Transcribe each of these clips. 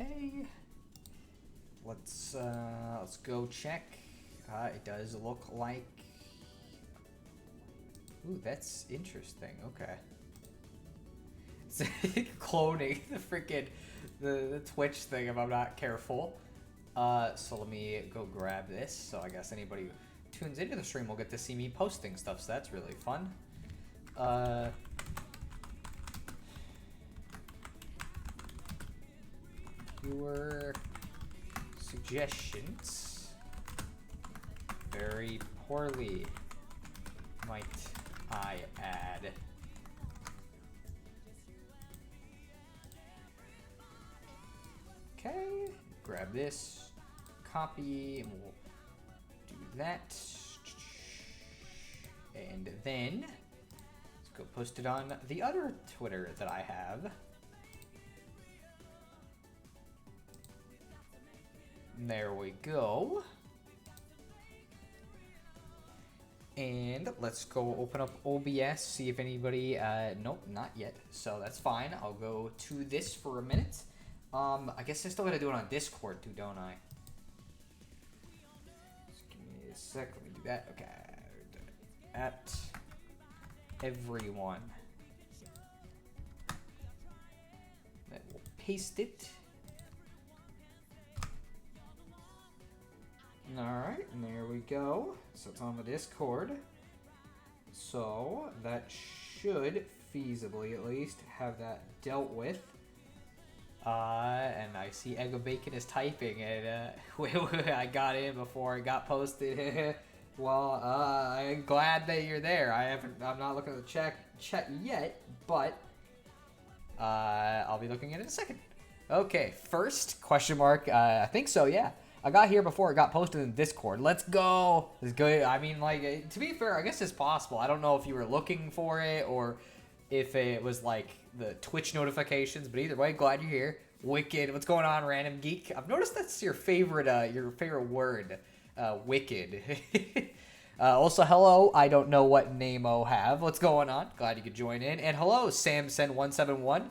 Okay. Let's go check. It does look like. Ooh, that's interesting. Okay. It's cloning the freaking the Twitch thing if I'm not careful. So let me go grab this. So I guess anybody who tunes into the stream will get to see me posting stuff. So that's really fun. Your suggestions very poorly, might I add. Okay, grab this, copy, and we'll do that. And then let's go post it on the other Twitter that I have. There we go. And let's go open up OBS, see if anybody, nope, not yet. So that's fine. I'll go to this for a minute. I guess I still gotta do it on Discord too, don't I? Just give me a sec, let me do that. Okay. At everyone. Then we'll paste it. Alright, and there we go. So it's on the Discord. So that should feasibly at least have that dealt with. And I see Egg of Bacon is typing, and I got in before it got posted. Well, I'm glad that you're there. I'm not looking at the chat yet, but I'll be looking at it in a second. Okay, first question mark. I think so. Yeah. I got here before it got posted in Discord. Let's go. It's good. I mean, like, to be fair, I guess it's possible. I don't know if you were looking for it or if it was like the Twitch notifications, but either way, glad you're here. Wicked. What's going on, Random Geek? I've noticed that's your favorite word, wicked. Also, hello. I don't know what name-o have. What's going on? Glad you could join in. And hello, Samsen171.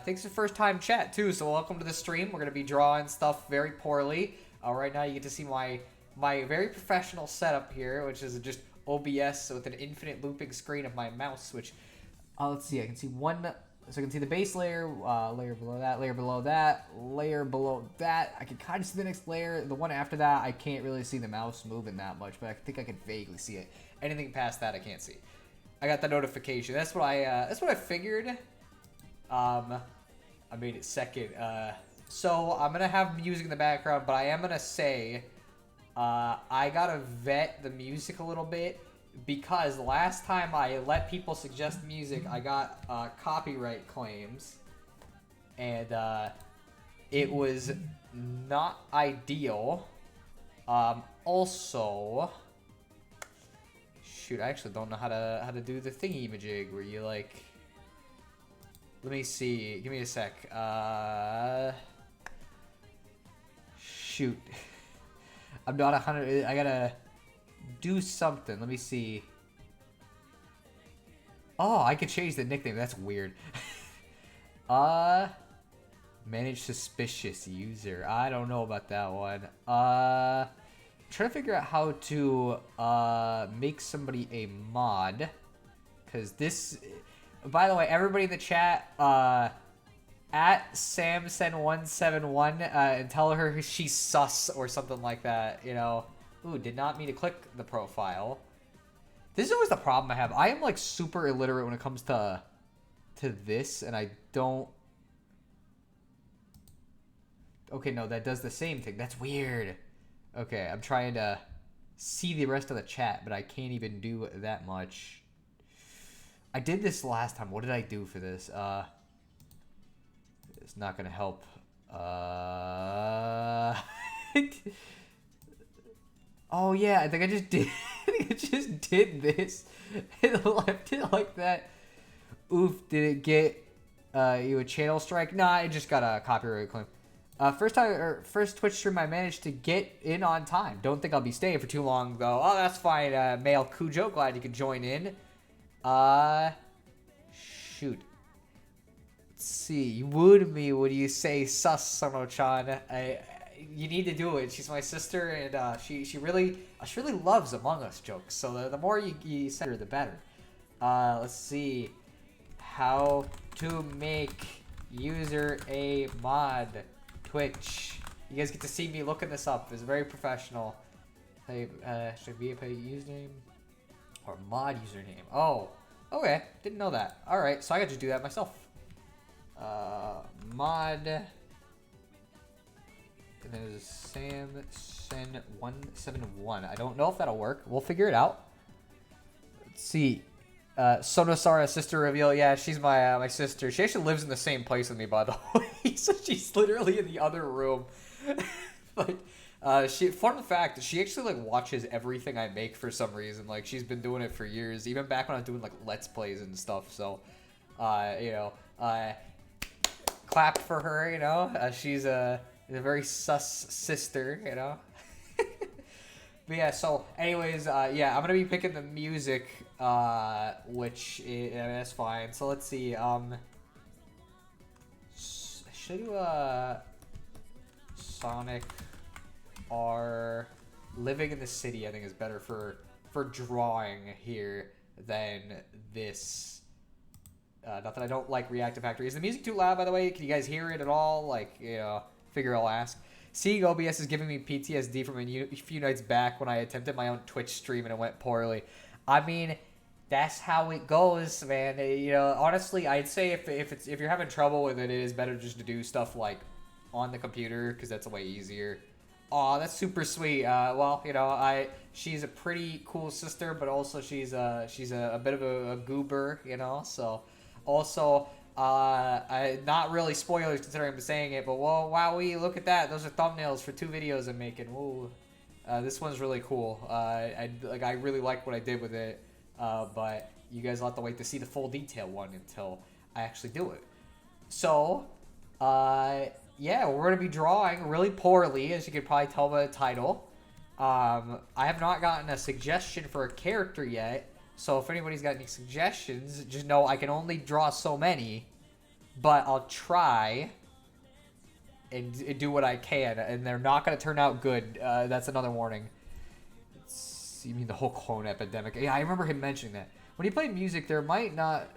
Thanks for first time chat too, so welcome to the stream. We're gonna be drawing stuff very poorly. Right now you get to see my very professional setup here, which is just OBS with an infinite looping screen of my mouse, which let's see, I can see one, so I can see the base layer, layer below that, layer below that, layer below that. I can kind of see the next layer. The one after that, I can't really see the mouse moving that much, but I think I can vaguely see it. Anything past that, I can't see. I got the notification. That's what I figured. I made it second. So I'm gonna have music in the background, but I am gonna say I gotta vet the music a little bit, because last time I let people suggest music, I got copyright claims, and it was not ideal. Also, shoot, I actually don't know how to do the thingy-majig where you like. Let me see. Give me a sec. Shoot. I'm not 100. I gotta do something. Let me see. Oh, I could change the nickname. That's weird. Manage suspicious user. I don't know about that one. I'm trying to figure out how to make somebody a mod, because this. By the way, everybody in the chat, at Samsen171, and tell her she's sus or something like that, you know. Ooh, did not mean to click the profile. This is always the problem I have. I am, like, super illiterate when it comes to this, and I don't... Okay, no, that does the same thing. That's weird. Okay, I'm trying to see the rest of the chat, but I can't even do that much. I did this last time. What did I do for this? It's not gonna help. Oh yeah, I think I just did. I just did this and left it like that. Oof! Did it get you a channel strike? Nah, I just got a copyright claim. First Twitch stream I managed to get in on time. Don't think I'll be staying for too long though. Oh, that's fine. Male Cujo, glad you could join in. Shoot. Let's see. You wooed me when you say sus, Sono-chan. You need to do it. She's my sister, and she really loves Among Us jokes. So the more you send her, the better. Let's see. How to make user a mod Twitch. You guys get to see me looking this up. It's very professional. Should I be a username or mod username? Oh, okay. Didn't know that. All right, so I got to do that myself. Mod. And then there's Samsen171. I don't know if that'll work. We'll figure it out. Let's see. Sonosara sister reveal. Yeah, she's my sister. She actually lives in the same place with me, by the way. So she's literally in the other room. Like, fun fact, she actually like watches everything I make for some reason. Like, she's been doing it for years, even back when I was doing like Let's Plays and stuff. So, you know, clap for her. You know, she's a very sus sister. You know. But yeah, so anyways, yeah, I'm gonna be picking the music, which is, that's fine. So let's see, should I do Sonic or Living in the City? I think is better for drawing here than this. Not that I don't like Reactive Factory. Is the music too loud, by the way? Can you guys hear it at all? Like, you know, figure I'll ask. Seeing OBS is giving me PTSD from a few nights back when I attempted my own Twitch stream and it went poorly. I mean, that's how it goes, man. You know, honestly, I'd say if you're having trouble with it, it is better just to do stuff like on the computer because that's way easier. Aw, that's super sweet. Well, you know, she's a pretty cool sister, but also she's a bit of a goober, you know. So, also. Not really spoilers considering I'm saying it, but whoa, wowee, look at that. Those are thumbnails for 2 videos I'm making. Woo. This one's really cool. I really like what I did with it, but you guys will have to wait to see the full detail one until I actually do it. So, yeah, we're going to be drawing really poorly, as you can probably tell by the title. I have not gotten a suggestion for a character yet. So if anybody's got any suggestions, just know I can only draw so many, but I'll try and do what I can, and they're not going to turn out good. That's another warning. You mean the whole clone epidemic? Yeah, I remember him mentioning that. When you play music, there might not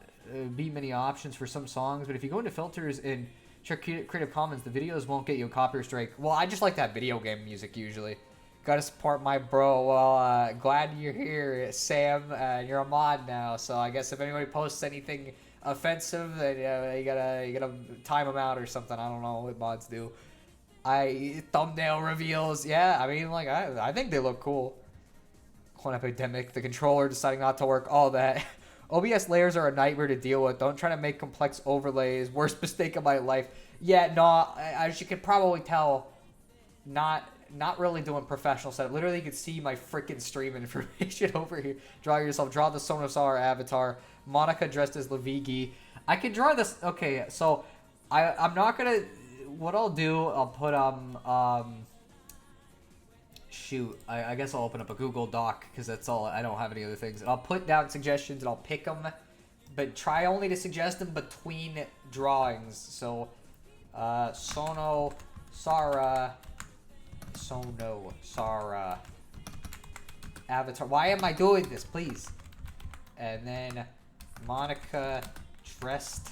be many options for some songs, but if you go into filters and check Creative Commons, the videos won't get you a copyright strike. Well, I just like that video game music usually. Gotta support my bro. Well, glad you're here, Sam. You're a mod now, so I guess if anybody posts anything offensive, then you gotta time them out or something. I don't know what mods do. Thumbnail reveals. Yeah, I mean, like I think they look cool. Clone epidemic. The controller deciding not to work. All that. OBS layers are a nightmare to deal with. Don't try to make complex overlays. Worst mistake of my life. Yeah, no. As you can probably tell, not really doing professional setup. Literally, you can see my freaking stream information over here. Draw yourself. Draw the Sonosara avatar. Monika dressed as Luigi. I can draw this. Okay, so I'm not gonna. What I'll do, I'll put shoot. I guess I'll open up a Google Doc because that's all. I don't have any other things. I'll put down suggestions and I'll pick them, but try only to suggest them between drawings. So, Sonosara avatar. Why am I doing this, please? And then Monika dressed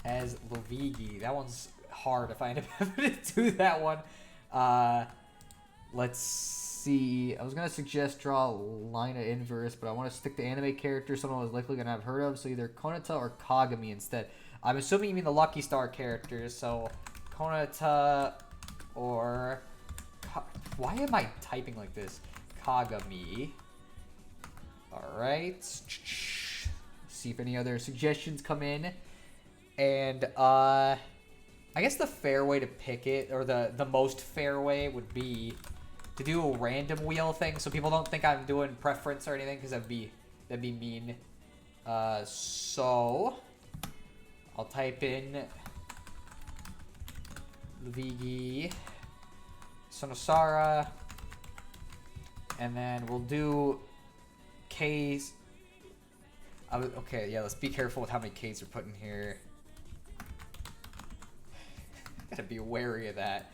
as Luigi. That one's hard if I end up having to do that one. Let's see. I was gonna suggest draw Lina inverse, but I want to stick to anime characters someone was likely gonna have heard of, so either Konata or Kagami instead. I'm assuming you mean the Lucky Star characters, so Konata or why am I typing like this? Kagami. Alright. See if any other suggestions come in. And I guess the fair way to pick it, or the most fair way would be to do a random wheel thing so people don't think I'm doing preference or anything, because that'd be mean. So I'll type in Luigi, Sonosara, and then we'll do K's. Okay, yeah, let's be careful with how many K's we're putting here. Gotta be wary of that.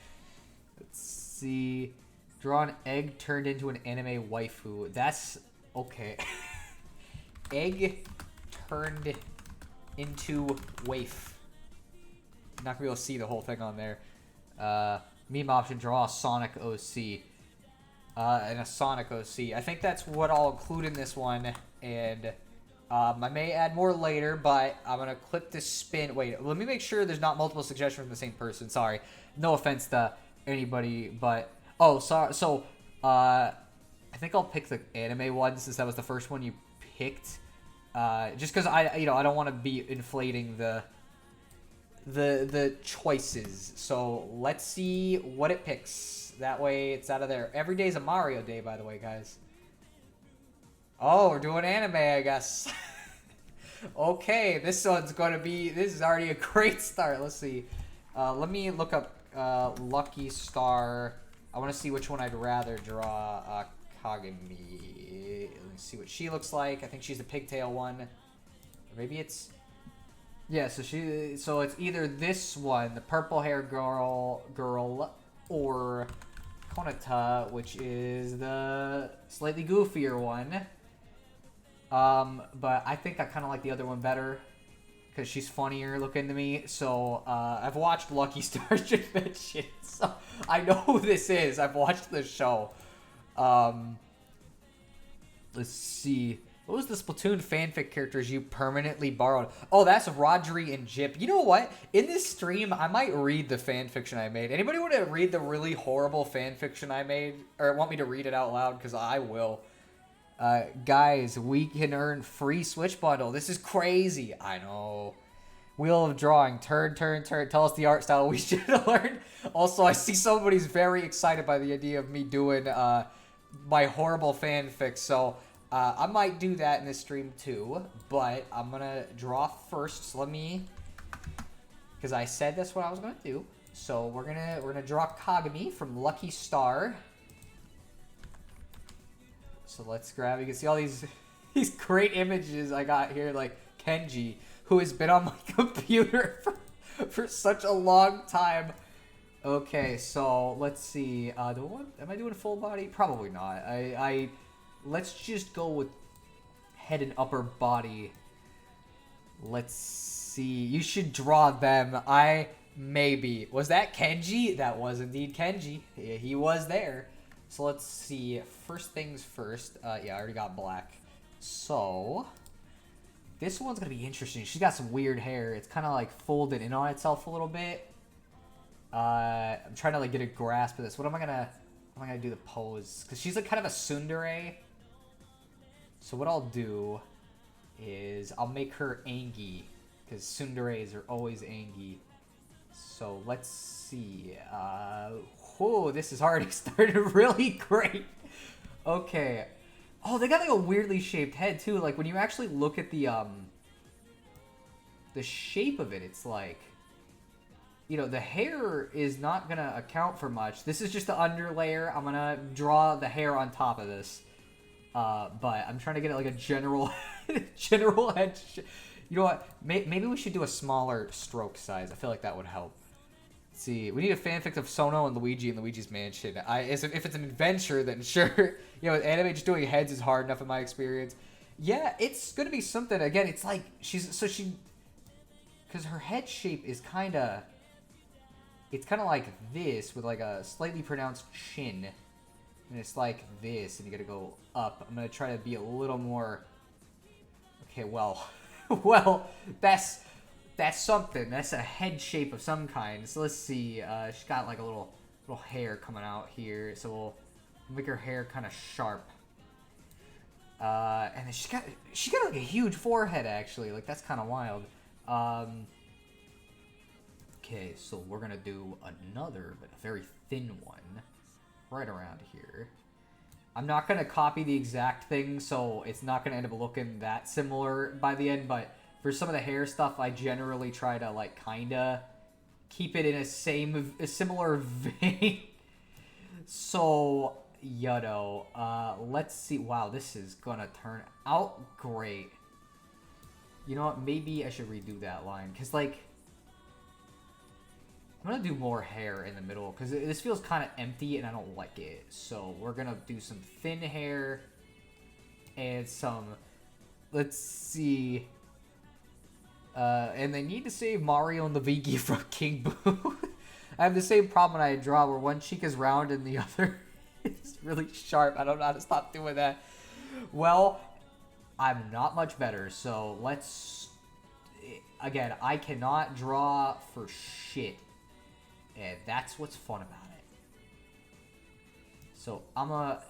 Let's see. Draw an egg turned into an anime waifu. That's okay. Egg turned into waif. Not gonna be able to see the whole thing on there. Meme option, draw a Sonic OC. And a Sonic OC. I think that's what I'll include in this one. And I may add more later, but I'm gonna click this spin. Wait, let me make sure there's not multiple suggestions from the same person. Sorry. No offense to anybody, but... Oh, sorry. So, I think I'll pick the anime one since that was the first one you picked. Just because I don't want to be inflating the choices. So let's see what it picks. That way it's out of there. Every day's a Mario day, by the way, guys. Oh, we're doing anime, I guess. Okay, this one's gonna be. This is already a great start. Let's see. Let me look up Lucky Star. I want to see which one I'd rather draw. Kagami. Let me see what she looks like. I think she's the pigtail one. Or maybe it's... Yeah, so it's either this one, the purple hair girl, or Konata, which is the slightly goofier one. But I think I kind of like the other one better because she's funnier looking to me. So I've watched Lucky Star Fanfictions, so I know who this is. I've watched the show. Let's see. What was the Splatoon fanfic characters you permanently borrowed? Oh, that's Rodri and Jip. You know what? In this stream, I might read the fanfiction I made. Anybody want to read the really horrible fanfiction I made? Or want me to read it out loud? Because I will. Guys, we can earn free Switch bundle. This is crazy. I know. Wheel of drawing. Turn. Tell us the art style we should learn. Also, I see somebody's very excited by the idea of me doing my horrible fanfic. So... I might do that in this stream too, but I'm gonna draw first. So let me, because I said that's what I was gonna do. So we're gonna draw Kagami from Lucky Star. So let's grab. You can see all these great images I got here, like Kenji, who has been on my computer for such a long time. Okay, so let's see. Am I doing full body? Probably not. Let's just go with head and upper body. Let's see. You should draw them. Maybe. Was that Kenji? That was indeed Kenji. Yeah, he was there. So let's see. First things first. Yeah, I already got black. So, this one's going to be interesting. She's got some weird hair. It's kind of like folded in on itself a little bit. I'm trying to like get a grasp of this. What am I going to do the pose? Because she's like kind of a tsundere. So what I'll do is I'll make her angy, because tsunderes are always angy. So let's see. Whoa, this has already started really great. Okay. Oh, they got like a weirdly shaped head too. Like when you actually look at the shape of it, it's like, you know, the hair is not gonna account for much. This is just the underlayer. I'm gonna draw the hair on top of this. But I'm trying to get like a general head. You know what? Maybe we should do a smaller stroke size. I feel like that would help. Let's see, we need a fanfic of Sono and Luigi in Luigi's Mansion. If it's an adventure, then sure. You know, with anime, just doing heads is hard enough in my experience. Yeah, it's gonna be something. Again, it's like because her head shape is kind of. It's kind of like this with like a slightly pronounced chin. And it's like this, and you gotta go up. I'm gonna try to be a little more... Okay, well... well, that's something. That's a head shape of some kind. So let's see. She's got like a little hair coming out here. So we'll make her hair kind of sharp. And then she got like a huge forehead, actually. Like, that's kind of wild. Okay, so we're gonna do another, but a very thin one. Right around here. I'm not going to copy the exact thing, so it's not going to end up looking that similar by the end, but for some of the hair stuff, I generally try to, like, kind of keep it in a similar vein. So, yuddo. Let's see. Wow, this is going to turn out great. You know what? Maybe I should redo that line, because, like, I'm gonna do more hair in the middle because this feels kind of empty and I don't like it. So we're gonna do some thin hair and some. Let's see. And they need to save Mario and Luigi from King Boo. I have the same problem when I draw where one cheek is round and the other is really sharp. I don't know how to stop doing that. Well, I'm not much better, so let's... Again, I cannot draw for shit. And that's what's fun about it. So,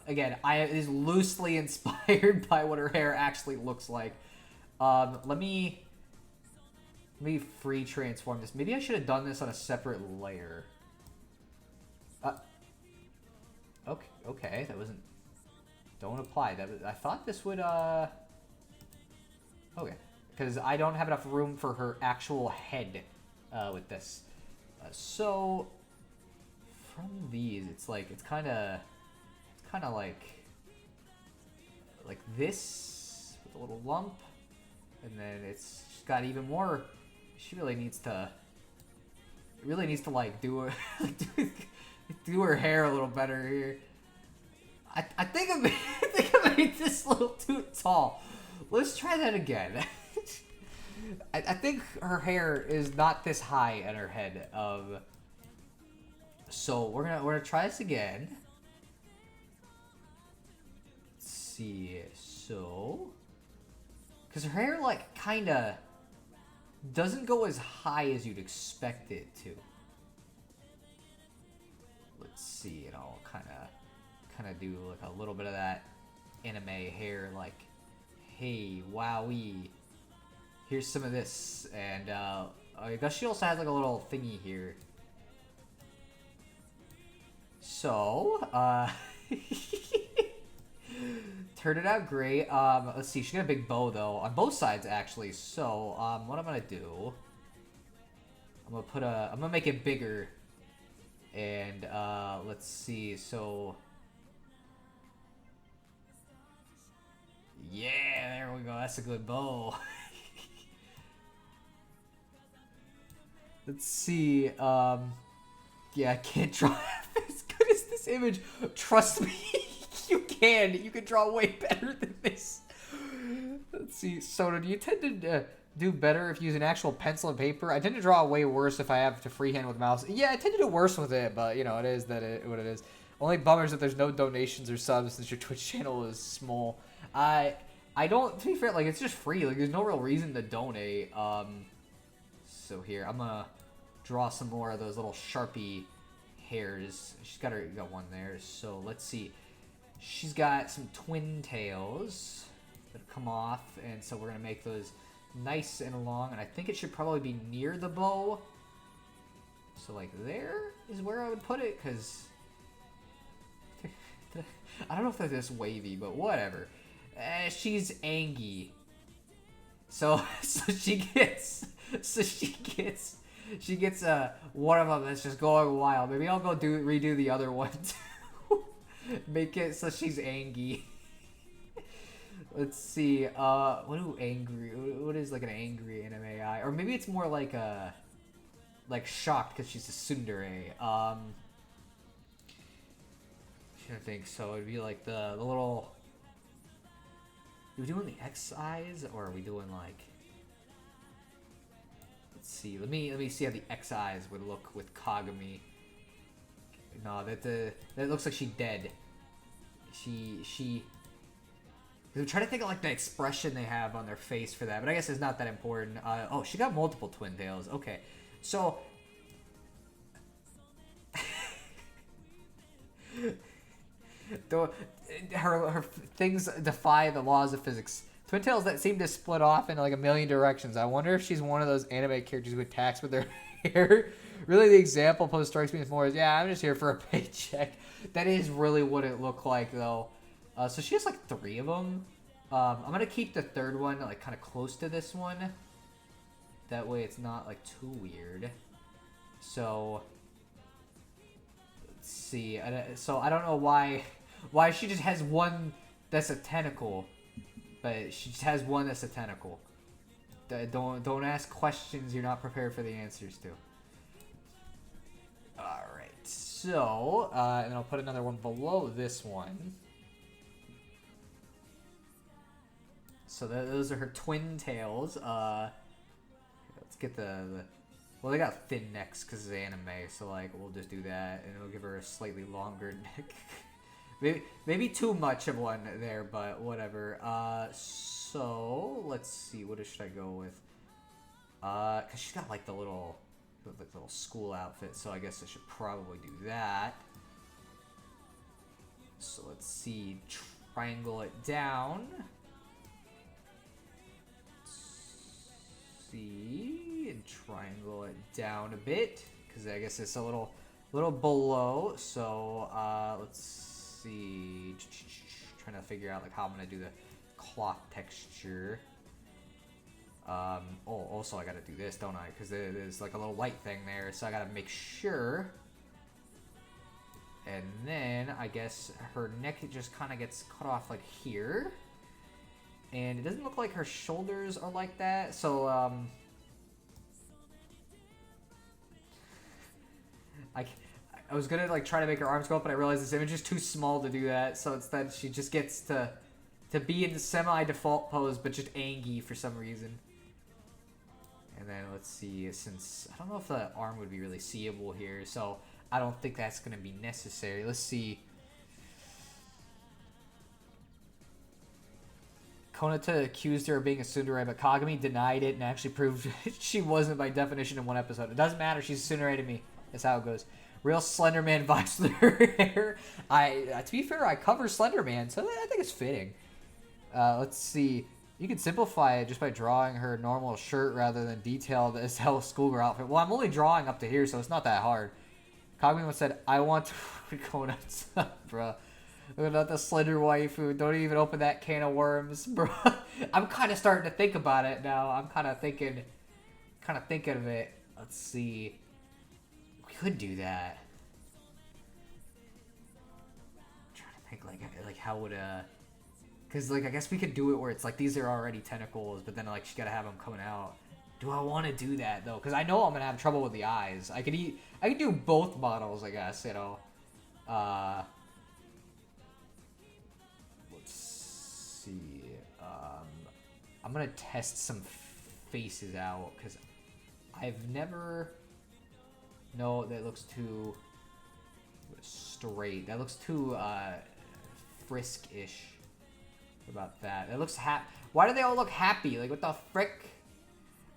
again, it is loosely inspired by what her hair actually looks like. Let me free transform this. Maybe I should have done this on a separate layer. Okay, that wasn't... Don't apply. I thought this would, Okay. Because I don't have enough room for her actual head with this. So, from these, it's kind of like this with a little lump, and then she's got even more. She really needs to like do her hair a little better here. I think I made this a little too tall. Let's try that again. I think her hair is not this high at her head. So we're gonna try this again. Let's see. So, because her hair like kind of doesn't go as high as you'd expect it to. Let's see. And I'll kind of do like a little bit of that anime hair, like, hey, wowee. Here's some of this, and I guess she also has like a little thingy here. So, turned it out great. Let's see, she got a big bow though, on both sides actually. So, what I'm gonna do, I'm gonna make it bigger, and let's see. So, yeah, there we go. That's a good bow. Let's see, yeah, I can't draw as good as this image. Trust me, you can draw way better than this. Let's see, Soda, do you tend to do better if you use an actual pencil and paper? I tend to draw way worse if I have to freehand with mouse. Yeah, I tend to do worse with it, but, you know, it is what it is. Only bummer is that there's no donations or subs since your Twitch channel is small. I don't, to be fair, like, it's just free. Like, there's no real reason to donate. So here, I'm gonna draw some more of those little Sharpie hairs. She's got one there. So let's see. She's got some twin tails that come off, and so we're gonna make those nice and long. And I think it should probably be near the bow. So like there is where I would put it, because I don't know if they're this wavy, but whatever. She's Angie. So she gets one of them that's just going wild. Maybe I'll go redo the other one too. Make it so she's Angie. Let's see. What is like an angry anime AI? Or maybe it's more like shocked because she's a tsundere. I think so. It'd be like the little. Are we doing the X eyes, or are we doing like? Let's see. Let me see how the X eyes would look with Kagami. No, that looks like she's dead. I'm trying to think of like the expression they have on their face for that, but I guess it's not that important. Oh, she got multiple twin tails. Okay, so. Her things defy the laws of physics. Twin tails that seem to split off in like a million directions. I wonder if she's one of those anime characters who attacks with their hair. Really, the example post strikes me as more as, yeah, I'm just here for a paycheck. That is really what it looked like, though. So she has like 3 of them. I'm gonna keep the third one like kind of close to this one. That way, it's not like too weird. So let's see. So I don't know why she just has one that's a tentacle, but she just has one that's a tentacle. Don't ask questions you're not prepared for the answers to. Alright, so, and I'll put another one below this one. So those are her twin tails. Let's get the well, they got thin necks because it's anime, so like we'll just do that, and it'll give her a slightly longer neck. maybe too much of one there, but whatever. So let's see, what should I go with? Cause she's got like the little school outfit, so I guess I should probably do that. So let's see, triangle it down. See, and triangle it down a bit because I guess it's a little below. So let's see, trying to figure out like how I'm gonna do the cloth texture. Oh, also I gotta do this, don't I? Because there's like a little light thing there, so I gotta make sure. And then I guess her neck just kind of gets cut off like here. And it doesn't look like her shoulders are like that, so, I was gonna, like, try to make her arms go up, but I realized this image is too small to do that, so instead she just gets to be in the semi-default pose, but just angy for some reason. And then, let's see, since, I don't know if the arm would be really seeable here, so I don't think that's gonna be necessary. Let's see. Konata accused her of being a tsundere, but Kagami denied it and actually proved she wasn't by definition in one episode. It doesn't matter. She's a tsundere to me. That's how it goes. Real Slenderman vibes with her hair. To be fair, I cover Slenderman, so I think it's fitting. Let's see. You can simplify it just by drawing her normal shirt rather than detailed as hell schoolgirl outfit. Well, I'm only drawing up to here, so it's not that hard. Kagami once said, "I want to go nuts," bruh. Look at the slender waifu. Don't even open that can of worms, bro. I'm kind of starting to think about it now. I'm kind of thinking of it. Let's see. We could do that. I'm trying to think like how would because like I guess we could do it where it's like these are already tentacles, but then like she gotta have them coming out. Do I want to do that though? Because I know I'm gonna have trouble with the eyes. I could do both models, I guess. You know. See, I'm gonna test some faces out because I've never. No, that looks too straight. That looks too frisk-ish. About that. That looks Why do they all look happy? Like what the frick?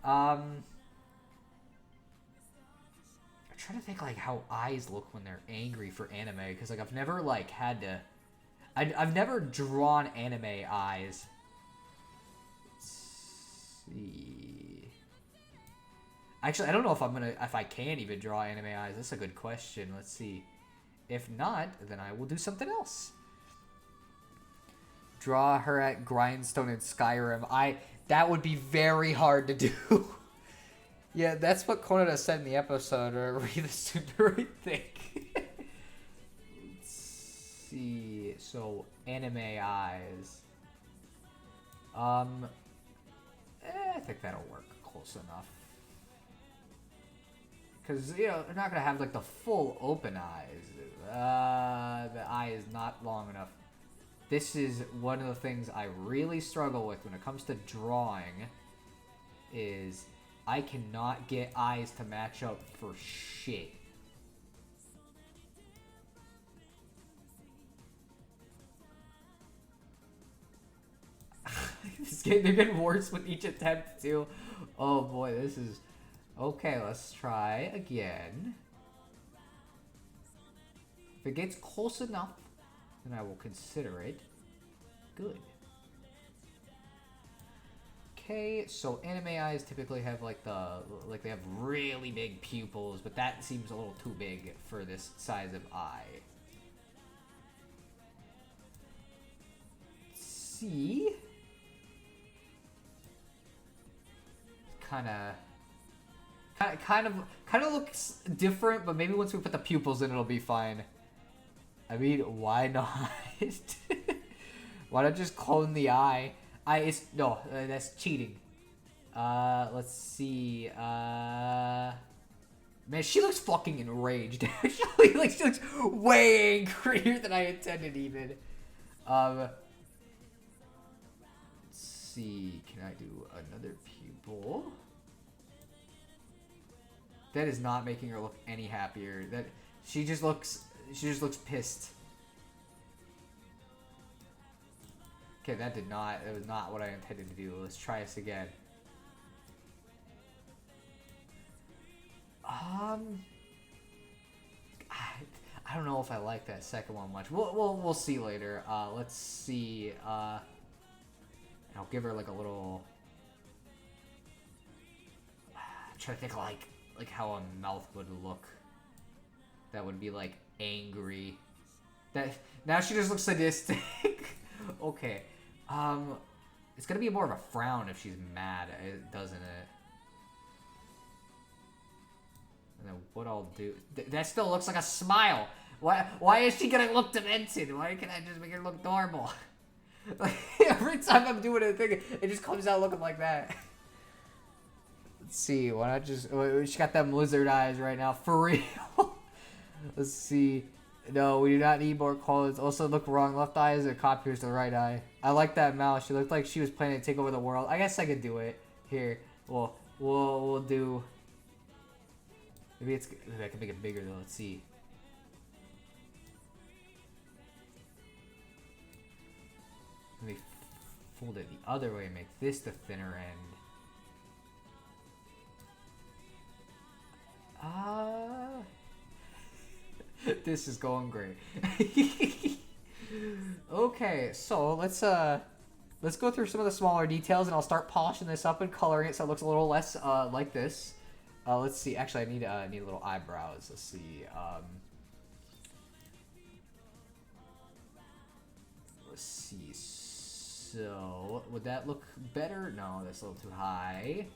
I'm trying to think like how eyes look when they're angry for anime because like I've never like had to. I've never drawn anime eyes. Let's see. Actually, I don't know if I can even draw anime eyes. That's a good question. Let's see. If not, then I will do something else. Draw her at Grindstone in Skyrim. That would be very hard to do. Yeah, that's what Konata said in the episode, or read the Tsundere thing. See, so anime eyes. I think that'll work close enough. Because, you know, they're not going to have, like, the full open eyes. The eye is not long enough. This is one of the things I really struggle with when it comes to drawing, is I cannot get eyes to match up for shit. They're getting worse with each attempt, too. Oh, boy, this is... Okay, let's try again. If it gets close enough, then I will consider it good. Okay, so anime eyes typically have, like, they have really big pupils, but that seems a little too big for this size of eye. Let's see... Kind of looks different, but maybe once we put the pupils in, it'll be fine. I mean, why not? Why not just clone the eye? No, that's cheating. Let's see. Man, she looks fucking enraged. Actually, like, she looks way angrier than I intended, even. Let's see. Can I do another pupil? That is not making her look any happier. That she just looks pissed. Okay, that was not what I intended to do. Let's try this again. I don't know if I like that second one much. We'll see later. Let's see. I'll give her like a little. I'm trying to think like how a mouth would look. That would be like angry. That now she just looks sadistic. Okay. It's gonna be more of a frown if she's mad, doesn't it? And then what I'll do... that still looks like a smile! Why is she gonna look demented? Why can't I just make her look normal? Like, every time I'm doing a thing, it just comes out looking like that. Let's see, why not just... she got them lizard eyes right now, for real. Let's see. No, we do not need more colors. Also, look wrong. Left eye is a copy to the right eye. I like that mouse. She looked like she was planning to take over the world. I guess I could do it. Here, we'll do... Maybe I can make it bigger though. Let's see. Let me fold it the other way and make this the thinner end. This is going great. Okay, so let's go through some of the smaller details, and I'll start polishing this up and coloring it so it looks a little less like this. Let's see. Actually, I need a little eyebrows. Let's see. Let's see. So, would that look better? No, that's a little too high.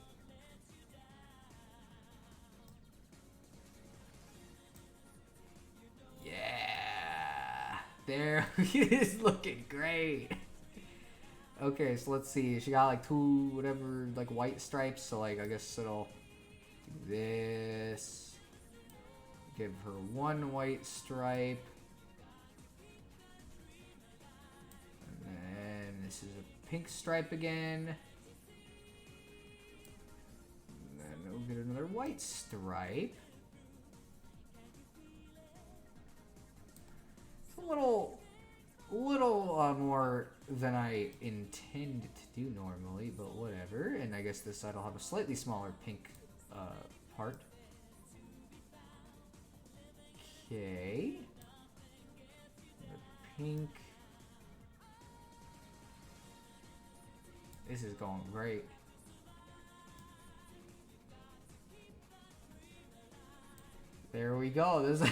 Yeah, there it is, looking great. Okay, so let's see. She got like two whatever like white stripes. So like I guess it'll. This, give her one white stripe, and then this is a pink stripe again, and then we'll get another white stripe. It's a little more than I intend to do normally, but whatever. And I guess this side will have a slightly smaller pink part. Okay. Pink. This is going great. There we go. This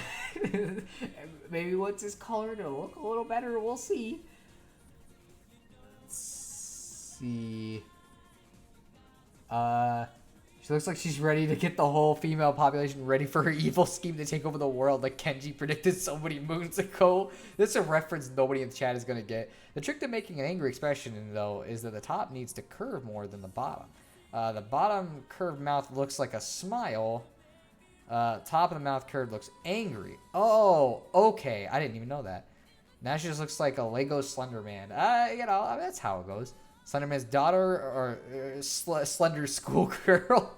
maybe once it's colored, it'll look a little better. We'll see. Let's see. She looks like she's ready to get the whole female population ready for her evil scheme to take over the world like Kenji predicted so many moons ago. This is a reference nobody in the chat is going to get. The trick to making an angry expression, though, is that the top needs to curve more than the bottom. The bottom curved mouth looks like a smile. Top of the mouth curve looks angry. Oh, okay. I didn't even know that. Now she just looks like a Lego Slender Man. You know, that's how it goes. Slenderman's daughter or Slender schoolgirl.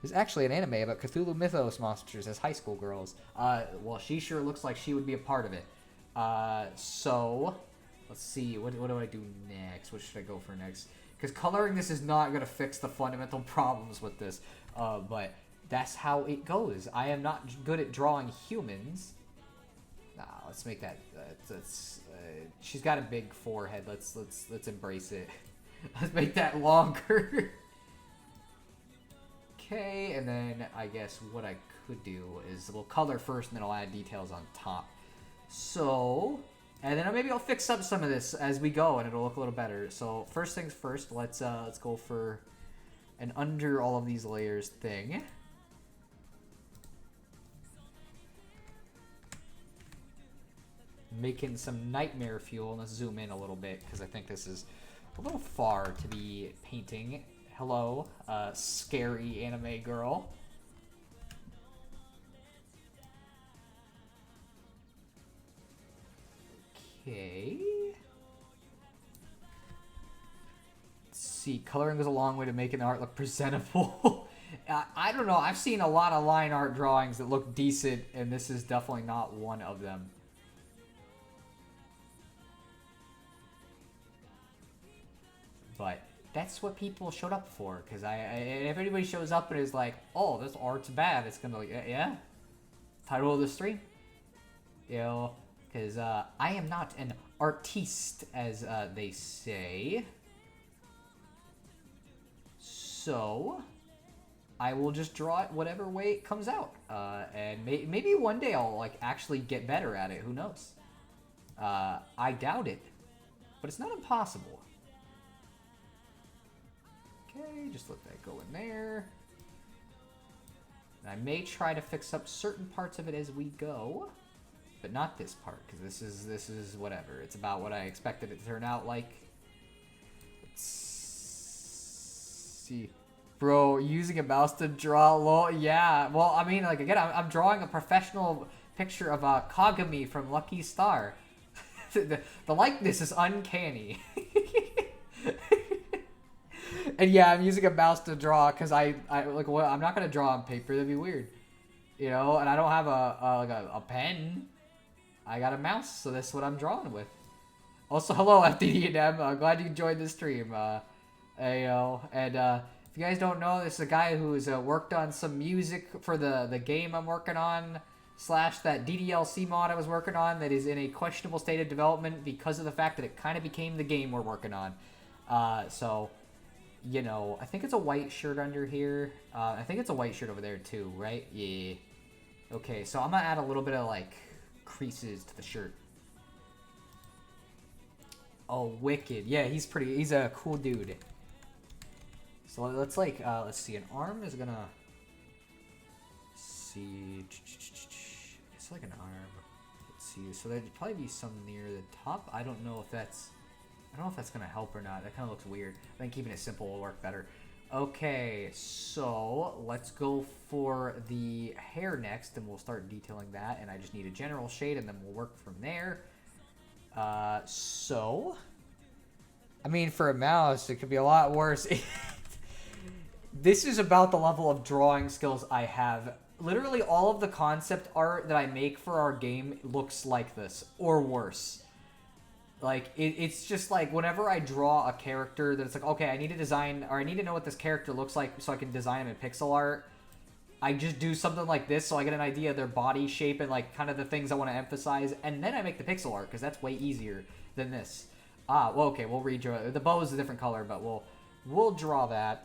There's actually an anime about Cthulhu Mythos monsters as high school girls. Well, she sure looks like she would be a part of it. So, let's see. What do I do next? What should I go for next? Because coloring this is not going to fix the fundamental problems with this. But that's how it goes. I am not good at drawing humans. Nah, let's make that. She's got a big forehead. Let's embrace it. Let's make that longer. Okay, and then I guess what I could do is we'll color first, and then I'll add details on top. So, and then maybe I'll fix up some of this as we go, and it'll look a little better. So first things first, let's go for an under all of these layers thing. Making some nightmare fuel. Let's zoom in a little bit because I think this is a little far to be painting. Hello, scary anime girl. Okay. Let's see. Coloring goes a long way to making the art look presentable. I don't know. I've seen a lot of line art drawings that look decent, and this is definitely not one of them. But that's what people showed up for, because if anybody shows up and is like, oh, this art's bad, it's gonna be like, yeah. Title of the stream. You know, because I am not an artiste, as they say. So I will just draw it whatever way it comes out. And maybe one day I'll like actually get better at it. Who knows? I doubt it, but it's not impossible. Okay, just let that go in there. And I may try to fix up certain parts of it as we go, but not this part, because this is whatever. It's about what I expected it to turn out like. Let's see. Bro, using a mouse to draw lol. Yeah, well, I mean, like, again, I'm drawing a professional picture of Kagami from Lucky Star. the likeness is uncanny. And yeah, I'm using a mouse to draw because I like, what, I'm not gonna draw on paper. That'd be weird, you know. And I don't have a pen. I got a mouse, so that's what I'm drawing with. Also, hello FDD&M. Glad you joined the stream. You know, and if you guys don't know, this is a guy who's worked on some music for the game I'm working on, / that DDLC mod I was working on that is in a questionable state of development because of the fact that it kind of became the game we're working on. So. You know, I think it's a white shirt under here. I think it's a white shirt over there too, right? Yeah. Okay, so I'm gonna add a little bit of like creases to the shirt. Oh, wicked. Yeah, he's a cool dude. So let's like, let's see, an arm is gonna, see, it's like an arm. Let's see, so there'd probably be some near the top. I don't know if that's gonna help or not. That kind of looks weird. I think keeping it simple will work better. Okay, so let's go for the hair next, and we'll start detailing that. And I just need a general shade, and then we'll work from there. So, I mean, for a mouse, it could be a lot worse. This is about the level of drawing skills I have. Literally, all of the concept art that I make for our game looks like this, or worse. Like, it's just like, whenever I draw a character that it's like, okay, I need to design, or I need to know what this character looks like so I can design him in pixel art, I just do something like this so I get an idea of their body shape and, like, kind of the things I want to emphasize, and then I make the pixel art, because that's way easier than this. Well, okay, we'll redraw. The bow is a different color, but we'll draw that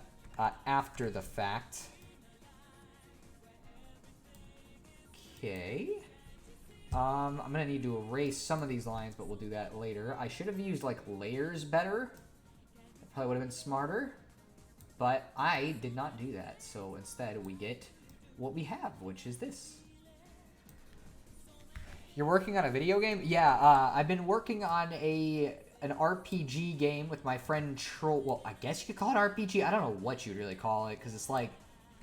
after the fact. Okay. I'm gonna need to erase some of these lines, but we'll do that later. I should have used, like, layers better. That probably would have been smarter. But I did not do that, so instead we get what we have, which is this. You're working on a video game? Yeah, I've been working on an RPG game with my friend Troll. Well, I guess you could call it RPG. I don't know what you'd really call it, because it's like,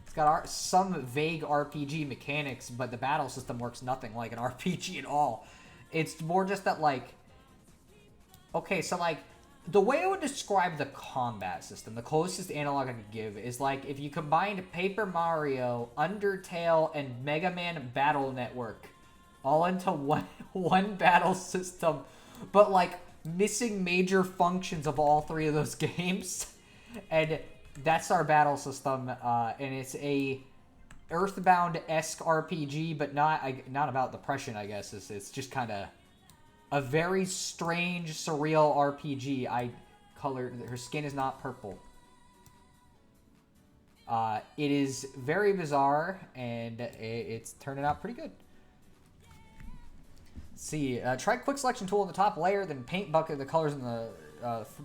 it's got some vague RPG mechanics, but the battle system works nothing like an RPG at all. It's more just that, like... Okay, so, like, the way I would describe the combat system, the closest analog I could give, is like if you combined Paper Mario, Undertale, and Mega Man Battle Network all into one battle system, but, like, missing major functions of all three of those games. And... that's our battle system, and it's a Earthbound-esque RPG, but not about depression, I guess. It's just kind of a very strange, surreal RPG. Her skin is not purple. It is very bizarre, and it's turning out pretty good. Let's see, try quick selection tool in the top layer, then paint bucket the colors in the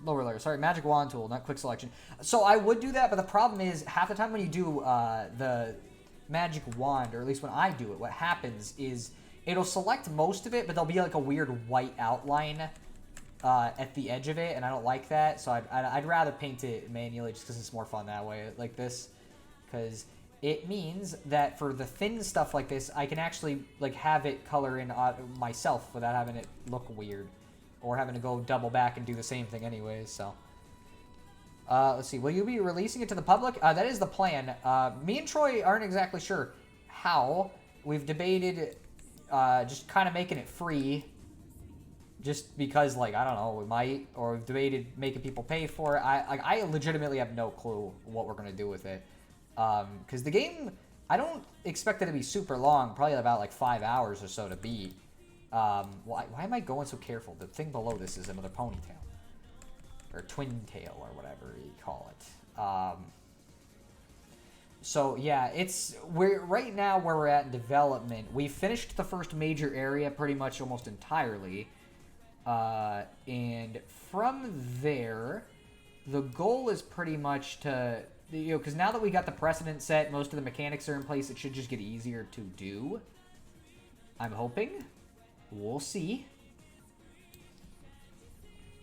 lower layer. Sorry, magic wand tool, not quick selection. So I would do that, but the problem is half the time when you do the magic wand, or at least when I do it, what happens is it'll select most of it, but there'll be like a weird white outline at the edge of it, and I don't like that. So I'd rather paint it manually just because it's more fun that way, like this, because it means that for the thin stuff like this, I can actually like have it color in myself without having it look weird. or having to go double back and do the same thing anyways, so. Let's see. Will you be releasing it to the public? That is the plan. Me and Troy aren't exactly sure how. We've debated just kind of making it free. Just because, like, I don't know, we might. Or we've debated making people pay for it. I legitimately have no clue what we're going to do with it. Because the game, I don't expect it to be super long. Probably about, like, 5 hours or so to beat. Why am I going so careful? The thing below this is another ponytail. Or twin tail, or whatever you call it. So yeah, we're right now where we're at in development. We finished the first major area pretty much almost entirely, and from there, the goal is pretty much to, you know, because now that we got the precedent set, most of the mechanics are in place. It should just get easier to do. I'm hoping. We'll see.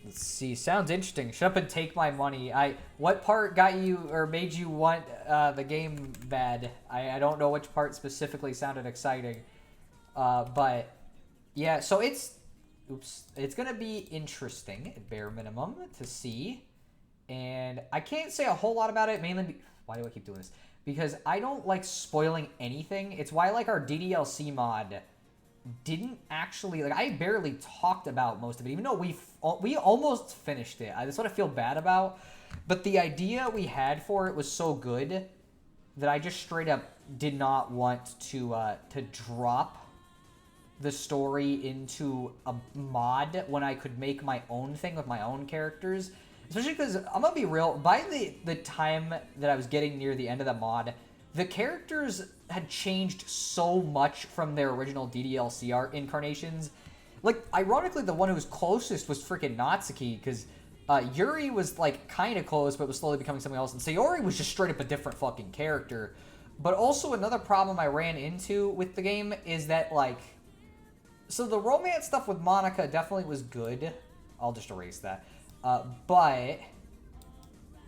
Let's see. Sounds interesting. Shut up and take my money. What part got you or made you want the game bad? I don't know which part specifically sounded exciting. But yeah, so it's gonna be interesting at bare minimum to see. And I can't say a whole lot about it, mainly why do I keep doing this? Because I don't like spoiling anything. It's why like our DDLC mod didn't actually, like, I barely talked about most of it, even though we almost finished it. That's what I feel bad about. But the idea we had for it was so good that I just straight up did not want to drop the story into a mod when I could make my own thing with my own characters. Especially because, I'm gonna be real, by the time that I was getting near the end of the mod, the characters had changed so much from their original DDLC art incarnations. Like, ironically, the one who was closest was freaking Natsuki, because Yuri was, like, kind of close, but was slowly becoming something else, and Sayori was just straight up a different fucking character. But also, another problem I ran into with the game is that, like, so the romance stuff with Monika definitely was good. I'll just erase that. But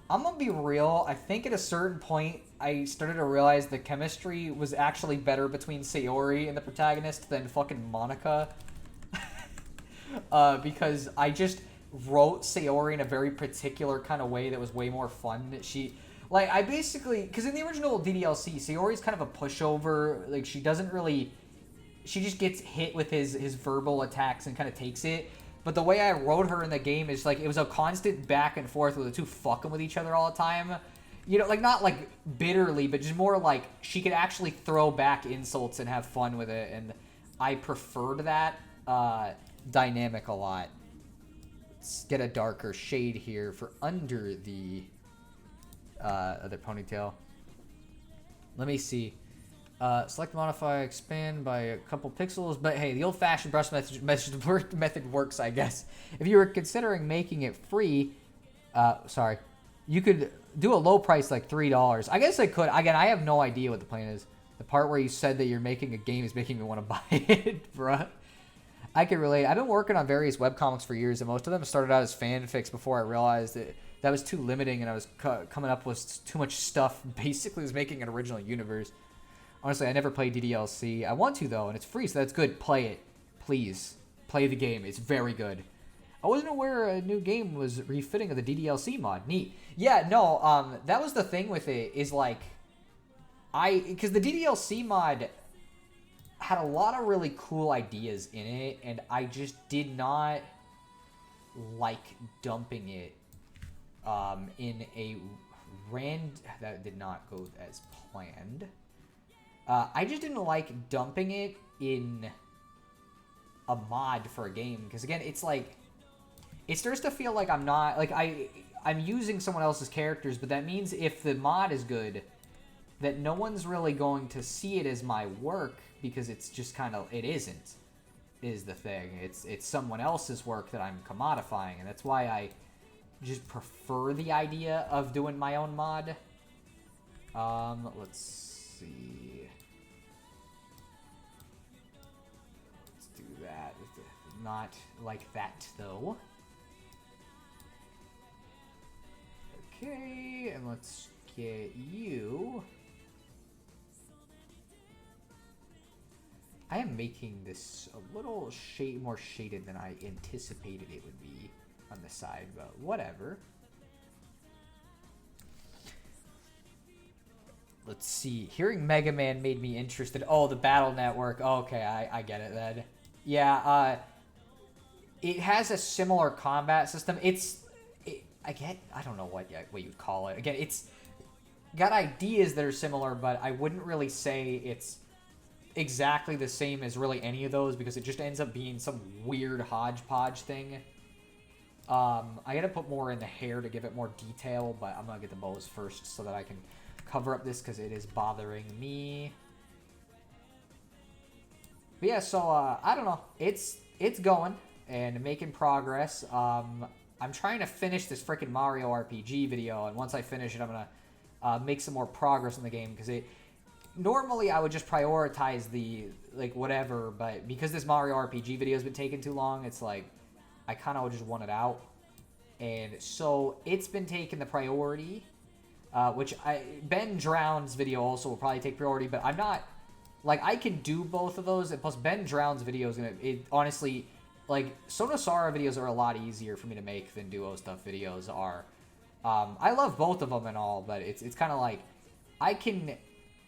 I'm gonna be real, I think at a certain point, I started to realize the chemistry was actually better between Sayori and the protagonist than fucking Monika. Because I just wrote Sayori in a very particular kind of way that was way more fun. Like, I basically, because in the original DDLC, Sayori's kind of a pushover, like, she doesn't really, she just gets hit with his verbal attacks and kind of takes it. But the way I wrote her in the game is, like, it was a constant back and forth with the two fucking with each other all the time. You know, like, not, like, bitterly, but just more, like, she could actually throw back insults and have fun with it. And I preferred that dynamic a lot. Let's get a darker shade here for under the other ponytail. Let me see. Select, modify, expand by a couple pixels. But hey, the old-fashioned brush method works, I guess. If you were considering making it free, you could do a low price like $3. I guess I could. Again, I have no idea what the plan is. The part where you said that you're making a game is making me want to buy it, bruh. I can relate. I've been working on various webcomics for years, and most of them started out as fanfics before I realized that was too limiting, and I was coming up with too much stuff. Basically, was making an original universe. Honestly, I never played DDLC. I want to, though, and it's free, so that's good. Play it. Please. Play the game. It's very good. I wasn't aware a new game was refitting of the DDLC mod. Neat. Yeah, no, that was the thing with it, is, like, because the DDLC mod had a lot of really cool ideas in it, and I just did not like dumping it in a that did not go as planned. I just didn't like dumping it in a mod for a game, because again, it's like, it starts to feel like I'm not, like, I'm using someone else's characters, but that means if the mod is good, that no one's really going to see it as my work, because it's just kind of, it isn't, is the thing. It's someone else's work that I'm commodifying, and that's why I just prefer the idea of doing my own mod. Let's see. Let's do that. Not like that, though. Okay, and let's get you. I am making this a little more shaded than I anticipated it would be on the side, but whatever. Let's see. Hearing Mega Man made me interested. Oh, the Battle Network. Okay, I get it then. Yeah, it has a similar combat system. I don't know what you'd call it. Again, it's got ideas that are similar, but I wouldn't really say it's exactly the same as really any of those because it just ends up being some weird hodgepodge thing. I gotta put more in the hair to give it more detail, but I'm gonna get the bows first so that I can cover up this because it is bothering me. But yeah, so I don't know. It's going and making progress. I'm trying to finish this freaking Mario RPG video, and once I finish it, I'm gonna make some more progress in the game because normally I would just prioritize the whatever, but because this Mario RPG video has been taking too long, it's like I kind of just want it out, and so it's been taking the priority. Which Ben Drown's video also will probably take priority, but I'm not, I can do both of those, and plus Ben Drown's video is honestly, Sonosara videos are a lot easier for me to make than Duo Stuff videos are. I love both of them and all, but it's kind of I can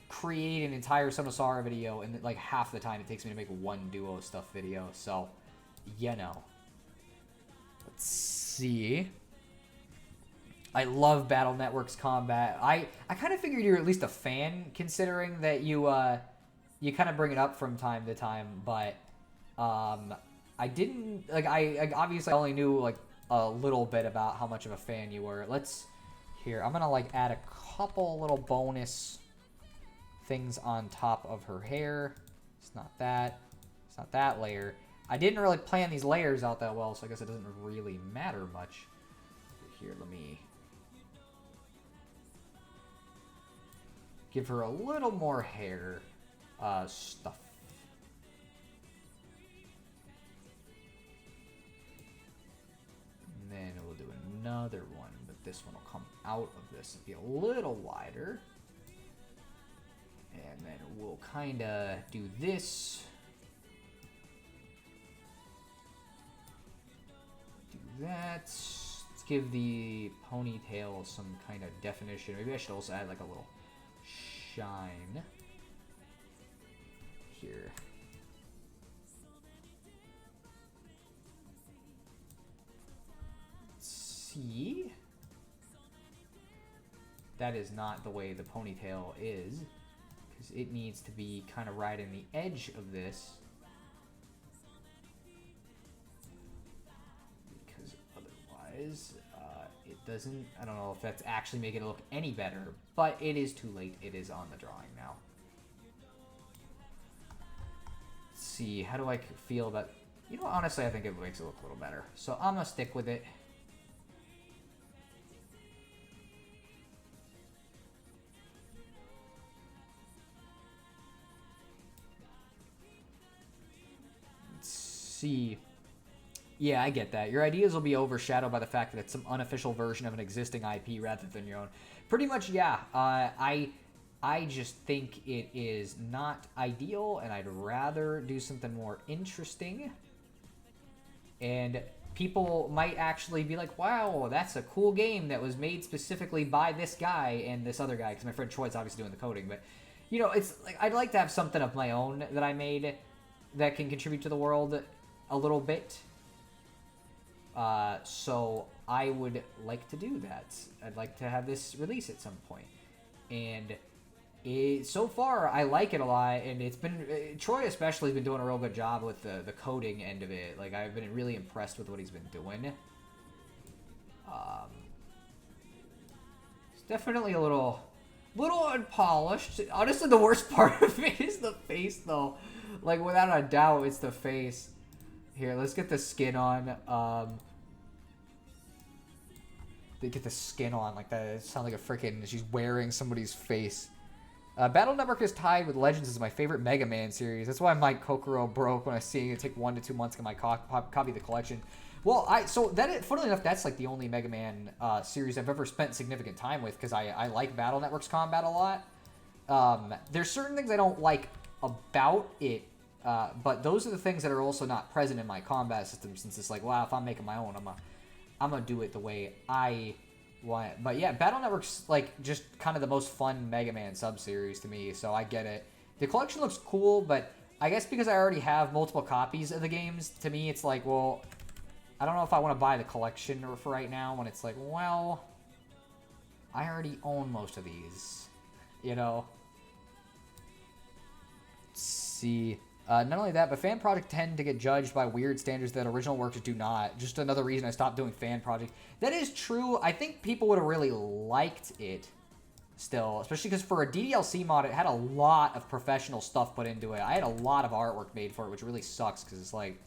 create an entire Sonosara video in half the time it takes me to make one Duo Stuff video, so, you know. Let's see. I love Battle Network's combat. I kind of figured you're at least a fan, considering that you kind of bring it up from time to time. But I didn't I obviously only knew a little bit about how much of a fan you were. I'm gonna add a couple little bonus things on top of her hair. It's not that layer. I didn't really plan these layers out that well, so I guess it doesn't really matter much. Here, let me give her a little more hair stuff. And then we'll do another one, but this one will come out of this and be a little wider. And then we'll kind of do this. Do that. Let's give the ponytail some kind of definition. Maybe I should also add a little shine here. Let's see. That is not the way the ponytail is, because it needs to be kind of right in the edge of this. Because otherwise, it doesn't, I don't know if that's actually making it look any better, but it is too late. It is on the drawing now. Let's see, how do I feel about, honestly, I think it makes it look a little better. So I'm going to stick with it. Let's see. Yeah, I get that. Your ideas will be overshadowed by the fact that it's some unofficial version of an existing IP rather than your own. Pretty much, yeah. I just think it is not ideal, and I'd rather do something more interesting. And people might actually be like, wow, that's a cool game that was made specifically by this guy and this other guy, because my friend Troy's obviously doing the coding. But, it's I'd like to have something of my own that I made that can contribute to the world a little bit. So I would like to do that. I'd like to have this release at some point. And so far, I like it a lot, and it's been, Troy especially has been doing a real good job with the coding end of it. I've been really impressed with what he's been doing. It's definitely a little unpolished. Honestly, the worst part of it is the face, though. Without a doubt, it's the face. Here, let's get the skin on. They get the skin on like that. It sounds like a freaking, she's wearing somebody's face. Battle Network is tied with Legends as my favorite Mega Man series. That's why my Kokoro broke when I was seeing it take 1 to 2 months to get my copy of the collection. Well, funnily enough, that's the only Mega Man series I've ever spent significant time with, because I like Battle Network's combat a lot. There's certain things I don't like about it But those are the things that are also not present in my combat system, since it's like, wow, if I'm making my own, I'm gonna do it the way I want it. But yeah, Battle Network's like just kind of the most fun Mega Man sub-series to me, so I get it. The collection looks cool, but I guess because I already have multiple copies of the games, to me it's like, well, I don't know if I want to buy the collection for right now, when it's like, well, I already own most of these, you know? Let's see. Not only that, but fan projects tend to get judged by weird standards that original works do not. Just another reason I stopped doing fan projects. That is true. I think people would have really liked it still, especially because for a DDLC mod, it had a lot of professional stuff put into it. I had a lot of artwork made for it, which really sucks because it's like,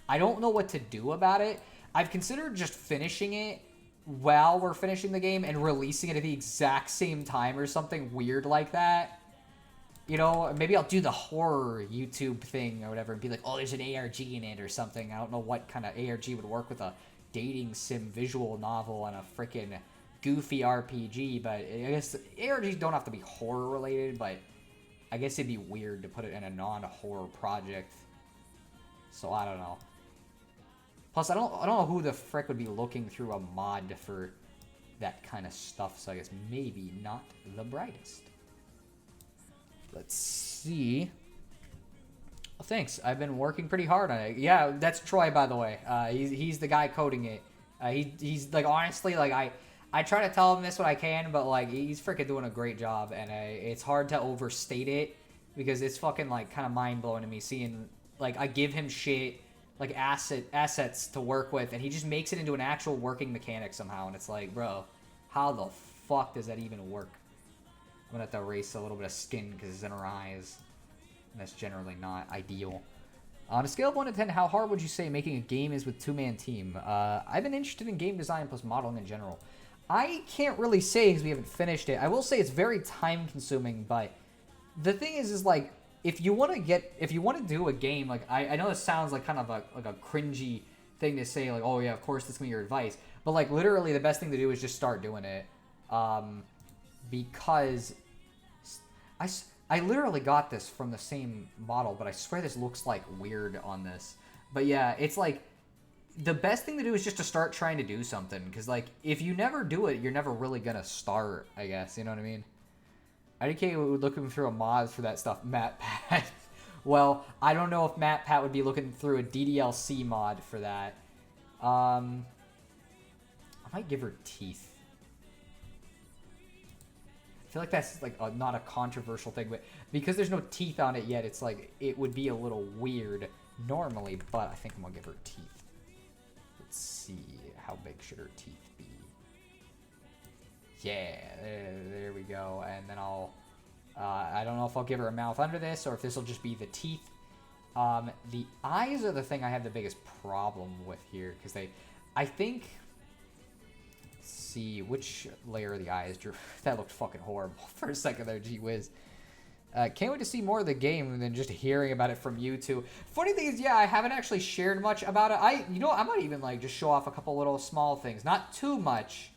I don't know what to do about it. I've considered just finishing it while we're finishing the game and releasing it at the exact same time or something weird like that. You know, maybe I'll do the horror YouTube thing or whatever and be like, oh, there's an ARG in it or something. I don't know what kind of ARG would work with a dating sim visual novel and a freaking goofy RPG, but I guess ARGs don't have to be horror related, but I guess it'd be weird to put it in a non-horror project. So I don't know. Plus, I don't know who the frick would be looking through a mod for that kind of stuff, so I guess maybe not the brightest. Let's see. Well, thanks. I've been working pretty hard on it. Yeah, that's Troy, by the way. He's the guy coding it. He's like, honestly, like I try to tell him this when I can, but like he's freaking doing a great job, and it's hard to overstate it because it's fucking like kind of mind blowing to me seeing like I give him shit like assets to work with, and he just makes it into an actual working mechanic somehow, and it's like, bro, how the fuck does that even work? I'm gonna have to erase a little bit of skin because it's in her eyes, and that's generally not ideal. On a scale of 1 to 10, how hard would you say making a game is with two-man team? I've been interested in game design plus modeling in general. I can't really say because we haven't finished it. I will say it's very time-consuming, but the thing is like, if you want to do a game, like I know this sounds like kind of a cringy thing to say, like, oh yeah, of course this is gonna be your advice, but like literally the best thing to do is just start doing it, because I literally got this from the same model, but I swear this looks like weird on this. But yeah, it's like the best thing to do is just to start trying to do something, because like if you never do it, you're never really gonna start, I guess, you know what I mean? IDK would looking through a mod for that stuff. MatPat. Well, I don't know if MatPat would be looking through a DDLC mod for that. I might give her teeth. I feel like that's like not a controversial thing, but because there's no teeth on it yet, it's like it would be a little weird normally, but I think I'm gonna give her teeth. Let's see, how big should her teeth be? Yeah, there we go. And then I'll, I don't know if I'll give her a mouth under this or if this will just be the teeth. The eyes are the thing I have the biggest problem with here because I think, let's see, which layer of the eyes drew? That looked fucking horrible for a second there, gee whiz. Can't wait to see more of the game than just hearing about it from you two. Funny thing is, yeah, I haven't actually shared much about it. You know, I might even like just show off a couple little small things, not too much.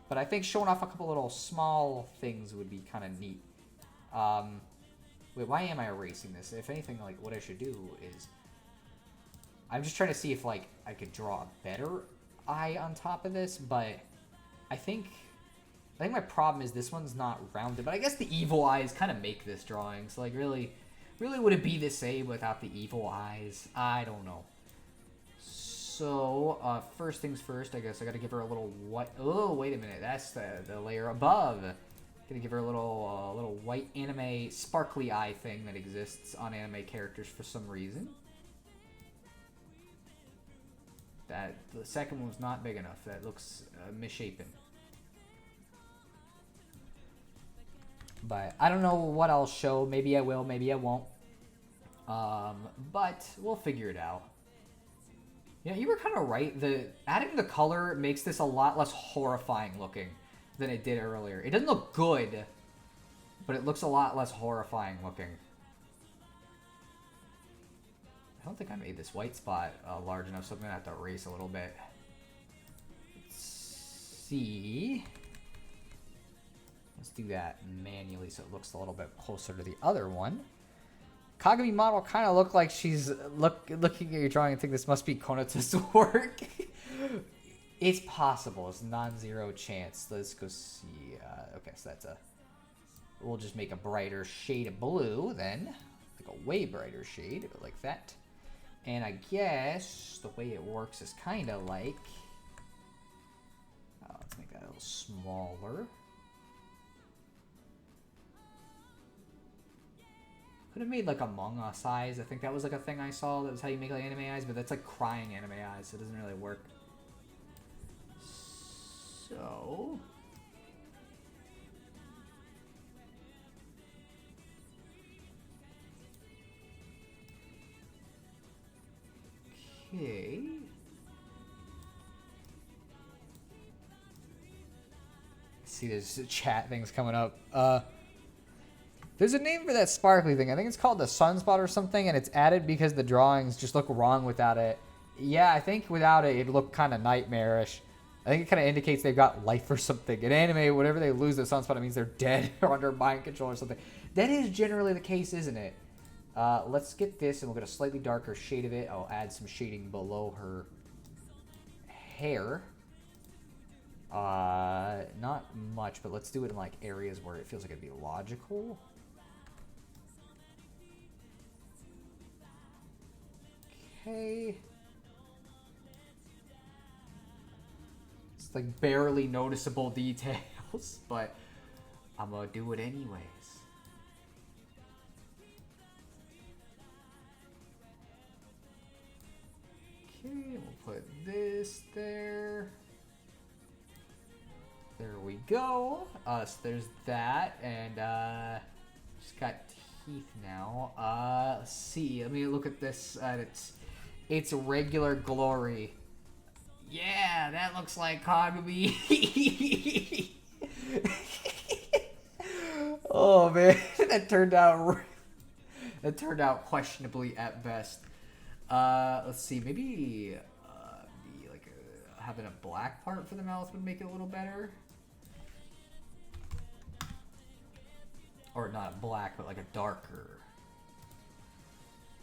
But I think showing off a couple little small things would be kind of neat. Wait, why am I erasing this? If anything, like, what I should do is... I'm just trying to see if, like, I could draw a better eye on top of this, but I think my problem is this one's not rounded. But I guess the evil eyes kind of make this drawing. So, like, really would it be the same without the evil eyes? I don't know. So, first things first, I guess I gotta give her a little white... Oh, wait a minute. That's the layer above. Gonna give her a little white anime sparkly eye thing that exists on anime characters for some reason. The second one was not big enough. That looks misshapen. But I don't know what I'll show. Maybe I will, maybe I won't. But we'll figure it out. Yeah, you were kind of right. Adding the color makes this a lot less horrifying looking than it did earlier. It doesn't look good, but it looks a lot less horrifying looking. I don't think I made this white spot large enough, so I'm going to have to erase a little bit. Let's see. Let's do that manually so it looks a little bit closer to the other one. Kagami model kind of look like she's looking at your drawing and think this must be Konata's work. It's possible. It's non-zero chance. Let's go see. Okay, so that's a... We'll just make a brighter shade of blue then. Like a way brighter shade, like that. And I guess the way it works is kind of like... let's make that a little smaller. Could have made like Among Us eyes. I think that was like a thing I saw. That was how you make like anime eyes, but that's like crying anime eyes, so it doesn't really work. So... Okay. See, there's chat things coming up. There's a name for that sparkly thing. I think it's called the sunspot or something, and it's added because the drawings just look wrong without it. Yeah, I think without it, it'd look kind of nightmarish. I think it kind of indicates they've got life or something. In anime, whenever they lose the sunspot, it means they're dead or under mind control or something. That is generally the case, isn't it? Let's get this, and we'll get a slightly darker shade of it. I'll add some shading below her hair. Not much, but let's do it in like areas where it feels like it'd be logical. Okay. It's like barely noticeable details, but I'm gonna do it anyways. Okay, we'll put this there. There we go. So there's that, and just got teeth now. Let's see. Let me look at this at its regular glory. Yeah, that looks like Kagami. Oh man, that turned out questionably at best. Let's see. Maybe be like having a black part for the mouth would make it a little better. Or not black, but like a darker.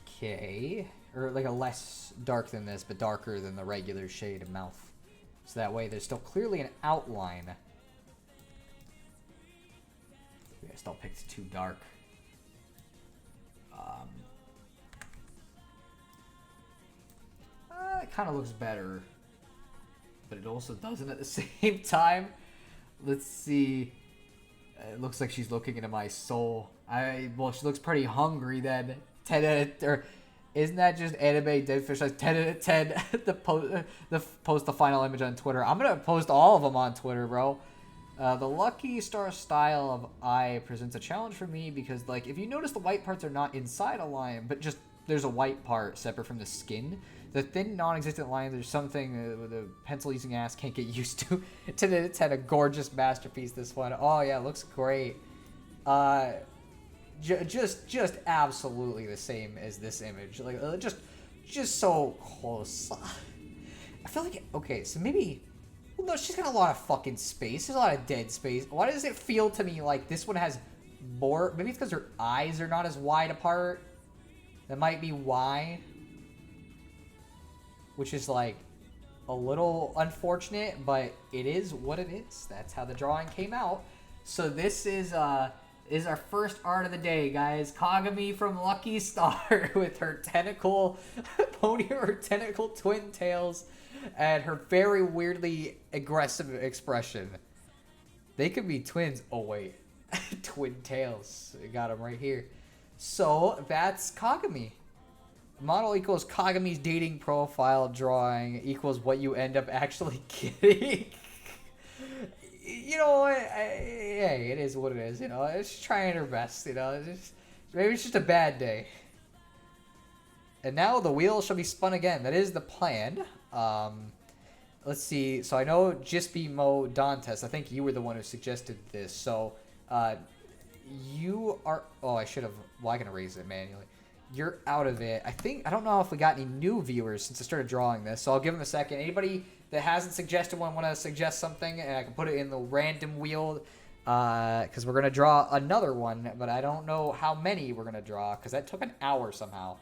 Okay. Or like a less dark than this, but darker than the regular shade of mouth. So that way there's still clearly an outline. I still picked too dark. It kind of looks better. But it also doesn't at the same time. Let's see. It looks like she's looking into my soul. Well, she looks pretty hungry then. 10 out of, or isn't that just anime dead fish? Like 10 out of 10. Post the final image on Twitter. I'm gonna post all of them on Twitter, bro. The Lucky Star style of eye presents a challenge for me because, like, if you notice the white parts are not inside a lion, but just there's a white part separate from the skin. The thin, non-existent line, there's something the pencil-using ass can't get used to. It's had a gorgeous masterpiece, this one. Oh, yeah, looks great. Just absolutely the same as this image. Like, just so close. I feel like, okay, so maybe... Well, no, she's got a lot of fucking space. There's a lot of dead space. Why does it feel to me like this one has more... Maybe it's because her eyes are not as wide apart. That might be why. Which is, like, a little unfortunate, but it is what it is. That's how the drawing came out. So this is our first art of the day, guys. Kagami from Lucky Star with her tentacle pony, her tentacle twin tails, and her very weirdly aggressive expression. They could be twins. Oh, wait. Twin tails. We got them right here. So that's Kagami. Model equals Kagami's dating profile drawing equals what you end up actually getting. You know what? Hey, it is what it is. You know, it's just trying her best. You know, maybe it's just a bad day. And now the wheel shall be spun again. That is the plan. Let's see. So I know Jispimo Dantes. I think you were the one who suggested this. So you are. Oh, I should have. Well, I can erase it manually. You're out of it. I don't know if we got any new viewers since I started drawing this, so I'll give them a second. Anybody that hasn't suggested one want to suggest something, and I can put it in the random wheel Because we're going to draw another one, but I don't know how many we're going to draw, because that took an hour somehow.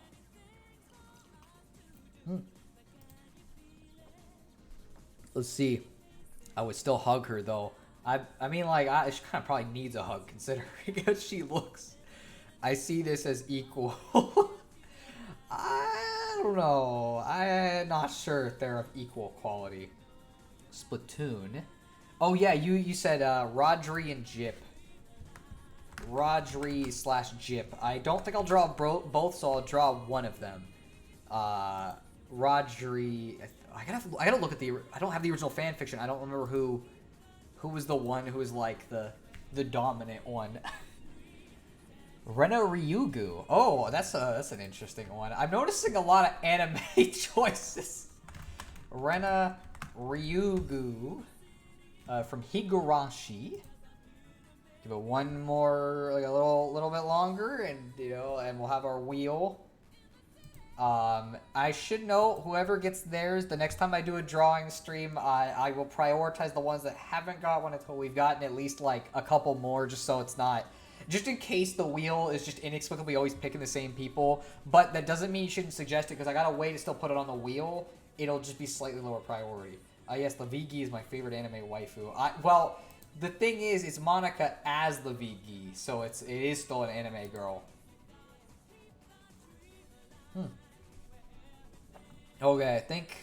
Let's see. I would still hug her, though. I mean, like, she kind of probably needs a hug, considering how she looks. I see this as equal. I don't know. I'm not sure if they're of equal quality. Splatoon. Oh, yeah, you said Rodri and Jip. Rodri/Jip. I don't think I'll draw both, so I'll draw one of them. Rodri... I gotta look at the... I don't have the original fanfiction. I don't remember who was the one who was, like, the dominant one. Rena Ryugu. Oh, that's an interesting one. I'm noticing a lot of anime choices. Rena Ryugu from Higurashi. Give it one more, like a little bit longer, and and we'll have our wheel. I should note, whoever gets theirs, the next time I do a drawing stream, I will prioritize the ones that haven't got one until we've gotten at least like a couple more, just so it's not. Just in case the wheel is just inexplicably always picking the same people. But that doesn't mean you shouldn't suggest it, because I got a way to still put it on the wheel. It'll just be slightly lower priority. Yes, Lavigi is my favorite anime waifu. Well, the thing is, it's Monika as Lavigi, so it is still an anime girl. Okay, I think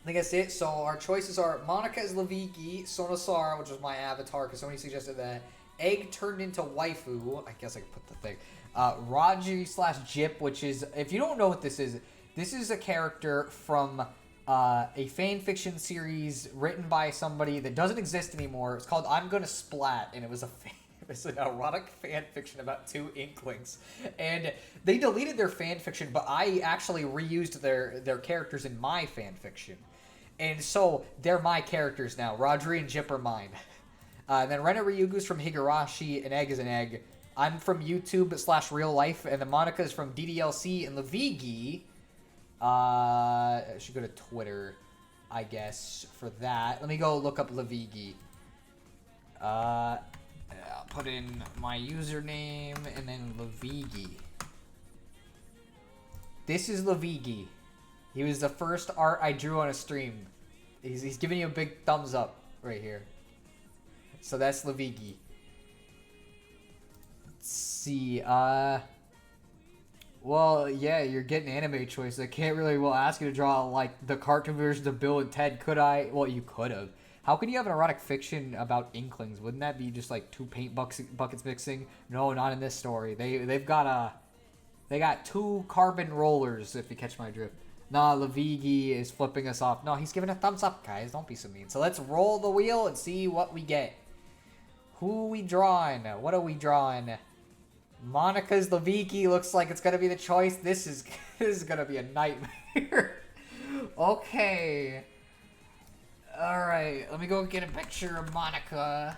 that's it. So our choices are Monika as Lavigi, Sonosara, which was my avatar, because somebody suggested that. Egg turned into waifu. I guess I could put the thing. Raji/Jip, which is, if you don't know what this is a character from a fan fiction series written by somebody that doesn't exist anymore. It's called I'm Gonna Splat, and it was an erotic fan fiction about two inklings. And they deleted their fan fiction, but I actually reused their characters in my fan fiction. And so they're my characters now. Rodri and Jip are mine. And then Rena Ryugu's from Higurashi, and Egg is an egg. I'm from YouTube/real life, and then Monika is from DDLC, and Lavigi. I should go to Twitter, I guess, for that. Let me go look up Lavigi. I'll put in my username, and then Lavigi. This is Lavigi. He was the first art I drew on a stream. He's giving you a big thumbs up right here. So that's Lavigi. Let's see. Well, yeah, you're getting anime choices. I can't really ask you to draw like the cartoon versions of Bill and Ted, could I? Well, you could have. How can you have an erotic fiction about inklings? Wouldn't that be just like two paint buckets mixing? No, not in this story. They got two carbon rollers, if you catch my drift. Nah, Lavigi is flipping us off. No, he's giving a thumbs up, guys. Don't be so mean. So let's roll the wheel and see what we get. Who are we drawing? What are we drawing? Monika's Lavigi looks like it's gonna be the choice. This is gonna be a nightmare. Okay. Alright, let me go get a picture of Monika.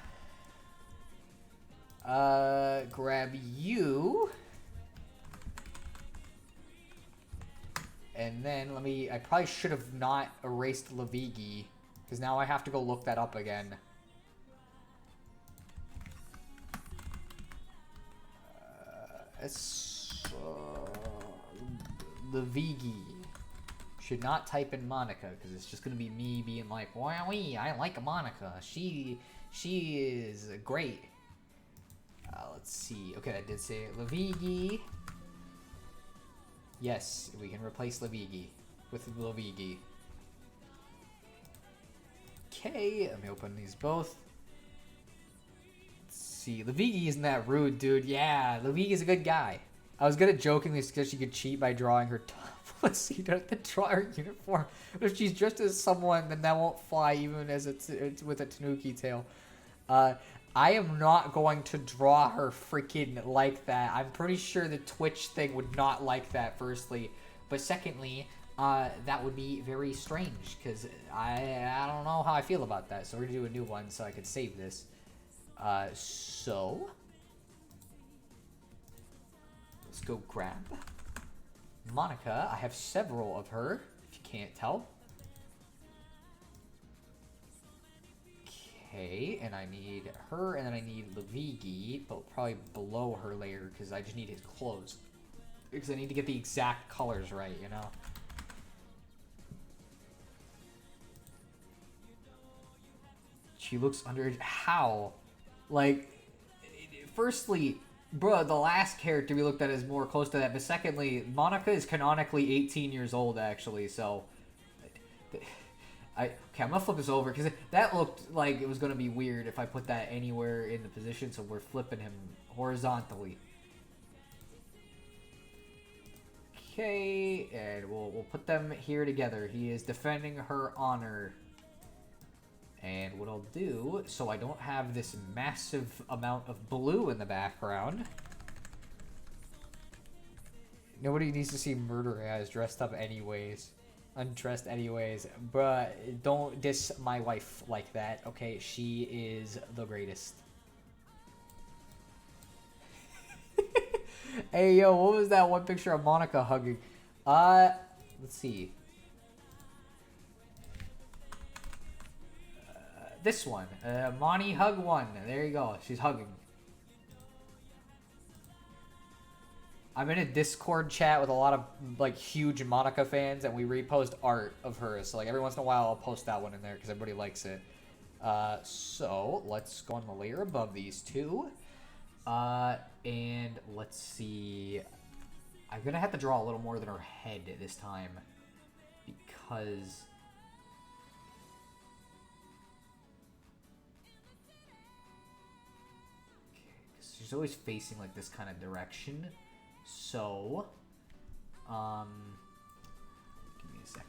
Grab you. And then I probably should have not erased Lavigi, because now I have to go look that up again. Lavigi. Should not type in Monika, because it's just going to be me being like, wowee, I like Monika. She is great. Let's see. Okay, I did say Lavigi. Yes, we can replace Lavigi with Lavigi. Okay, let me open these both. Let's see. Lavigi isn't that rude, dude. Yeah, Lavigi is a good guy. I was gonna jokingly suggest she could cheat by drawing her topless. You don't have to draw her uniform. But if she's dressed as someone, then that won't fly, even as it's with a tanuki tail. I am not going to draw her freaking like that. I'm pretty sure the Twitch thing would not like that, firstly. But secondly, that would be very strange, because I don't know how I feel about that. So we're going to do a new one so I could save this. So let's go grab Monika. I have several of her, if you can't tell. Okay, and I need her, and then I need Levigi, but probably below her layer, because I just need his clothes. Because I need to get the exact colors right, you know? She looks under... How? Like, firstly, bro, the last character we looked at is more close to that, but secondly, Monika is canonically 18 years old, actually, so... Okay, I'm gonna flip this over, because that looked like it was gonna be weird if I put that anywhere in the position, so we're flipping him horizontally. Okay, and we'll put them here together. He is defending her honor. And what I'll do, so I don't have this massive amount of blue in the background. Nobody needs to see murder guys dressed up anyways. Undressed anyways. But don't diss my wife like that, okay? She is the greatest. Hey, yo, what was that one picture of Monika hugging? Let's see. This one. Moni hug one. There you go. She's hugging. I'm in a Discord chat with a lot of, like, huge Monika fans, and we repost art of hers. So, like, every once in a while, I'll post that one in there because everybody likes it. So, let's go on the layer above these two. And let's see. I'm gonna have to draw a little more than her head this time. Because... she's always facing, like, this kind of direction. So, give me a sec.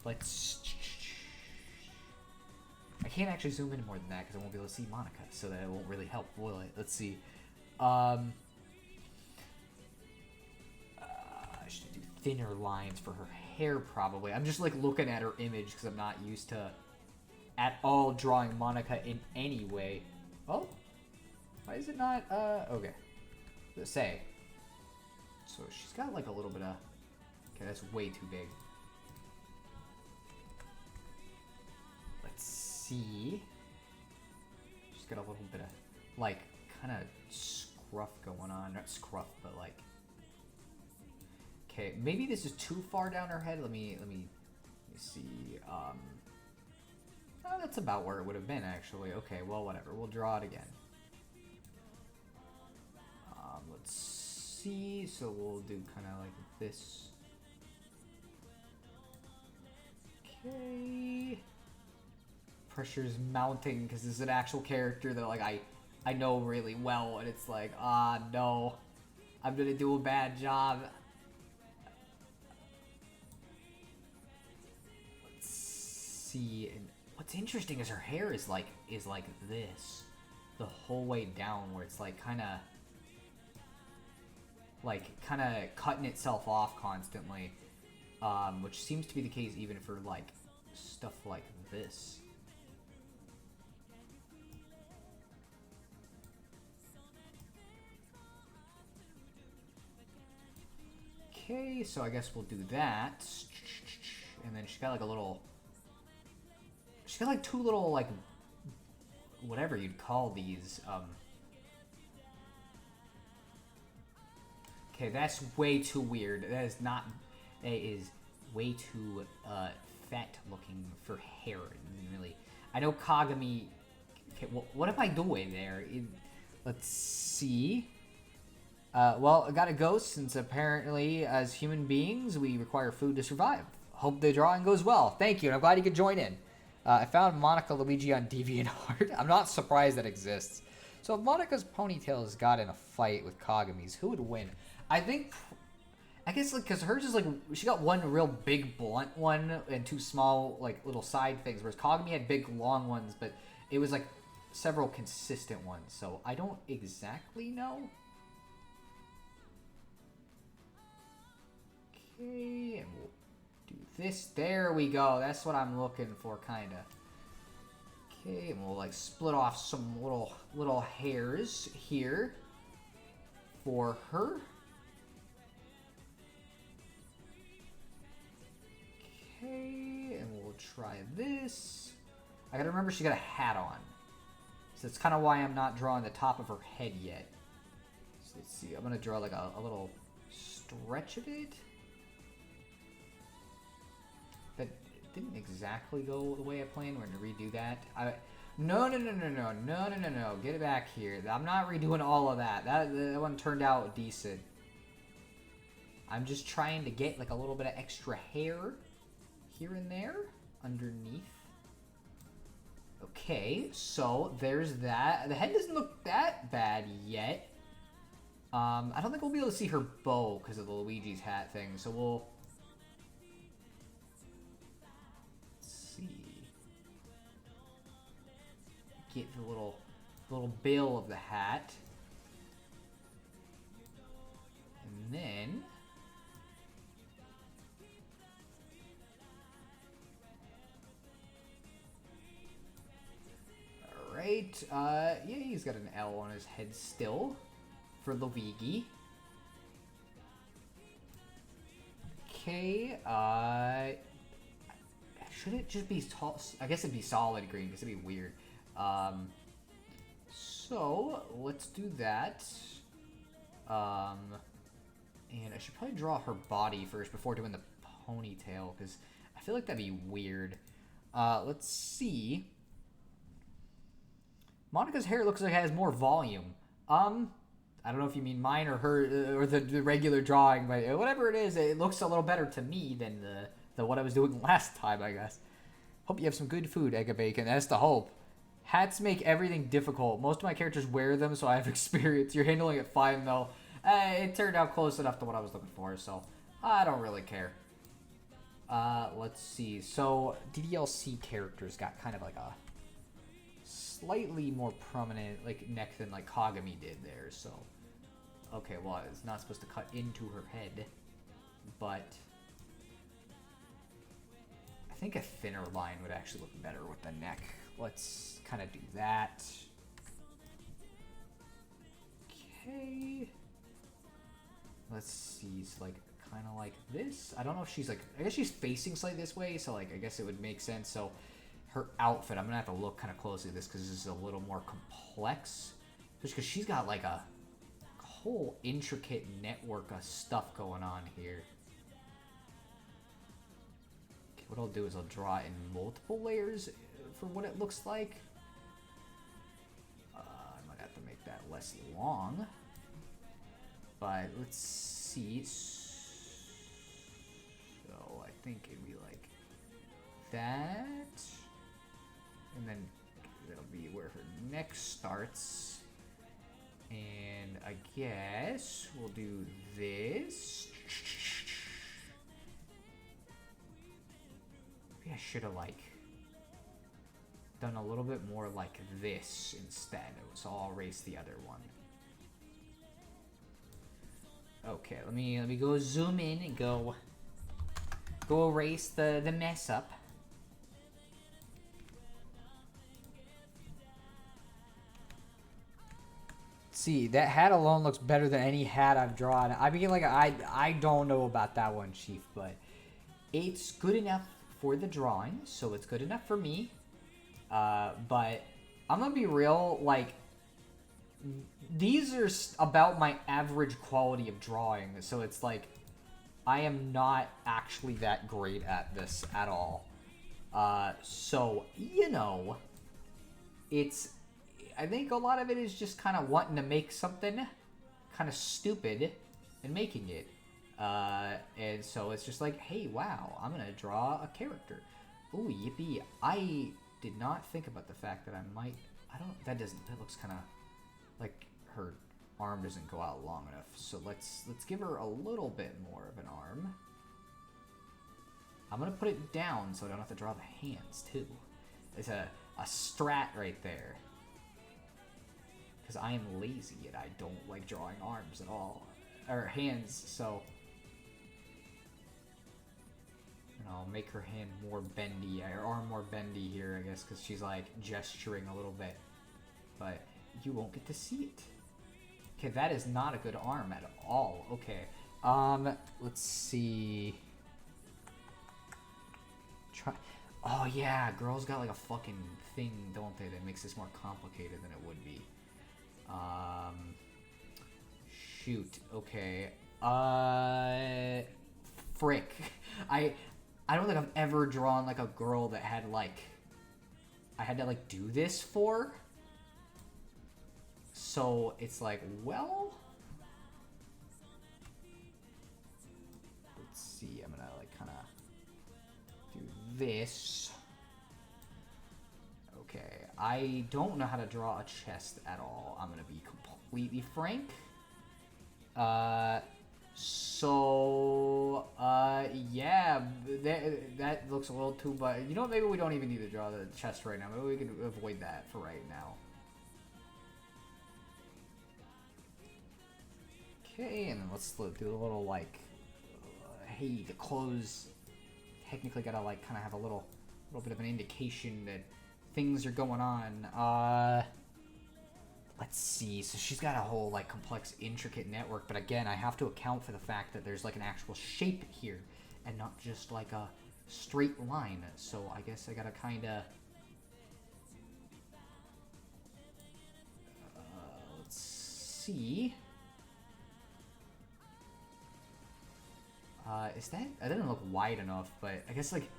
Let's... I can't actually zoom in more than that because I won't be able to see Monika, so that it won't really help, will it? Let's see. I should do thinner lines for her hair, probably. I'm just, like, looking at her image because I'm not used to at all drawing Monika in any way. Oh? Why is it not, okay. Let's say. So she's got, like, a little bit of... Okay, that's way too big. Let's see. She's got a little bit of, like, kind of scruff going on. Not scruff, but, like... Okay, maybe this is too far down her head. Let me see. Oh, that's about where it would have been, actually. Okay, well, whatever. We'll draw it again. Let's see. So we'll do kind of like this. Okay. Pressure's mounting because this is an actual character that, like, I know really well, and it's like, no, I'm gonna do a bad job. Let's see. And what's interesting is her hair is like this the whole way down, where it's like kind of cutting itself off constantly, which seems to be the case even for, like, stuff like this. Okay, so I guess we'll do that. And then she's got, like, a little... she's got, like, two little, like, whatever you'd call these, okay, that's way too weird. That is not... it is way too, fat looking for hair. Really. I know Kagami... Okay, what am I doing there? Let's see. Well, I gotta go, since apparently, as human beings, we require food to survive. Hope the drawing goes well. Thank you, and I'm glad you could join in. I found Monika Luigi on DeviantArt. I'm not surprised that exists. So if Monika's ponytails got in a fight with Kagami's, who would win? I guess, like, because hers is, like, she got one real big blunt one and two small, like, little side things, whereas Kagami had big long ones, but it was, like, several consistent ones, so I don't exactly know. Okay, and we'll do this. There we go. That's what I'm looking for, kind of. Okay, and we'll, like, split off some little hairs here for her. Okay, and we'll try this. I gotta remember she's got a hat on. So that's kind of why I'm not drawing the top of her head yet. So let's see. I'm gonna draw like a little stretch of it. That didn't exactly go the way I planned. We're gonna redo that. No. Get it back here. I'm not redoing all of that. That one turned out decent. I'm just trying to get like a little bit of extra hair here and there underneath. Okay, so there's that. The head doesn't look that bad yet. I don't think we'll be able to see her bow because of the Luigi's hat thing, so we'll... Let's see. Get the little bill of the hat. And then... Alright, yeah, he's got an L on his head still for Luigi. Okay, should it just be tall? I guess it'd be solid green because it'd be weird. So, let's do that. And I should probably draw her body first before doing the ponytail because I feel like that'd be weird. Let's see. Monika's hair looks like it has more volume. I don't know if you mean mine or her or the regular drawing, but whatever it is, it looks a little better to me than the what I was doing last time, I guess. Hope you have some good food, Egg and Bacon. That's the hope. Hats make everything difficult. Most of my characters wear them, so I have experience. You're handling it fine, though. It turned out close enough to what I was looking for, so I don't really care. Let's see. So, DDLC characters got kind of like a slightly more prominent like neck than like Kagami did there, so okay, well, it's not supposed to cut into her head, but I think a thinner line would actually look better with the neck. Let's kind of do that. Okay, let's see. It's like kind of like this. I don't know if she's like, I guess she's facing slightly this way, so like I guess it would make sense. So her outfit, I'm gonna have to look kind of closely at this because this is a little more complex. Just because she's got like a whole intricate network of stuff going on here. Okay, what I'll do is I'll draw in multiple layers for what it looks like. I might have to make that less long. But let's see. So I think it'd be like that. And then that'll be where her neck starts. And I guess we'll do this. Maybe I should have like done a little bit more like this instead. So I'll erase the other one. Okay, let me go zoom in and go erase the mess up. See, that hat alone looks better than any hat I've drawn. I mean, like, I don't know about that one, Chief, but it's good enough for the drawing, so it's good enough for me. But I'm gonna be real, like, these are about my average quality of drawing, so it's like, I am not actually that great at this at all. So, you know, I think a lot of it is just kind of wanting to make something kind of stupid and making it. And so it's just like, hey, wow, I'm going to draw a character. Ooh, yippee. I did not think about the fact that that looks kind of like her arm doesn't go out long enough. So let's give her a little bit more of an arm. I'm going to put it down so I don't have to draw the hands too. It's a strat right there. Because I am lazy and I don't like drawing arms at all. Or hands, so... And I'll make her hand more bendy, her arm more bendy here, I guess, because she's like gesturing a little bit. But you won't get to see it. Okay, that is not a good arm at all. Okay, let's see. Oh yeah, girls got like a fucking thing, don't they, that makes this more complicated than it would be. Shoot. Okay. Frick. I don't think I've ever drawn like a girl that had like I had to like do this for. So it's like, well, let's see. I'm gonna like kind of do this. Okay. I don't know how to draw a chest at all. I'm gonna be completely frank. Yeah, that looks a little too, but you know what, maybe we don't even need to draw the chest right now. Maybe we can avoid that for right now. Okay, and then let's do a little, like, hey, the clothes technically gotta, like, kind of have a little bit of an indication that things are going on. Let's see. So she's got a whole, like, complex, intricate network. But again, I have to account for the fact that there's, like, an actual shape here. And not just, like, a straight line. So I guess I gotta kind of... let's see. Is that... That didn't look wide enough. But I guess, like,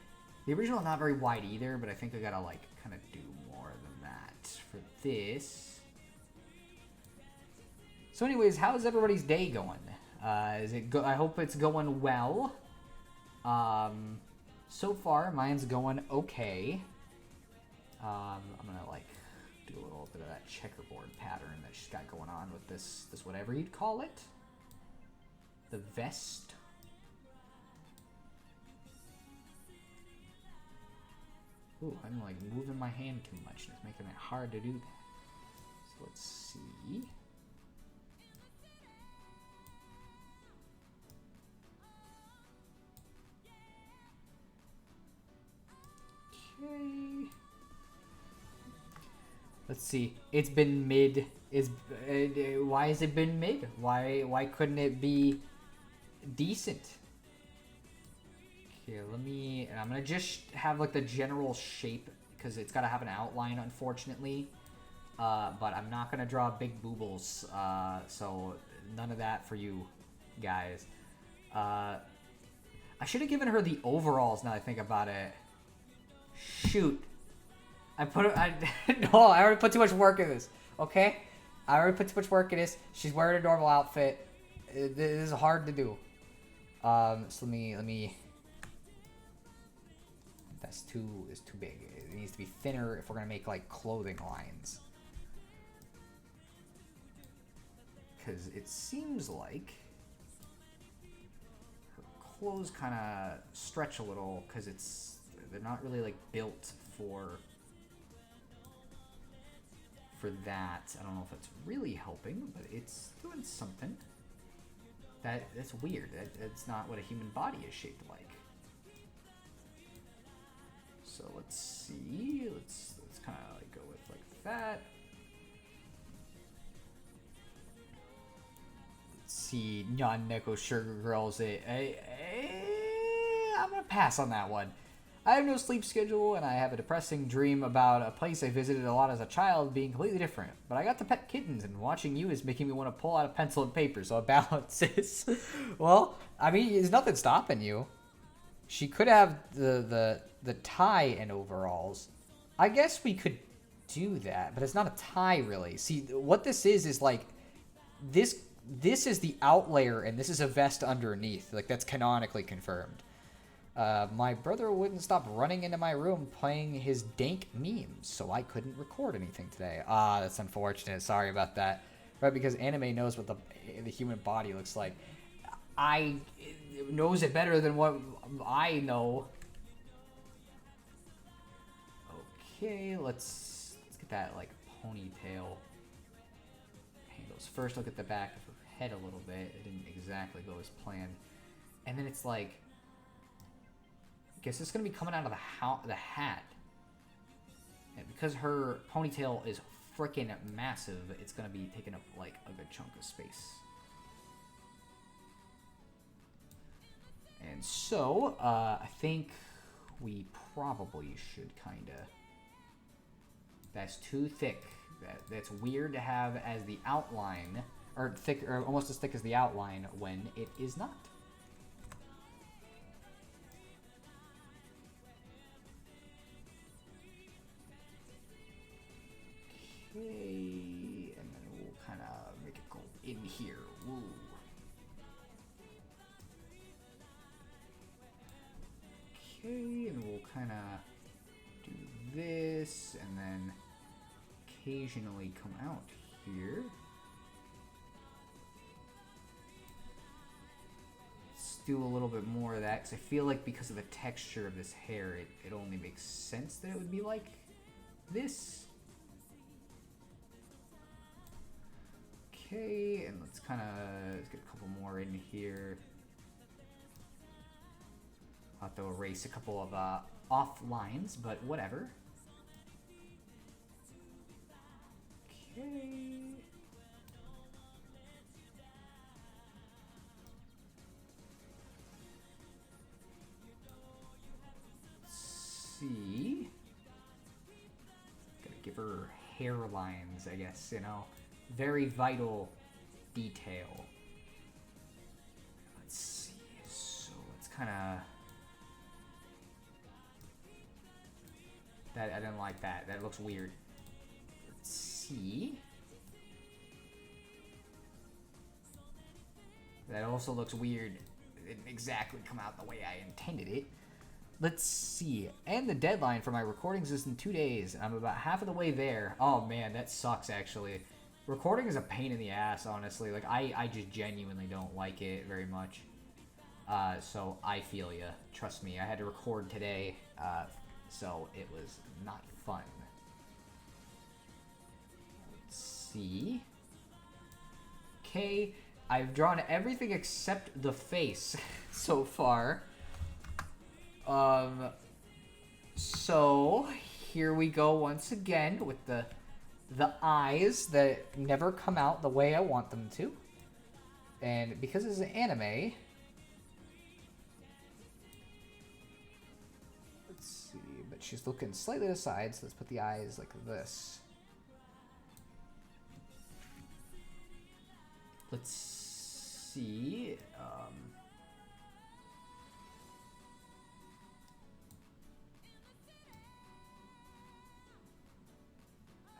the original not very wide either. But I think I gotta, like, kind of do more than that for this. So anyways, how's everybody's day going? I hope it's going well. So far, mine's going okay. I'm gonna like do a little bit of that checkerboard pattern that she's got going on with this whatever you'd call it. The vest. Ooh, I'm like moving my hand too much and it's making it hard to do that. So let's see. Okay. Let's see. It's been mid. Why has it been mid? Why couldn't it be decent? Okay, and I'm gonna just have like the general shape because it's gotta have an outline, unfortunately. But I'm not gonna draw big boobles. So none of that for you guys. I should have given her the overalls. Now I think about it. Shoot. No, I already put too much work in this. Okay? I already put too much work in this. She's wearing a normal outfit. This is hard to do. So let me... That's too big. It needs to be thinner if we're going to make, like, clothing lines. Because it seems like... her clothes kind of stretch a little because they're not really like built for that. I don't know if it's really helping, but it's doing something. That's weird. That's not what a human body is shaped like. So let's see. Let's kind of like go with like that. Let's see. Non-Neko Sugar Girls. I'm gonna pass on that one. I have no sleep schedule, and I have a depressing dream about a place I visited a lot as a child being completely different. But I got to pet kittens, and watching you is making me want to pull out a pencil and paper, so it balances. Well, I mean, there's nothing stopping you. She could have the tie and overalls. I guess we could do that, but it's not a tie, really. See, what this is like, this is the outlayer, and this is a vest underneath. Like, that's canonically confirmed. My brother wouldn't stop running into my room playing his dank memes, so I couldn't record anything today. Ah, that's unfortunate. Sorry about that. Right, because anime knows what the human body looks like. It knows it better than what I know. Okay, let's get that, like, ponytail handles. First, look at the back of her head a little bit. It didn't exactly go as planned. And then it's like... I guess it's going to be coming out of the hat. And because her ponytail is freaking massive, it's going to be taking up, like, a good chunk of space. And so, I think we probably should kind of... That's too thick. That's weird to have as the outline, or thick, or almost as thick as the outline when it is not. Okay, and then we'll kind of make it go in here. Woo. Okay, and we'll kind of do this, and then occasionally come out here. Let's do a little bit more of that, because I feel like because of the texture of this hair, it only makes sense that it would be like this. Okay, and let's get a couple more in here. I'll have to erase a couple of off lines, but whatever. Okay. Let's see. Gotta give her hairlines, I guess, you know. Very vital detail. Let's see. So let's kind of... I didn't like that. That looks weird. Let's see. That also looks weird. It didn't exactly come out the way I intended it. Let's see. And the deadline for my recordings is in 2 days. I'm about half of the way there. Oh man, that sucks actually. Recording is a pain in the ass, honestly. Like, I just genuinely don't like it very much. So I feel ya. Trust me, I had to record today. So it was not fun. Let's see. Okay, I've drawn everything except the face so far. So here we go once again with the eyes that never come out the way I want them to. And because it's an anime, but she's looking slightly to the side, so let's put the eyes like this. Let's see.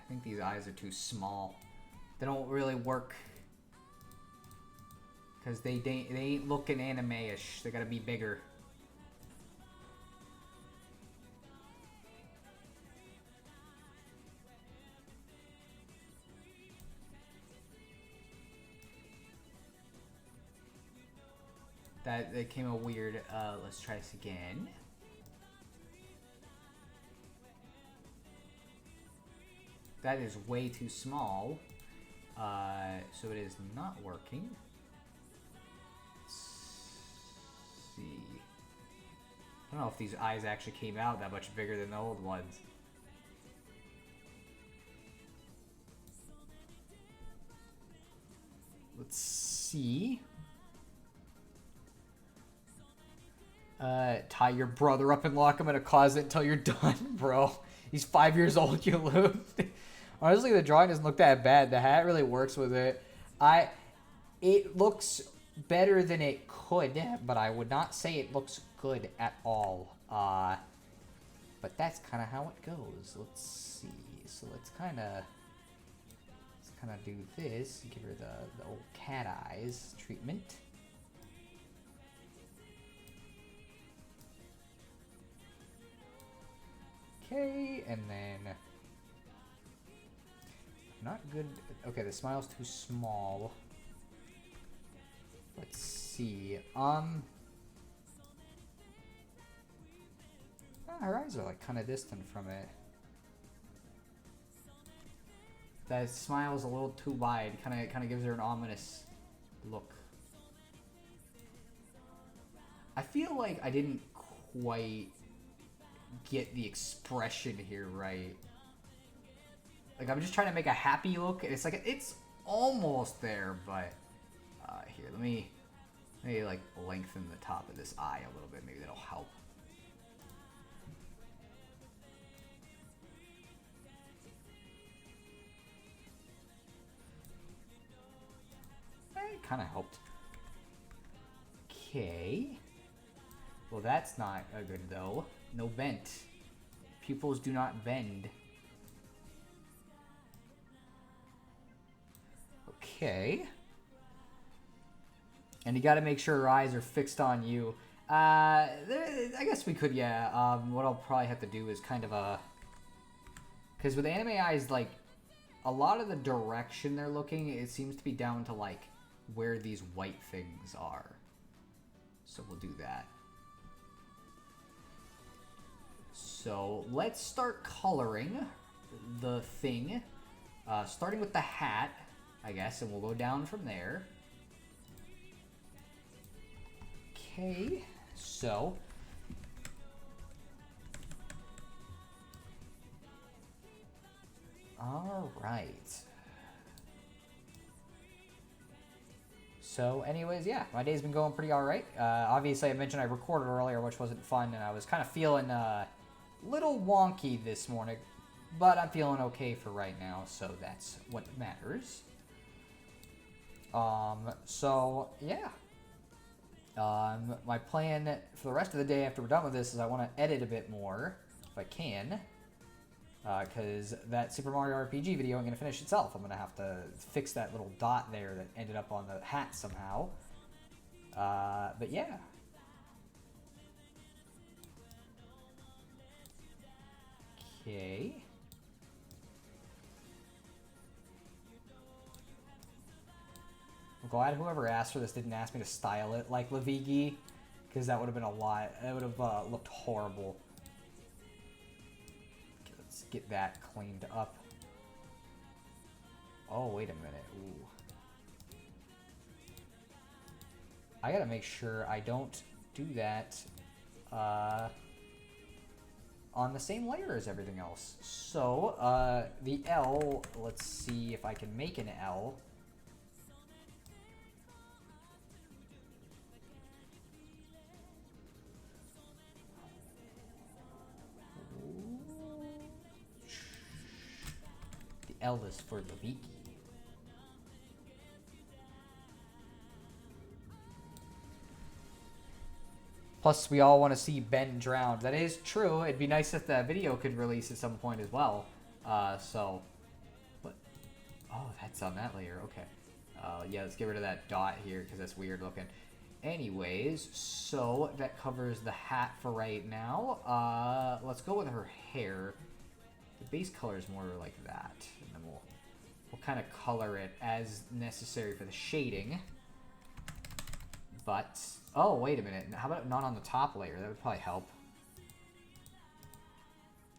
I think these eyes are too small. They don't really work. Because they ain't looking anime-ish. They gotta be bigger. That came out weird. Let's try this again. That is way too small. So it is not working. Let's see. I don't know if these eyes actually came out that much bigger than the old ones. Let's see. Tie your brother up and lock him in a closet until you're done, bro. He's 5 years old, you loot. Honestly, the drawing doesn't look that bad. The hat really works with it. It looks better than it could, but I would not say it looks good at all. But that's kind of how it goes. Let's see. So let's kind of do this. Give her the old cat eyes treatment. Okay, and then not good. Okay, the smile's too small. Let's see. Her eyes are like kind of distant from it. That smile's a little too wide. Kind of gives her an ominous look. I feel like I didn't quite get the expression here right. Like, I'm just trying to make a happy look, and it's like, it's almost there, but here, let me like lengthen the top of this eye a little bit. Maybe that'll help. kind of helped. Okay. Well, that's not good, though. No bent. Pupils do not bend. Okay. And you gotta make sure her eyes are fixed on you. I guess we could, yeah. What I'll probably have to do is kind of a... Because with anime eyes, like, a lot of the direction they're looking, it seems to be down to, like, where these white things are. So we'll do that. So let's start coloring the thing. Starting with the hat, I guess, and we'll go down from there. Okay, so... Alright. So, anyways, yeah, my day's been going pretty alright. Obviously, I mentioned I recorded earlier, which wasn't fun, and I was kind of feeling a little wonky this morning, but I'm feeling okay for right now, so that's what matters. So, yeah. My plan for the rest of the day after we're done with this is I want to edit a bit more, if I can. Because that Super Mario RPG video ain't going to finish itself. I'm going to have to fix that little dot there that ended up on the hat somehow. But yeah. Okay. I'm glad whoever asked for this didn't ask me to style it like Lavigi, because that would have been a lot. It would have looked horrible. Okay, let's get that cleaned up. Oh, wait a minute. Ooh. I gotta make sure I don't do that on the same layer as everything else. So, the L, let's see if I can make an L. The L is for Laviki. Plus, we all want to see Ben drowned. That is true. It'd be nice if that video could release at some point as well. So... What? Oh, that's on that layer. Okay. Yeah, let's get rid of that dot here, because that's weird looking. Anyways, so that covers the hat for right now. Let's go with her hair. The base color is more like that. And then we'll kind of color it as necessary for the shading. But... Oh, wait a minute. How about not on the top layer? That would probably help.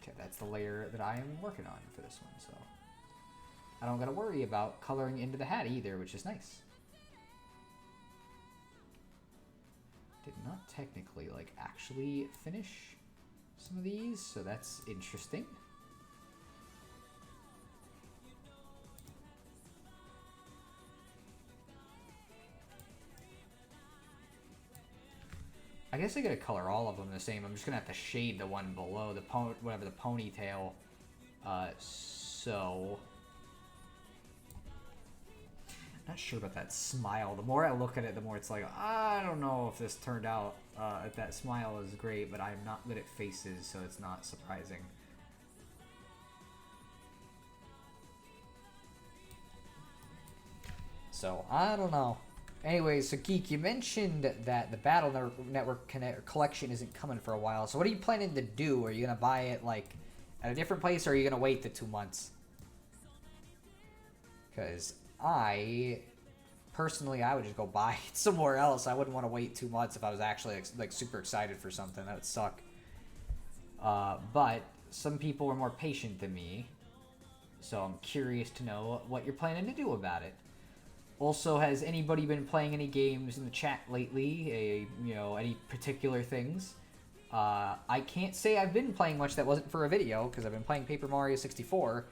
Okay, that's the layer that I am working on for this one, so... I don't gotta worry about coloring into the hat either, which is nice. Did not technically, like, actually finish some of these, so that's interesting. I guess I gotta color all of them the same. I'm just gonna have to shade the one below the whatever the ponytail. So not sure about that smile. The more I look at it, the more it's like I don't know if this turned out. If that smile is great, but I'm not good at faces, so it's not surprising. So I don't know. Anyways, so Geek, you mentioned that the Battle Network collection isn't coming for a while. So what are you planning to do? Are you going to buy it, like, at a different place, or are you going to wait the 2 months? Because personally, I would just go buy it somewhere else. I wouldn't want to wait 2 months if I was actually, like, super excited for something. That would suck. But some people are more patient than me. So I'm curious to know what you're planning to do about it. Also, has anybody been playing any games in the chat lately? You know, any particular things? I can't say I've been playing much that wasn't for a video, because I've been playing Paper Mario 64.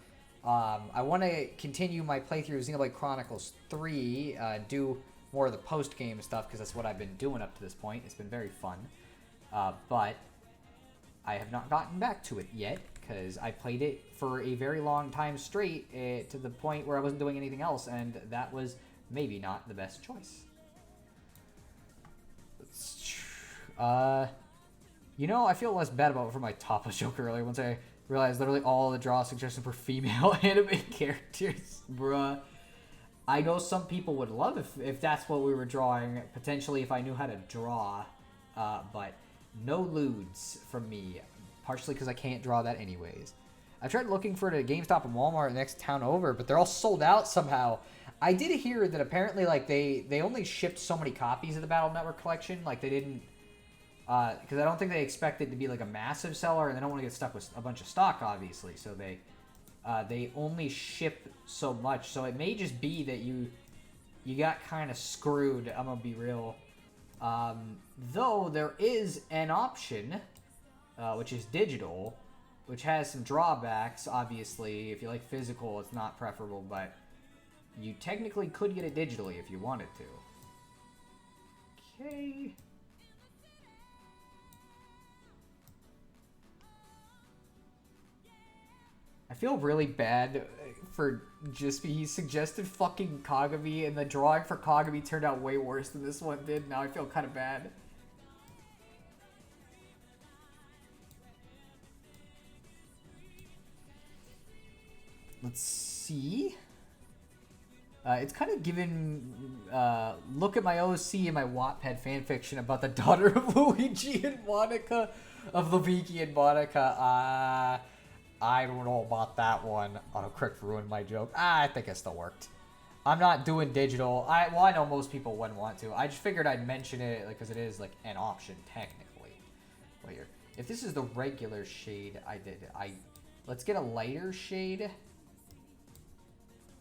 I want to continue my playthrough of Xenoblade Chronicles 3, do more of the post-game stuff, because that's what I've been doing up to this point. It's been very fun. But I have not gotten back to it yet, because I played it for a very long time straight, to the point where I wasn't doing anything else, and that was maybe not the best choice. You know, I feel less bad about it for my topless joke earlier once I realized literally all the draw suggestions for female anime characters. Bruh. I know some people would love if that's what we were drawing, potentially if I knew how to draw, but no lewds from me, partially because I can't draw that anyways. I tried looking for it at GameStop and Walmart next town over, but they're all sold out somehow. I did hear that apparently like they only shipped so many copies of the Battle Network collection, like they didn't, because I don't think they expect it to be like a massive seller, and they don't want to get stuck with a bunch of stock, obviously, so they only ship so much, so it may just be that you got kind of screwed. I'm gonna be real. Though there is an option, which is digital, which has some drawbacks. Obviously, if you like physical, it's not preferable, but you technically could get it digitally if you wanted to. Okay. I feel really bad for just he suggested fucking Kagami, and the drawing for Kagami turned out way worse than this one did. Now I feel kind of bad. Let's see. It's kind of given, look at my OC and my Wattpad fanfiction about the daughter of Luigi and Monika, of Luigi and Monika. I don't know about that one. Autocorrect ruined my joke. I think it still worked. I'm not doing digital. I know most people wouldn't want to. I just figured I'd mention it because it is like an option technically. Well, here, if this is the regular shade, let's get a lighter shade.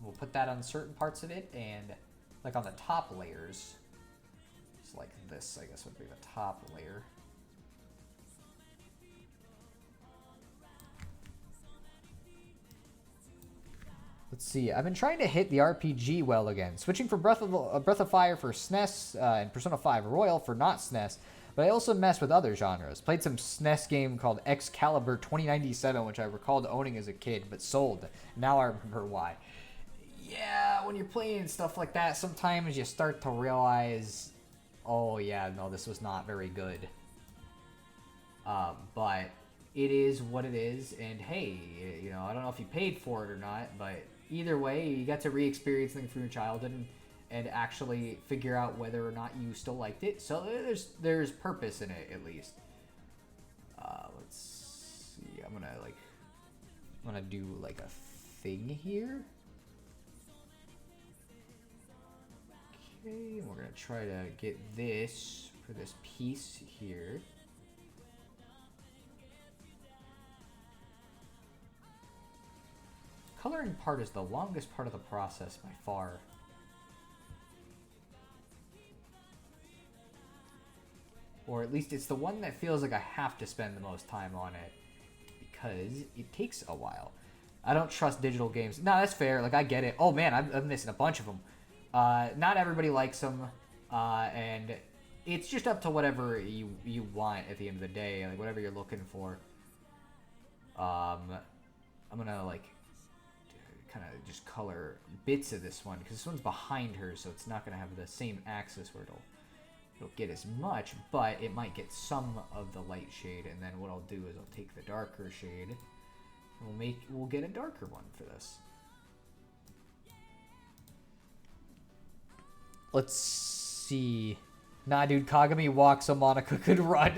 We'll put that on certain parts of it, and like on the top layers, it's like this, I guess, would be the top layer. Let's see. I've been trying to hit the RPG well again, switching from Breath of Fire for SNES and Persona 5 Royal for not SNES, but I also messed with other genres. Played some SNES game called Excalibur 2097, which I recalled owning as a kid, but sold. Now I remember why. Yeah, when you're playing stuff like that, sometimes you start to realize, oh yeah, no, this was not very good. But it is what it is, and hey, you know, I don't know if you paid for it or not, but either way, you got to re-experience things from your childhood and actually figure out whether or not you still liked it. So there's purpose in it, at least. Let's see. I'm gonna do like a thing here. Okay, we're gonna try to get this for this piece here. Coloring part is the longest part of the process by far. Or at least it's the one that feels like I have to spend the most time on it, because it takes a while. I don't trust digital games. No, that's fair. Like, I get it. Oh man, I'm missing a bunch of them. Not everybody likes them, and it's just up to whatever you want at the end of the day, like whatever you're looking for. I'm gonna like kind of just color bits of this one, because this one's behind her, so it's not gonna have the same axis where it'll get as much, but it might get some of the light shade. And then what I'll do is I'll take the darker shade, and we'll get a darker one for this. Let's see. Nah, dude, Kagami walks so Monika could run.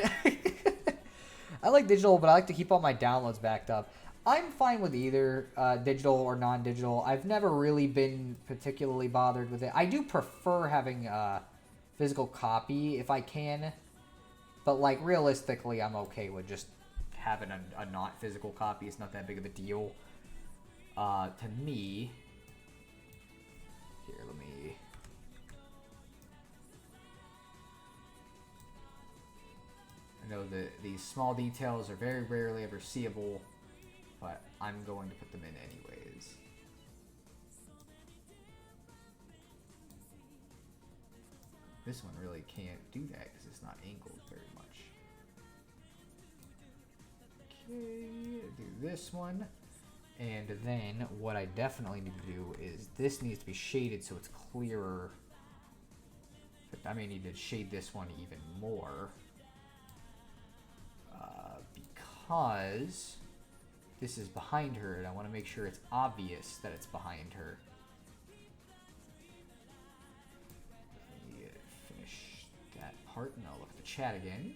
I like digital, but I like to keep all my downloads backed up. I'm fine with either digital or non-digital. I've never really been particularly bothered with it. I do prefer having a physical copy if I can, but like realistically, I'm okay with just having a not physical copy. It's not that big of a deal to me. Here, let me. I know that these small details are very rarely ever seeable, but I'm going to put them in anyways. This one really can't do that because it's not angled very much. Okay, do this one. And then what I definitely need to do is this needs to be shaded so it's clearer. I may need to shade this one even more. Because this is behind her and I want to make sure it's obvious that it's behind her. Let me finish that part and I'll look at the chat again.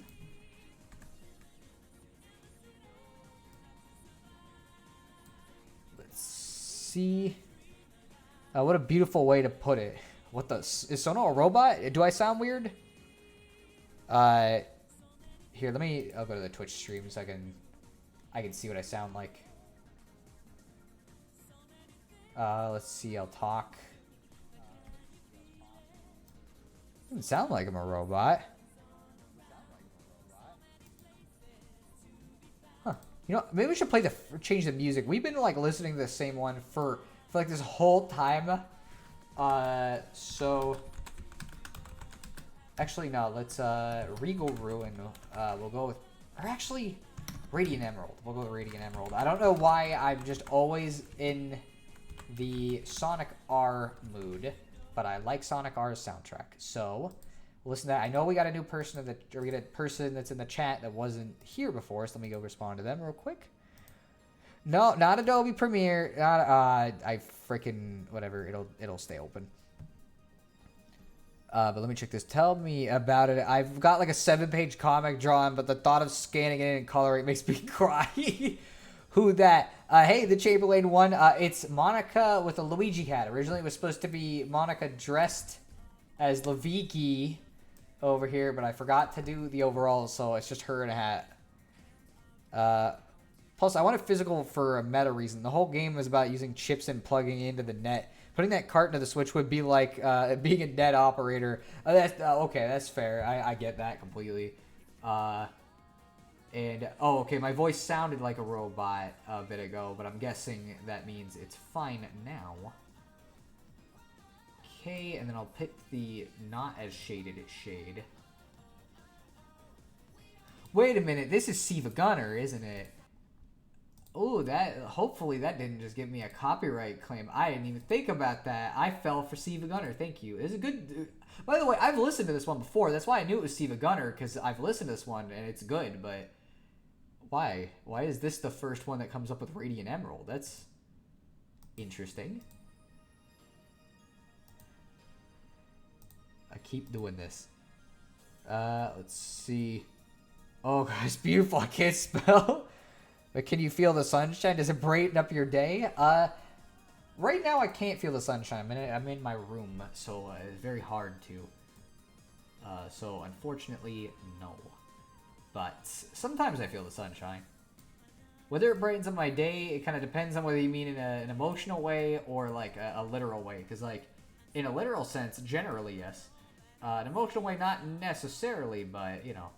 Let's see. What a beautiful way to put it. What the? Is Sono a robot? Do I sound weird? Here, I'll go to the Twitch stream so I can see what I sound like. Let's see, I'll talk. Doesn't sound like I'm a robot. Huh. You know, maybe we should change the music. We've been like listening to the same one for like this whole time. So actually no, let's Regal Ruin. We'll go with, or actually Radiant Emerald. We'll go with Radiant Emerald. I don't know why I'm just always in the Sonic R mood, but I like Sonic R's soundtrack. So listen to that. I know we got a new person we got a person that's in the chat that wasn't here before, so let me go respond to them real quick. No, not Adobe Premiere. Not I freaking whatever. It'll stay open. But let me check this. Tell me about it. I've got like a 7-page comic drawn, but the thought of scanning it and coloring makes me cry. Who that? Hey, the Chamberlain one. It's Monika with a Luigi hat. Originally, it was supposed to be Monika dressed as Luigi over here, but I forgot to do the overalls, so it's just her in a hat. Plus, I want it physical for a meta reason. The whole game is about using chips and plugging into the net. Putting that cart into the Switch would be like being a net operator. Okay, that's fair. I get that completely. Okay, my voice sounded like a robot a bit ago, but I'm guessing that means it's fine now. Okay, and then I'll pick the not as shaded shade. Wait a minute, this is Siva Gunner, isn't it? Oh, hopefully that didn't just give me a copyright claim. I didn't even think about that. I fell for Siva Gunner. Thank you. It's a good. By the way, I've listened to this one before. That's why I knew it was Siva Gunner, because I've listened to this one and it's good. But why? Why is this the first one that comes up with Radiant Emerald? That's interesting. I keep doing this. Let's see. Oh, God, it's beautiful. I can't spell. But can you feel the sunshine? Does it brighten up your day? Right now I can't feel the sunshine. I'm in my room, so it's very hard to. So unfortunately, no. But sometimes I feel the sunshine. Whether it brightens up my day, it kind of depends on whether you mean in an emotional way or like a literal way. Because like, in a literal sense, generally yes. An emotional way, not necessarily, but you know.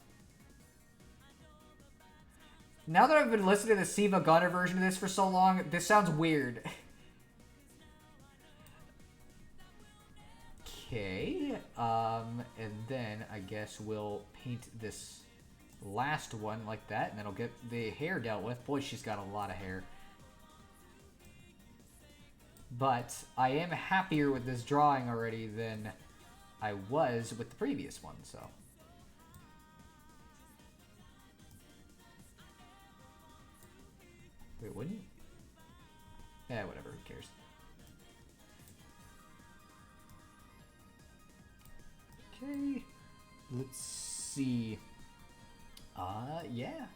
Now that I've been listening to the Siva Gunner version of this for so long, this sounds weird. Okay, and then I guess we'll paint this last one like that, and then I'll get the hair dealt with. Boy, she's got a lot of hair. But I am happier with this drawing already than I was with the previous one, so. Wait, wouldn't? Yeah, whatever, who cares? Okay, let's see. Yeah.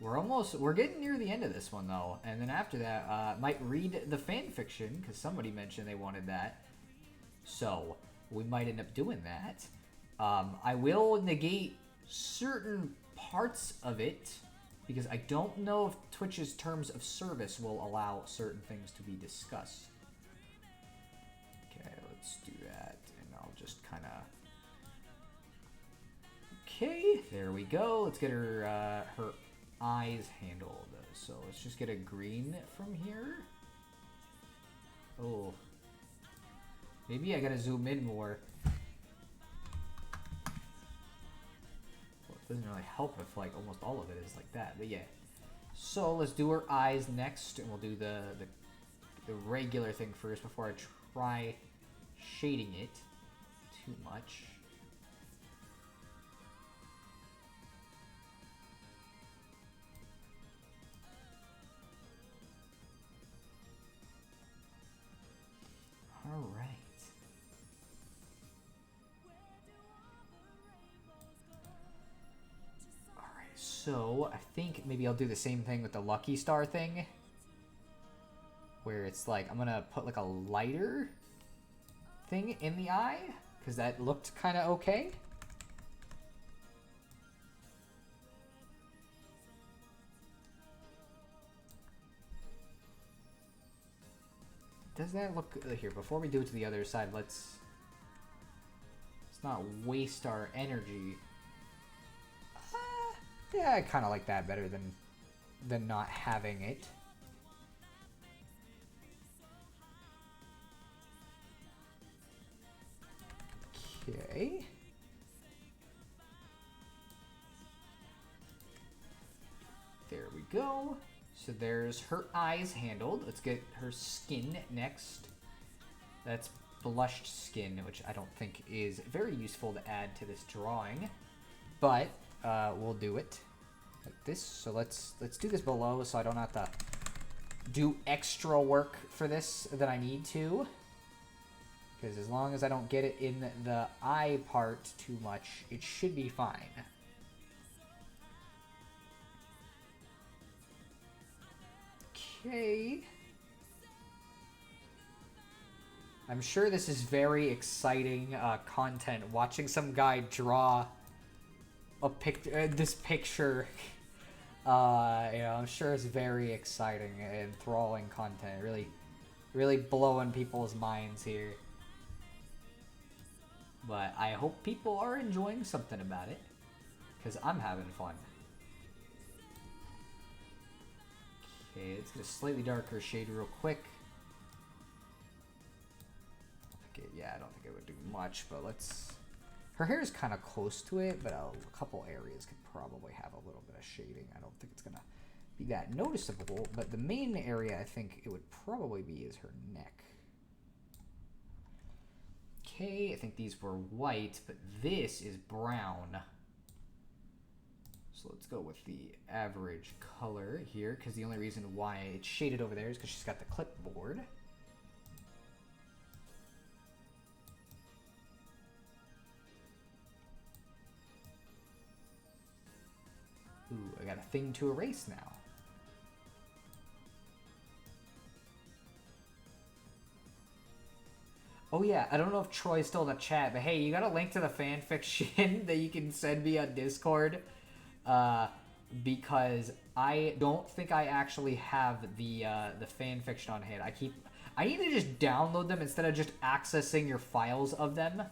We're getting near the end of this one, though. And then after that, might read the fan fiction, because somebody mentioned they wanted that. So, we might end up doing that. I will negate certain parts of it, because I don't know if Twitch's terms of service will allow certain things to be discussed. Okay, let's do that, and I'll just kind of... Okay, there we go. Let's get her her eyes handled. So let's just get a green from here. Oh. Maybe I gotta zoom in more. Well, it doesn't really help if like almost all of it is like that, but yeah. So let's do her eyes next, and we'll do the regular thing first before I try shading it too much. All right. All right, so I think maybe I'll do the same thing with the Lucky Star thing, where it's like I'm gonna put like a lighter thing in the eye because that looked kind of okay. Does that look good here? Before we do it to the other side, let's not waste our energy. Yeah, I kind of like that better than not having it. Okay. There we go. So there's her eyes handled. Let's get her skin next. That's blushed skin, which I don't think is very useful to add to this drawing, but we'll do it like this. So let's do this below, so I don't have to do extra work for this than I need to. Because as long as I don't get it in the eye part too much, it should be fine. Okay. I'm sure this is very exciting content. Watching some guy draw a this picture, you know, I'm sure it's very exciting and enthralling content. Really blowing people's minds here. But I hope people are enjoying something about it, because I'm having fun. Okay, let's get a slightly darker shade real quick. Okay, yeah, I don't think it would do much, but let's... Her hair is kind of close to it, but a couple areas could probably have a little bit of shading. I don't think it's going to be that noticeable, but the main area I think it would probably be is her neck. Okay, I think these were white, but this is brown. So let's go with the average color here, because the only reason why it's shaded over there is because she's got the clipboard. Ooh, I got a thing to erase now. Oh yeah, I don't know if Troy's still in the chat, but hey, you got a link to the fanfiction that you can send me on Discord? Because I don't think I actually have the fanfiction on hand. I need to just download them instead of just accessing your files of them.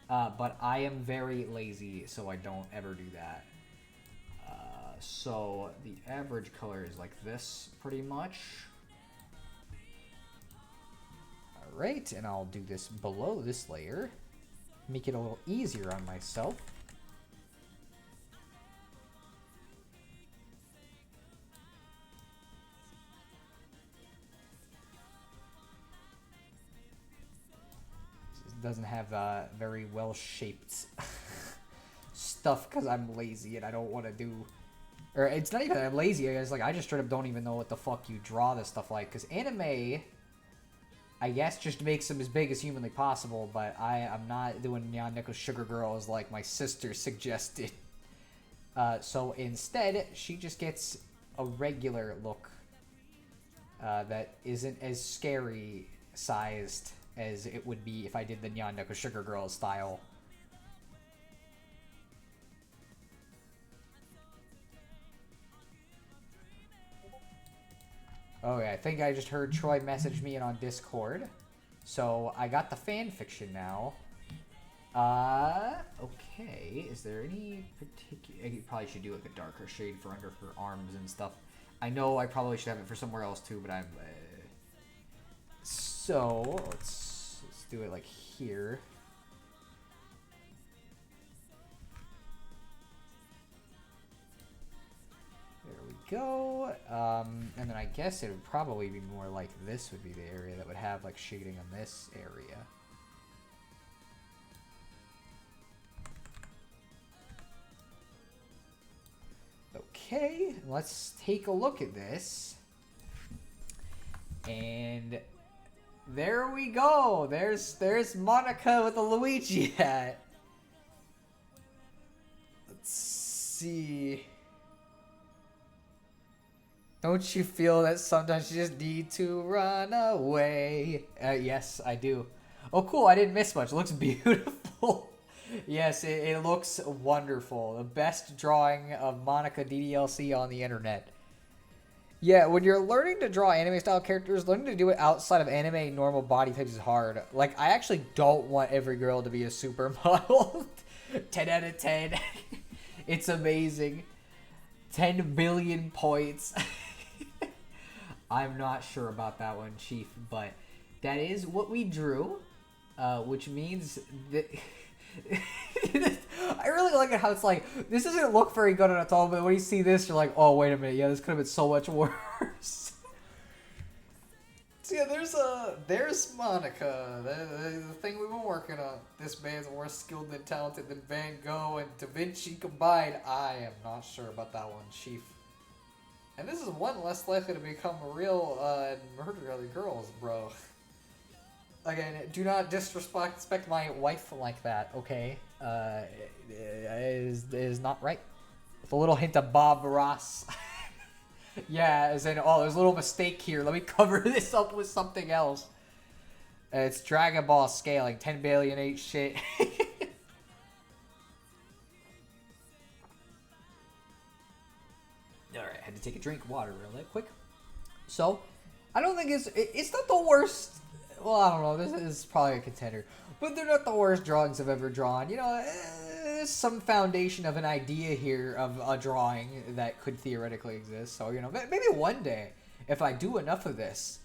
But I am very lazy, so I don't ever do that. So the average color is like this, pretty much. Alright, and I'll do this below this layer. Make it a little easier on myself. This doesn't have very well shaped stuff because I'm lazy and I don't want to do... Or it's not even that I'm lazy, it's like I just straight up don't even know what the fuck you draw this stuff like. Because anime, I guess, just makes them as big as humanly possible, but I'm not doing Neon Nickel Sugar Girls like my sister suggested. So instead, she just gets a regular look that isn't as scary sized as it would be if I did the Neon Nickel Sugar Girls style. Okay, I think I just heard Troy message me in on Discord. So, I got the fanfiction now. Okay, is there any particular... I probably should do like a darker shade for under her arms and stuff. I know I probably should have it for somewhere else too, but I'm... So, let's do it like here. There we go. And then I guess it would probably be more like this would be the area that would have like shading on this area. Okay, let's take a look at this. And there we go. There's Monika with the Luigi hat. Let's see. Don't you feel that sometimes you just need to run away? Yes, I do. Oh, cool. I didn't miss much. It looks beautiful. Yes, it looks wonderful. The best drawing of Monika DDLC on the internet. Yeah, when you're learning to draw anime-style characters, learning to do it outside of anime normal body types is hard. Like, I actually don't want every girl to be a supermodel. 10 out of 10. It's amazing. 10 billion points. I'm not sure about that one, Chief, but that is what we drew, which means that... I really like it how it's like, this doesn't look very good at all, but when you see this, you're like, oh, wait a minute, yeah, this could have been so much worse. So yeah, there's Monika, the thing we've been working on. This man's more skilled and talented than Van Gogh and Da Vinci combined. I am not sure about that one, Chief. And this is one less likely to become real and murder other girls, bro. Again, do not disrespect my wife like that, okay? It is not right. With a little hint of Bob Ross. Yeah, as in, oh, there's a little mistake here. Let me cover this up with something else. It's Dragon Ball scaling. 10 billion ain't shit. Alright, had to take a drink of water real quick. So, I don't think it's not the worst. Well, I don't know. This is probably a contender. But they're not the worst drawings I've ever drawn. You know, there's some foundation of an idea here of a drawing that could theoretically exist. So, you know, maybe one day, if I do enough of this,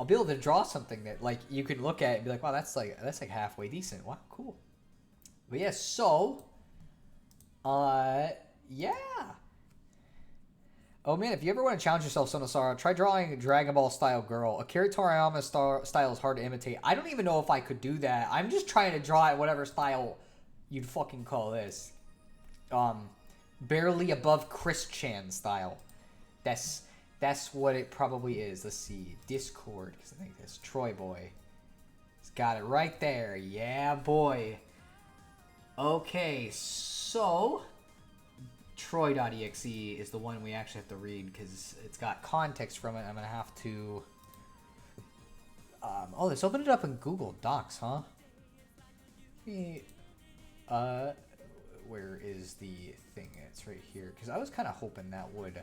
I'll be able to draw something that, like, you could look at and be like, wow, that's like halfway decent. Wow, cool. But yeah, so, yeah. Oh man, if you ever want to challenge yourself, Sonosara, try drawing a Dragon Ball style girl. Akira Toriyama style is hard to imitate. I don't even know if I could do that. I'm just trying to draw it whatever style you'd fucking call this. Barely above Chris Chan style. That's what it probably is. Let's see. Discord, because I think that's Troy Boy. He's got it right there. Yeah, boy. Okay, so... Troy.exe is the one we actually have to read because it's got context from it. I'm going to have to... oh, let's open it up in Google Docs, huh? Where is the thing? It's right here. Because I was kind of hoping that would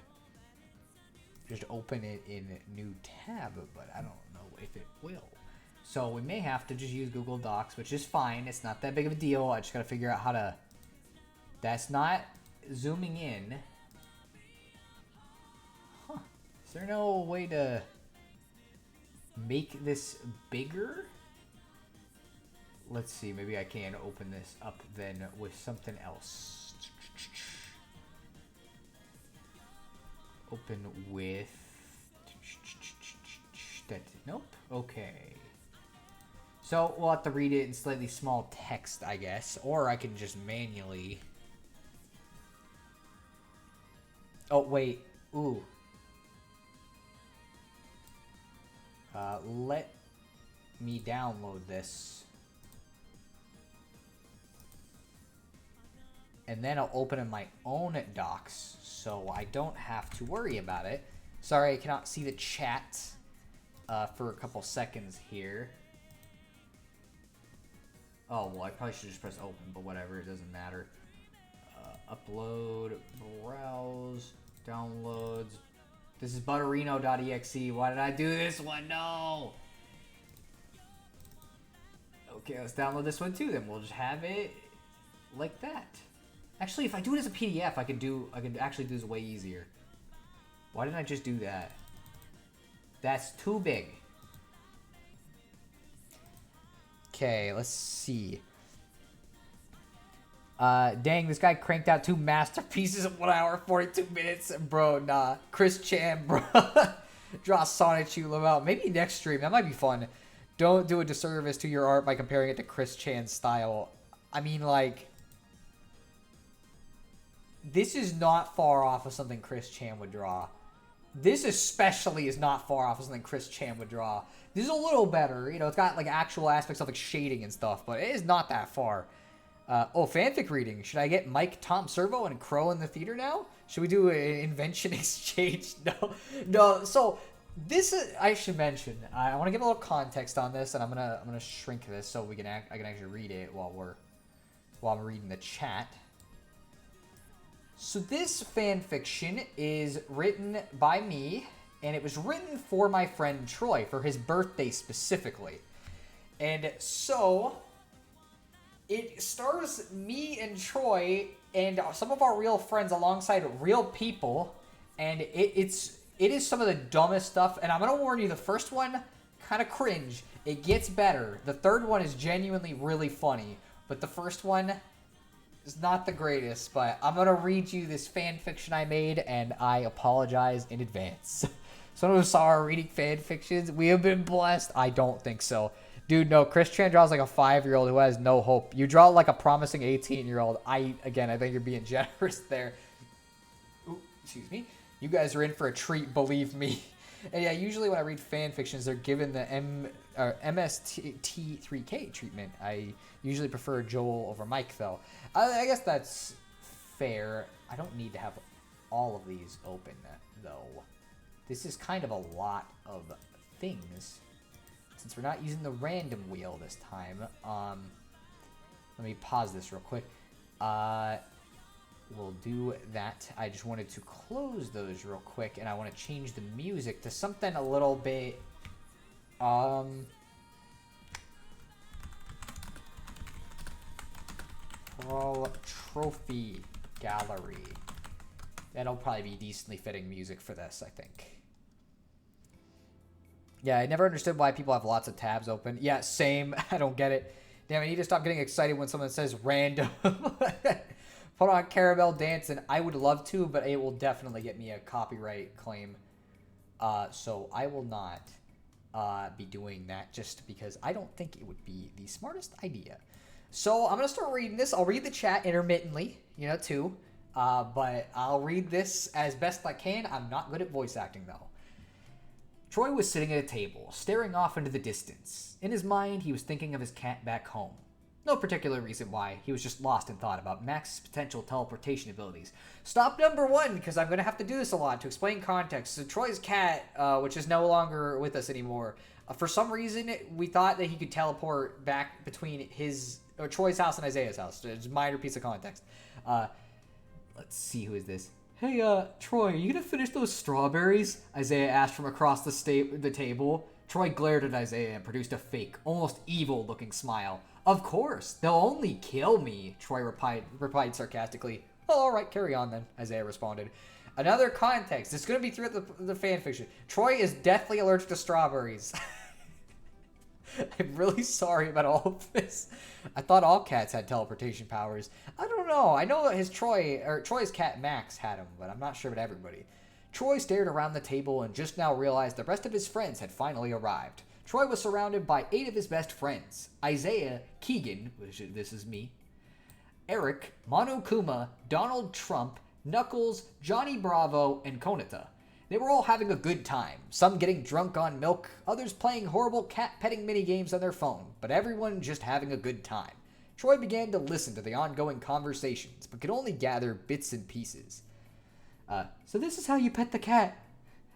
just open it in new tab, but I don't know if it will. So we may have to just use Google Docs, which is fine. It's not that big of a deal. I just got to figure out how to... That's not... zooming in. Huh. Is there no way to make this bigger? Let's see. Maybe I can open this up then with something else. Open with... That, nope. Okay. So we'll have to read it in slightly small text, I guess. Or I can just manually... Oh, wait. Ooh. Let me download this. And then I'll open in my own docs, so I don't have to worry about it. Sorry, I cannot see the chat for a couple seconds here. Oh, well, I probably should just press open, but whatever, it doesn't matter. Upload, browse, downloads. This is butterino.exe. Why did I do this one? No! Okay, let's download this one too, then we'll just have it like that. Actually, if I do it as a PDF, I could actually do this way easier. Why didn't I just do that? That's too big. Okay, let's see. Dang, this guy cranked out 2 masterpieces in 1 hour, 42 minutes. Bro, nah. Chris Chan, bro. Draw Sonichu Lamau. Maybe next stream. That might be fun. Don't do a disservice to your art by comparing it to Chris Chan's style. I mean, like... This is not far off of something Chris Chan would draw. This especially is not far off of something Chris Chan would draw. This is a little better. You know, it's got, like, actual aspects of, like, shading and stuff. But it is not that far. Fanfic reading. Should I get Mike, Tom Servo, and Crow in the theater now? Should we do an invention exchange? No. So this is, I should mention. I want to give a little context on this, and I'm gonna shrink this so I can actually read it while I'm reading the chat. So this fanfiction is written by me, and it was written for my friend Troy for his birthday specifically, and so. It stars me and Troy and some of our real friends alongside real people, and it is some of the dumbest stuff. And I'm gonna warn you, the first one kind of cringe. It gets better. The third one is genuinely really funny, but the first one is not the greatest. But I'm gonna read you this fan fiction I made, and I apologize in advance. Someone who saw our reading fan fictions, we have been blessed. I don't think so. Dude, no, Chris Chan draws like a 5-year-old who has no hope. You draw like a promising 18-year-old. I think you're being generous there. Ooh, excuse me. You guys are in for a treat, believe me. And yeah, usually when I read fan fictions, they're given the MST3K treatment. I usually prefer Joel over Mike, though. I guess that's fair. I don't need to have all of these open, though. This is kind of a lot of things. Since we're not using the random wheel this time, let me pause this real quick. We'll do that. I just wanted to close those real quick, and I want to change the music to something a little bit, Trophy Gallery. That'll probably be decently fitting music for this, I think. Yeah, I never understood why people have lots of tabs open. Yeah, same. I don't get it. Damn, I need to stop getting excited when someone says random. Put on Caramel Dancing. I would love to, but it will definitely get me a copyright claim. So I will not be doing that just because I don't think it would be the smartest idea. So I'm going to start reading this. I'll read the chat intermittently, too. But I'll read this as best I can. I'm not good at voice acting, though. Troy was sitting at a table, staring off into the distance. In his mind, he was thinking of his cat back home. No particular reason why, he was just lost in thought about Max's potential teleportation abilities. Stop number 1, because I'm going to have to do this a lot to explain context. So Troy's cat, which is no longer with us anymore, for some reason, we thought that he could teleport back between Troy's house and Isaiah's house. It's a minor piece of context. Let's see, who is this? Hey, Troy, are you gonna finish those strawberries? Isaiah asked from across the table. Troy glared at Isaiah and produced a fake, almost evil-looking smile. Of course, they'll only kill me, Troy replied sarcastically. Oh, all right, carry on then, Isaiah responded. Another context. It's gonna be throughout the fanfiction. Troy is deathly allergic to strawberries. I'm really sorry about all of this. I thought all cats had teleportation powers. I don't know. I know that Troy's cat Max had them, but I'm not sure about everybody. Troy stared around the table and just now realized the rest of his friends had finally arrived. Troy was surrounded by 8 of his best friends. Isaiah, Keegan, which this is me, Eric, Monokuma, Donald Trump, Knuckles, Johnny Bravo, and Konata. They were all having a good time, some getting drunk on milk, others playing horrible cat-petting minigames on their phone, but everyone just having a good time. Troy began to listen to the ongoing conversations, but could only gather bits and pieces. So this is how you pet the cat,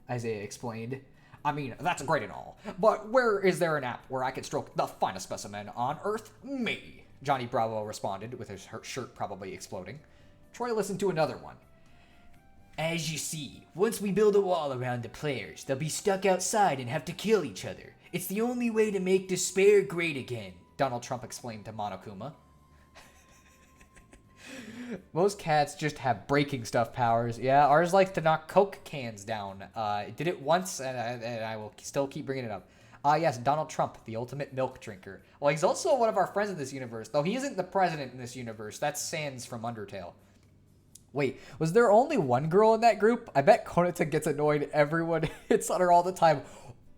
Isaiah explained. I mean, that's great and all, but where is there an app where I could stroke the finest specimen on Earth? Me, Johnny Bravo responded, with his shirt probably exploding. Troy listened to another one. As you see, once we build a wall around the players, they'll be stuck outside and have to kill each other. It's the only way to make despair great again, Donald Trump explained to Monokuma. Most cats just have breaking stuff powers. Yeah, ours likes to knock Coke cans down. It did it once, and I will still keep bringing it up. Ah, yes, Donald Trump, the ultimate milk drinker. Well, he's also one of our friends in this universe, though he isn't the president in this universe. That's Sans from Undertale. Wait, was there only one girl in that group? I bet Konata gets annoyed. Everyone hits on her all the time.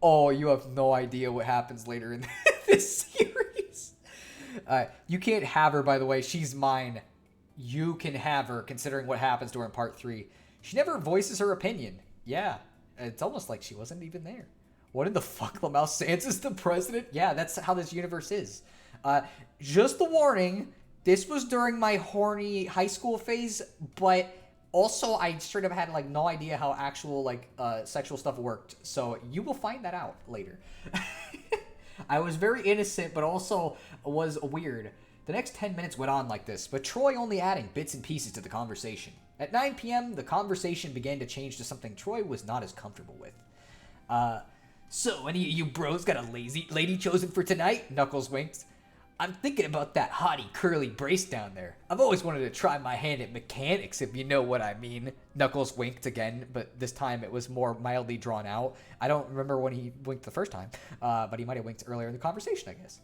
Oh, you have no idea what happens later in this series. You can't have her, by the way. She's mine. You can have her, considering what happens to her in part 3. She never voices her opinion. Yeah, it's almost like she wasn't even there. What in the fuck, Lamau Sans is the president? Yeah, that's how this universe is. Just a warning, this was during my horny high school phase, but also I straight up had like no idea how actual like sexual stuff worked. So you will find that out later. I was very innocent, but also was weird. The next 10 minutes went on like this, but Troy only adding bits and pieces to the conversation. At 9 p.m., the conversation began to change to something Troy was not as comfortable with. So, any of you bros got a lady chosen for tonight? Knuckles winked. I'm thinking about that hottie curly brace down there. I've always wanted to try my hand at mechanics, if you know what I mean. Knuckles winked again, but this time it was more mildly drawn out. I don't remember when he winked the first time, but he might have winked earlier in the conversation, I guess.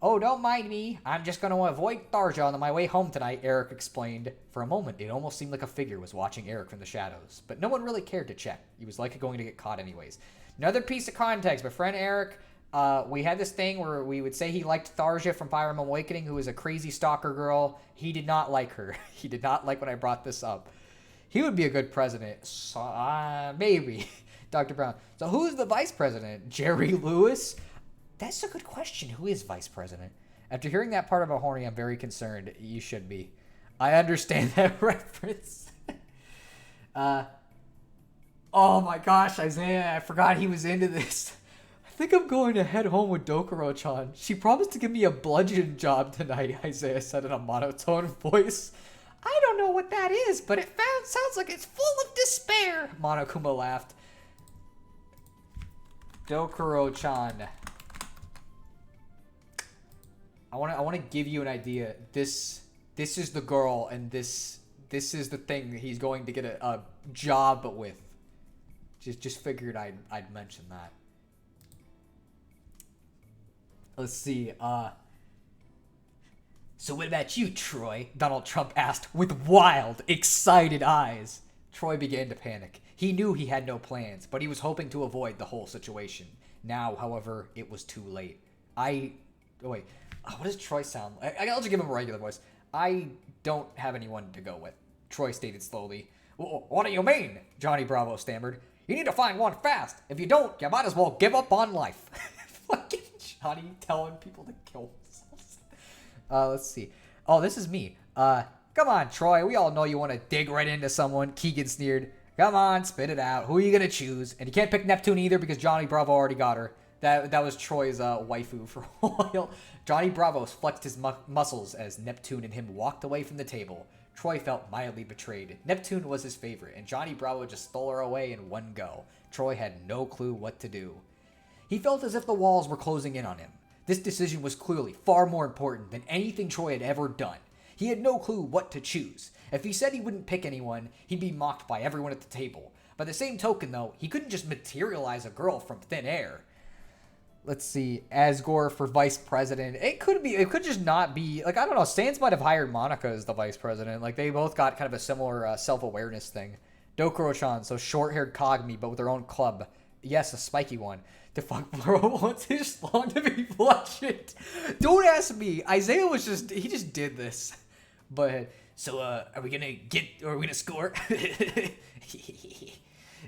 Oh, don't mind me. I'm just going to avoid Tharja on my way home tonight, Eric explained. For a moment, it almost seemed like a figure was watching Eric from the shadows, but no one really cared to check. He was likely going to get caught anyways. Another piece of context, my friend Eric, we had this thing where we would say he liked Tharja from Fire Emblem Awakening, who was a crazy stalker girl. He did not like her. He did not like when I brought this up. He would be a good president. So, maybe. Dr. Brown. So who's the vice president? Jerry Lewis? That's a good question. Who is vice president? After hearing that part of a horny, I'm very concerned. You should be. I understand that reference. Oh my gosh, Isaiah, I forgot he was into this. I think I'm going to head home with Dokuro-chan. She promised to give me a bludgeon job tonight, Isaiah said in a monotone voice. I don't know what that is, but it sounds like it's full of despair, Monokuma laughed. Dokuro-chan. I want to give you an idea. This is the girl, and this is the thing he's going to get a job with. Just figured I'd mention that. Let's see. So what about you, Troy? Donald Trump asked with wild, excited eyes. Troy began to panic. He knew he had no plans, but he was hoping to avoid the whole situation. Now, however, it was too late. What does Troy sound like? I'll just give him a regular voice. I don't have anyone to go with, Troy stated slowly. What do you mean? Johnny Bravo stammered. You need to find one fast. If you don't, you might as well give up on life. Fucking Johnny telling people to kill themselves. Let's see. Oh, this is me. Come on, Troy. We all know you want to dig right into someone. Keegan sneered. Come on, spit it out. Who are you going to choose? And you can't pick Neptune either because Johnny Bravo already got her. That was Troy's waifu for a while. Johnny Bravo flexed his muscles as Neptune and him walked away from the table. Troy felt mildly betrayed. Neptune was his favorite, and Johnny Bravo just stole her away in one go. Troy had no clue what to do. He felt as if the walls were closing in on him. This decision was clearly far more important than anything Troy had ever done. He had no clue what to choose. If he said he wouldn't pick anyone, he'd be mocked by everyone at the table. By the same token, though, he couldn't just materialize a girl from thin air. Let's see, Asgore for vice president. It could just not be, like, I don't know, Sans might have hired Monika as the vice president. Like, they both got kind of a similar self-awareness thing. Dokuro-chan, so short-haired Kagami, but with their own club. Yes, a spiky one. The fuck bro wants his long to be bludgeoned. Don't ask me. Isaiah he just did this. But, so, are we gonna score?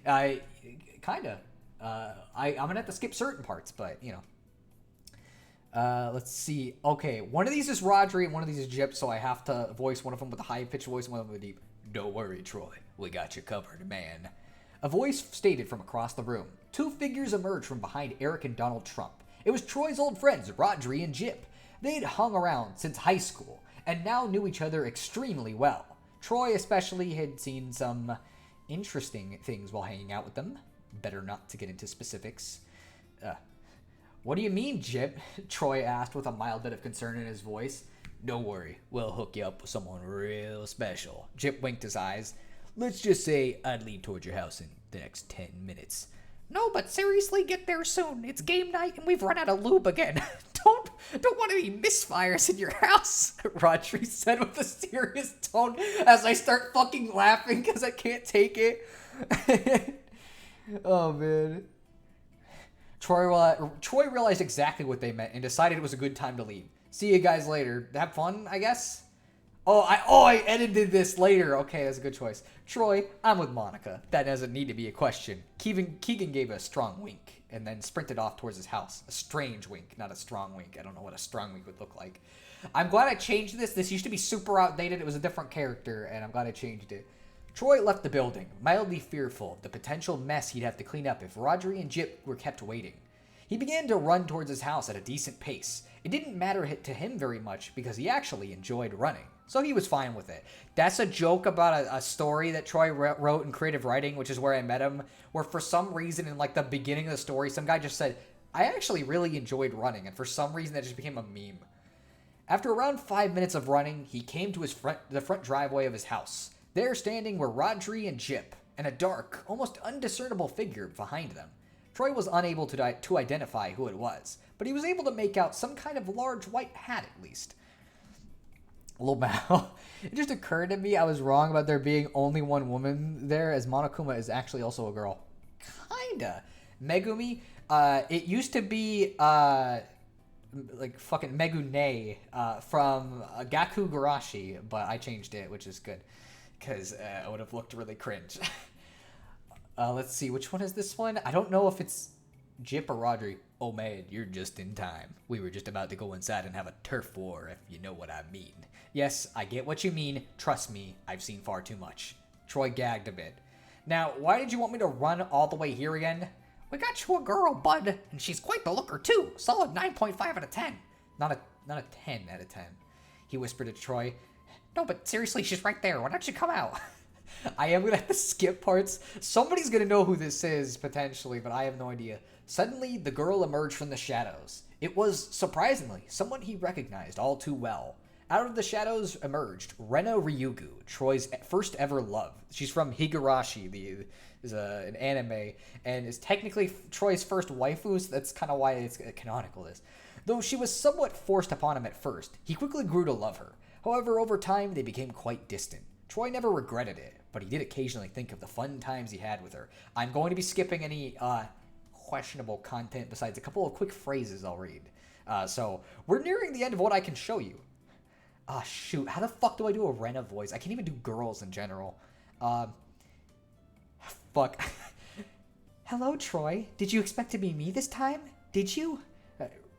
Kinda. I'm gonna have to skip certain parts, but you know. Let's see. Okay, one of these is Rodri and one of these is Jip, so I have to voice one of them with a high-pitched voice and one of them with a deep. Don't worry, Troy. We got you covered, man. A voice stated from across the room. Two figures emerged from behind Eric and Donald Trump. It was Troy's old friends, Rodri and Jip. They'd hung around since high school and now knew each other extremely well. Troy especially had seen some interesting things while hanging out with them. Better not to get into specifics. What do you mean, Jip? Troy asked with a mild bit of concern in his voice. Don't worry, we'll hook you up with someone real special. Jip winked his eyes. Let's just say I'd lead towards your house in the next 10 minutes. No, but seriously, get there soon. It's game night and we've run out of lube again. Don't want any misfires in your house, Rodri said with a serious tone as I start fucking laughing because I can't take it. Oh, man. Troy realized exactly what they meant and decided it was a good time to leave. See you guys later. Have fun, I guess? I edited this later. Okay, that's a good choice. Troy, I'm with Monika. That doesn't need to be a question. Keegan gave a strong wink and then sprinted off towards his house. A strange wink, not a strong wink. I don't know what a strong wink would look like. I'm glad I changed this. This used to be super outdated. It was a different character, and I'm glad I changed it. Troy left the building, mildly fearful of the potential mess he'd have to clean up if Rodri and Jip were kept waiting. He began to run towards his house at a decent pace. It didn't matter to him very much because he actually enjoyed running, so he was fine with it. That's a joke about a story that Troy wrote in creative writing, which is where I met him, where for some reason in like the beginning of the story, some guy just said, I actually really enjoyed running, and for some reason that just became a meme. After around 5 minutes of running, he came to the front driveway of his house. There standing were Rodri and Jip, and a dark, almost undiscernible figure behind them. Troy was unable to identify who it was, but he was able to make out some kind of large white hat at least. Lobao. It just occurred to me I was wrong about there being only one woman there, as Monokuma is actually also a girl. Kinda. Megumi, it used to be, like fucking Megune, from Gaku Garashi, but I changed it, which is good, because it would have looked really cringe. Let's see, which one is this one? I don't know if it's Jip or Rodri. Oh man, you're just in time. We were just about to go inside and have a turf war, if you know what I mean. Yes, I get what you mean. Trust me, I've seen far too much. Troy gagged a bit. Now, why did you want me to run all the way here again? We got you a girl, bud, and she's quite the looker too. Solid 9.5 out of 10. Not a 10 out of 10. He whispered to Troy. No, but seriously, she's right there. Why don't you come out? I am going to have to skip parts. Somebody's going to know who this is, potentially, but I have no idea. Suddenly, the girl emerged from the shadows. It was, surprisingly, someone he recognized all too well. Out of the shadows emerged Rena Ryugu, Troy's first ever love. She's from Higurashi, is an anime, and is technically Troy's first waifu, so that's kind of why it's canonical this. Though she was somewhat forced upon him at first, he quickly grew to love her. However, over time, they became quite distant. Troy never regretted it, but he did occasionally think of the fun times he had with her. I'm going to be skipping any questionable content besides a couple of quick phrases I'll read. So, we're nearing the end of what I can show you. Shoot, how the fuck do I do a Rena voice? I can't even do girls in general. Fuck. Hello, Troy. Did you expect to be me this time? Did you?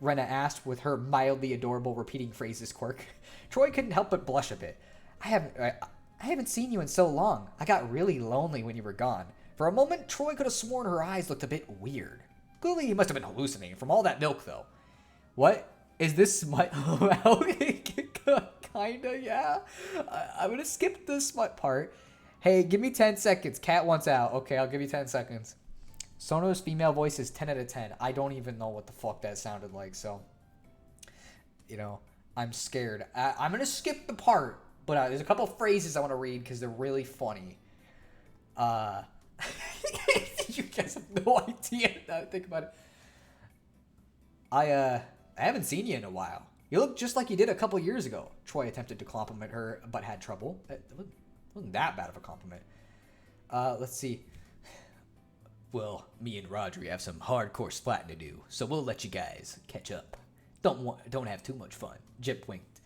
Rena asked with her mildly adorable repeating phrases quirk. Troy couldn't help but blush a bit. I haven't seen you in so long. I got really lonely when you were gone. For a moment, Troy could have sworn her eyes looked a bit weird. Clearly, he must have been hallucinating from all that milk, though. What? Is this smut? Kinda, yeah. I'm gonna skip the smut part. Hey, give me 10 seconds. Cat wants out. Okay, I'll give you 10 seconds. Sono's female voice is 10 out of 10. I don't even know what the fuck that sounded like, so... You know, I'm scared. I'm gonna skip the part, but there's a couple phrases I want to read because they're really funny. You guys have no idea now that I think about it. I haven't seen you in a while. You look just like you did a couple years ago. Troy attempted to compliment her, but had trouble. It wasn't that bad of a compliment. Let's see. Well, me and Rodri have some hardcore splatting to do, so we'll let you guys catch up. Don't have too much fun. Jip winked.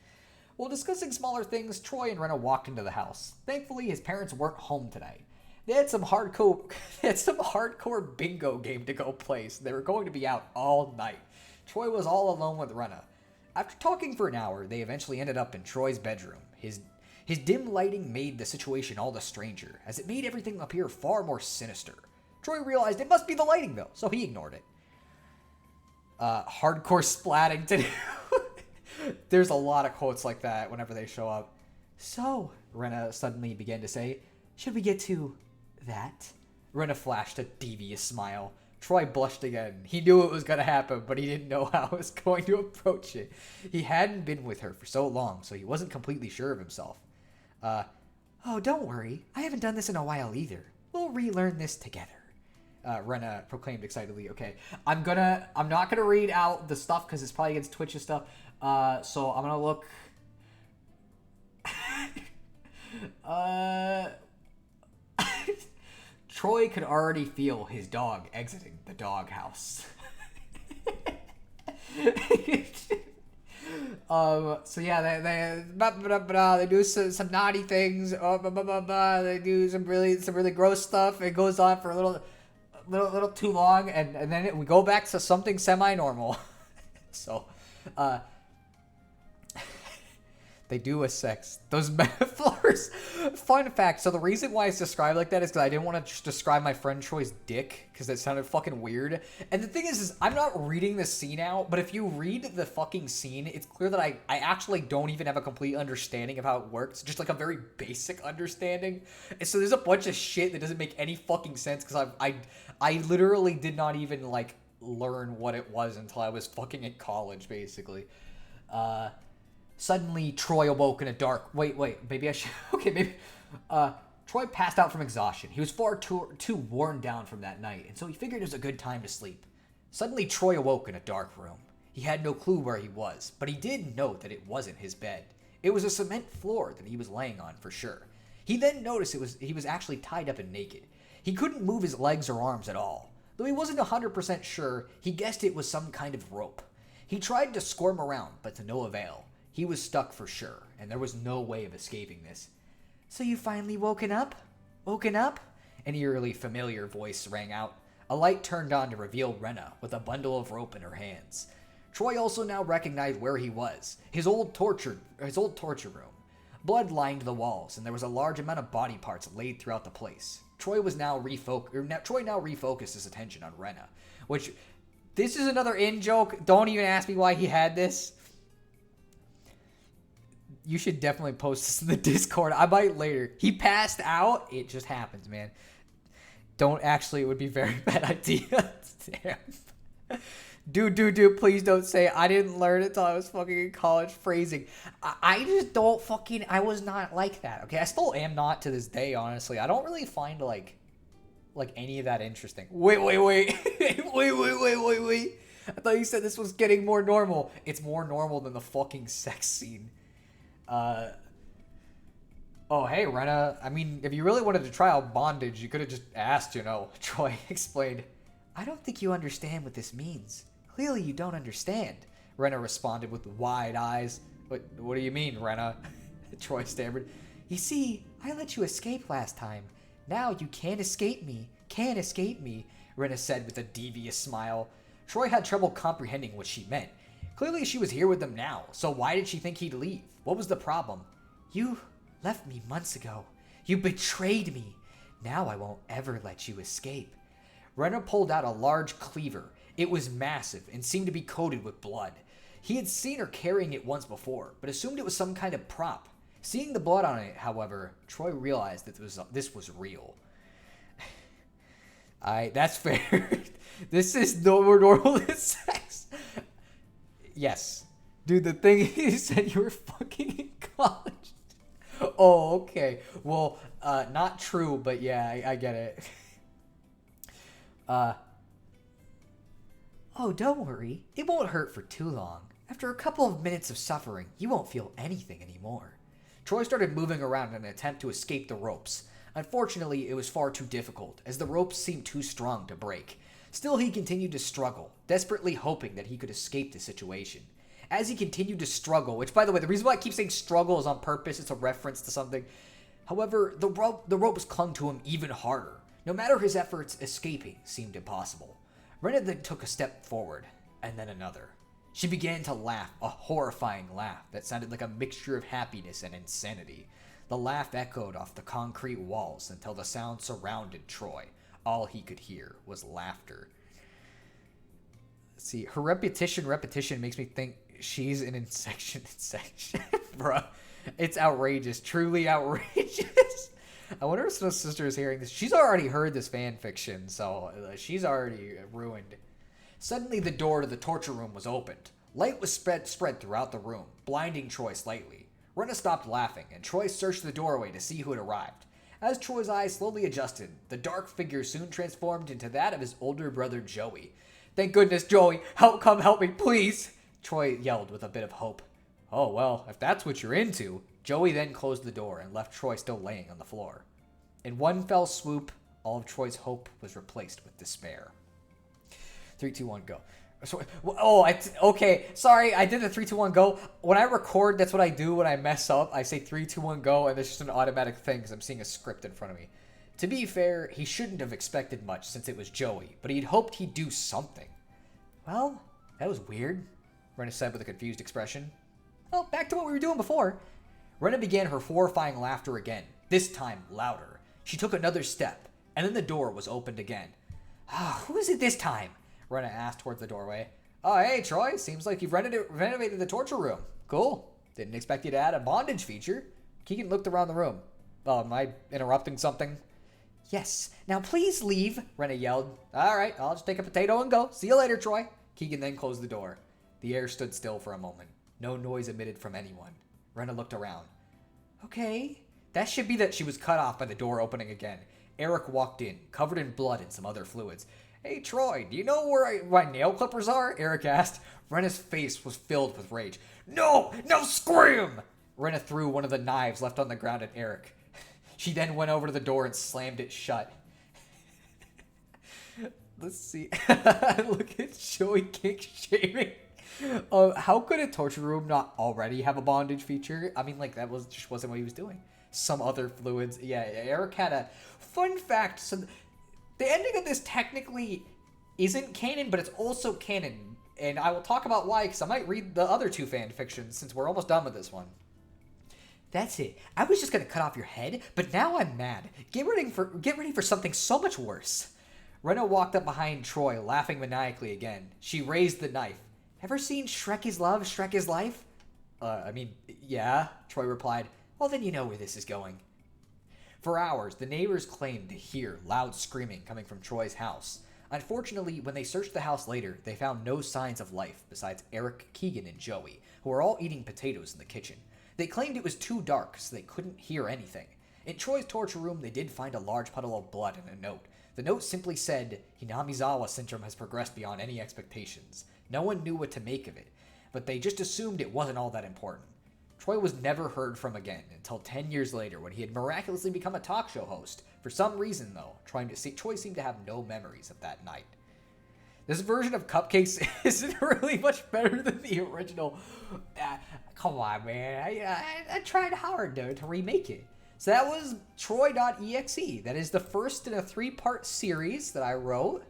While discussing smaller things, Troy and Rena walked into the house. Thankfully, his parents weren't home tonight. They had some hardcore bingo game to go play, so they were going to be out all night. Troy was all alone with Rena. After talking for an hour, they eventually ended up in Troy's bedroom. His dim lighting made the situation all the stranger, as it made everything appear far more sinister. Troy realized it must be the lighting, though, so he ignored it. Hardcore splatting to do. There's a lot of quotes like that whenever they show up. So, Rena suddenly began to say, should we get to that? Rena flashed a devious smile. Troy blushed again. He knew it was going to happen, but he didn't know how he was going to approach it. He hadn't been with her for so long, so he wasn't completely sure of himself. Oh, don't worry. I haven't done this in a while either. We'll relearn this together. Rena proclaimed excitedly. Okay, I'm not gonna read out the stuff because it's probably against Twitch's stuff. So I'm gonna look. Troy could already feel his dog exiting the doghouse. So yeah, they do some naughty things. They do some really gross stuff. It goes on for a little too long, and then we go back to something semi-normal. So, they do a sex. Those metaphors. Fun fact. So the reason why it's described like that is because I didn't want to just describe my friend Troy's dick because that sounded fucking weird. And the thing is I'm not reading the scene out, but if you read the fucking scene, it's clear that I actually don't even have a complete understanding of how it works. Just like a very basic understanding. And so there's a bunch of shit that doesn't make any fucking sense because I literally did not even like learn what it was until I was fucking in college, basically. Suddenly, Troy awoke in a dark... Wait, maybe I should... Okay, maybe... Troy passed out from exhaustion. He was far too worn down from that night, and so he figured it was a good time to sleep. Suddenly, Troy awoke in a dark room. He had no clue where he was, but he did note that it wasn't his bed. It was a cement floor that he was laying on for sure. He then noticed he was actually tied up and naked. He couldn't move his legs or arms at all. Though he wasn't 100% sure, he guessed it was some kind of rope. He tried to squirm around, but to no avail. He was stuck for sure, and there was no way of escaping this. "So you finally woken up? Woken up?" An eerily familiar voice rang out. A light turned on to reveal Rena with a bundle of rope in her hands. Troy also now recognized where he was, his old torture room. Blood lined the walls, and there was a large amount of body parts laid throughout the place. Troy now refocused his attention on Rena, which, this is another in-joke. Don't even ask me why he had this. You should definitely post this in the Discord. I might later. He passed out. It just happens, man. Don't actually. It would be a very bad idea. Damn. Dude, please don't say I didn't learn it until I was fucking in college phrasing. I just don't fucking. I was not like that. Okay, I still am not to this day. Honestly, I don't really find like any of that interesting. Wait. Wait. I thought you said this was getting more normal. It's more normal than the fucking sex scene. Oh, hey, Rena. I mean, if you really wanted to try out bondage, you could have just asked, Troy explained. "I don't think you understand what this means. Clearly you don't understand," Rena responded with wide eyes. What do you mean, Rena?" Troy stammered. "You see, I let you escape last time. Now you can't escape me. Can't escape me," Rena said with a devious smile. Troy had trouble comprehending what she meant. Clearly she was here with them now, so why did she think he'd leave? What was the problem? "You left me months ago. You betrayed me. Now I won't ever let you escape." Rena pulled out a large cleaver. It was massive and seemed to be coated with blood. He had seen her carrying it once before, but assumed it was some kind of prop. Seeing the blood on it, however, Troy realized that this was real. That's fair. This is no more normal than sex. Yes. Dude, the thing he said you were fucking in college. Oh, okay. Well, not true, but yeah, I get it. "Oh, don't worry. It won't hurt for too long. After a couple of minutes of suffering, you won't feel anything anymore." Troy started moving around in an attempt to escape the ropes. Unfortunately, it was far too difficult, as the ropes seemed too strong to break. Still, he continued to struggle, desperately hoping that he could escape the situation. As he continued to struggle, which, by the way, the reason why I keep saying struggle is on purpose, it's a reference to something. However, the ropes clung to him even harder. No matter his efforts, escaping seemed impossible. Rena then took a step forward, and then another. She began to laugh, a horrifying laugh that sounded like a mixture of happiness and insanity. The laugh echoed off the concrete walls until the sound surrounded Troy. All he could hear was laughter. Let's see, her repetition makes me think she's an insection. Bruh, it's outrageous, truly outrageous. I wonder if Snow's sister is hearing this. She's already heard this fan fiction, so she's already ruined. Suddenly, the door to the torture room was opened. Light was spread throughout the room, blinding Troy slightly. Rena stopped laughing, and Troy searched the doorway to see who had arrived. As Troy's eyes slowly adjusted, the dark figure soon transformed into that of his older brother Joey. "Thank goodness, Joey! Come help me, please!" Troy yelled with a bit of hope. "Oh, well, if that's what you're into." Joey then closed the door and left Troy still laying on the floor. In one fell swoop, all of Troy's hope was replaced with despair. 3, 2, 1, go. Okay. Sorry, I did the 3, 2, 1, go. When I record, that's what I do when I mess up. I say 3, 2, 1, go, and it's just an automatic thing because I'm seeing a script in front of me. To be fair, he shouldn't have expected much since it was Joey, but he'd hoped he'd do something. "Well, that was weird," Rena said with a confused expression. "Well, back to what we were doing before." Rena began her horrifying laughter again, this time louder. She took another step, and then the door was opened again. "Who is it this time?" Rena asked towards the doorway. "Oh, hey, Troy. Seems like you've renovated the torture room. Cool. Didn't expect you to add a bondage feature." Keegan looked around the room. "Oh, am I interrupting something?" "Yes. Now please leave," Rena yelled. "All right, I'll just take a potato and go. See you later, Troy." Keegan then closed the door. The air stood still for a moment. No noise emitted from anyone. Rena looked around. "Okay. That should be that." She was cut off by the door opening again. Eric walked in, covered in blood and some other fluids. "Hey, Troy, do you know where my nail clippers are?" Eric asked. Rena's face was filled with rage. No, scream!" Rena threw one of the knives left on the ground at Eric. She then went over to the door and slammed it shut. Let's see. Look at Joey kink shaming. How could a torture room not already have a bondage feature? I mean, like, that just wasn't what he was doing. Some other fluids. Yeah, Eric had a fun fact. So the ending of this technically isn't canon, but it's also canon. And I will talk about why, because I might read the other 2 fan fictions since we're almost done with this one. "That's it. I was just going to cut off your head, but now I'm mad. Get ready for something so much worse." Rena walked up behind Troy, laughing maniacally again. She raised the knife. "Ever seen Shrek is Love, Shrek is Life?" Yeah, Troy replied. "Well, then you know where this is going." For hours, the neighbors claimed to hear loud screaming coming from Troy's house. Unfortunately, when they searched the house later, they found no signs of life besides Eric, Keegan, and Joey, who were all eating potatoes in the kitchen. They claimed it was too dark, so they couldn't hear anything. In Troy's torture room, they did find a large puddle of blood and a note. The note simply said, "Hinamizawa syndrome has progressed beyond any expectations." No one knew what to make of it, but they just assumed it wasn't all that important. Troy was never heard from again until 10 years later when he had miraculously become a talk show host. For some reason, though, Troy seemed to have no memories of that night. This version of Cupcakes isn't really much better than the original. Come on, man. I tried hard to remake it. So that was Troy.exe. That is the first in a 3-part series that I wrote.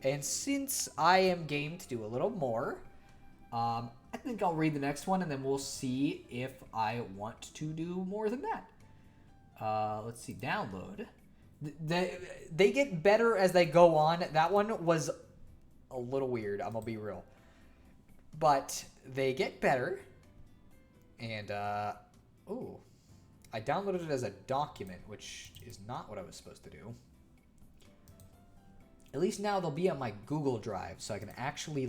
And since I am game to do a little more, I think I'll read the next one and then we'll see if I want to do more than that. Let's see. Download. They get better as they go on. That one was a little weird, I'm gonna be real. But they get better. And, I downloaded it as a document, which is not what I was supposed to do. At least now they'll be on my Google Drive, so I can actually,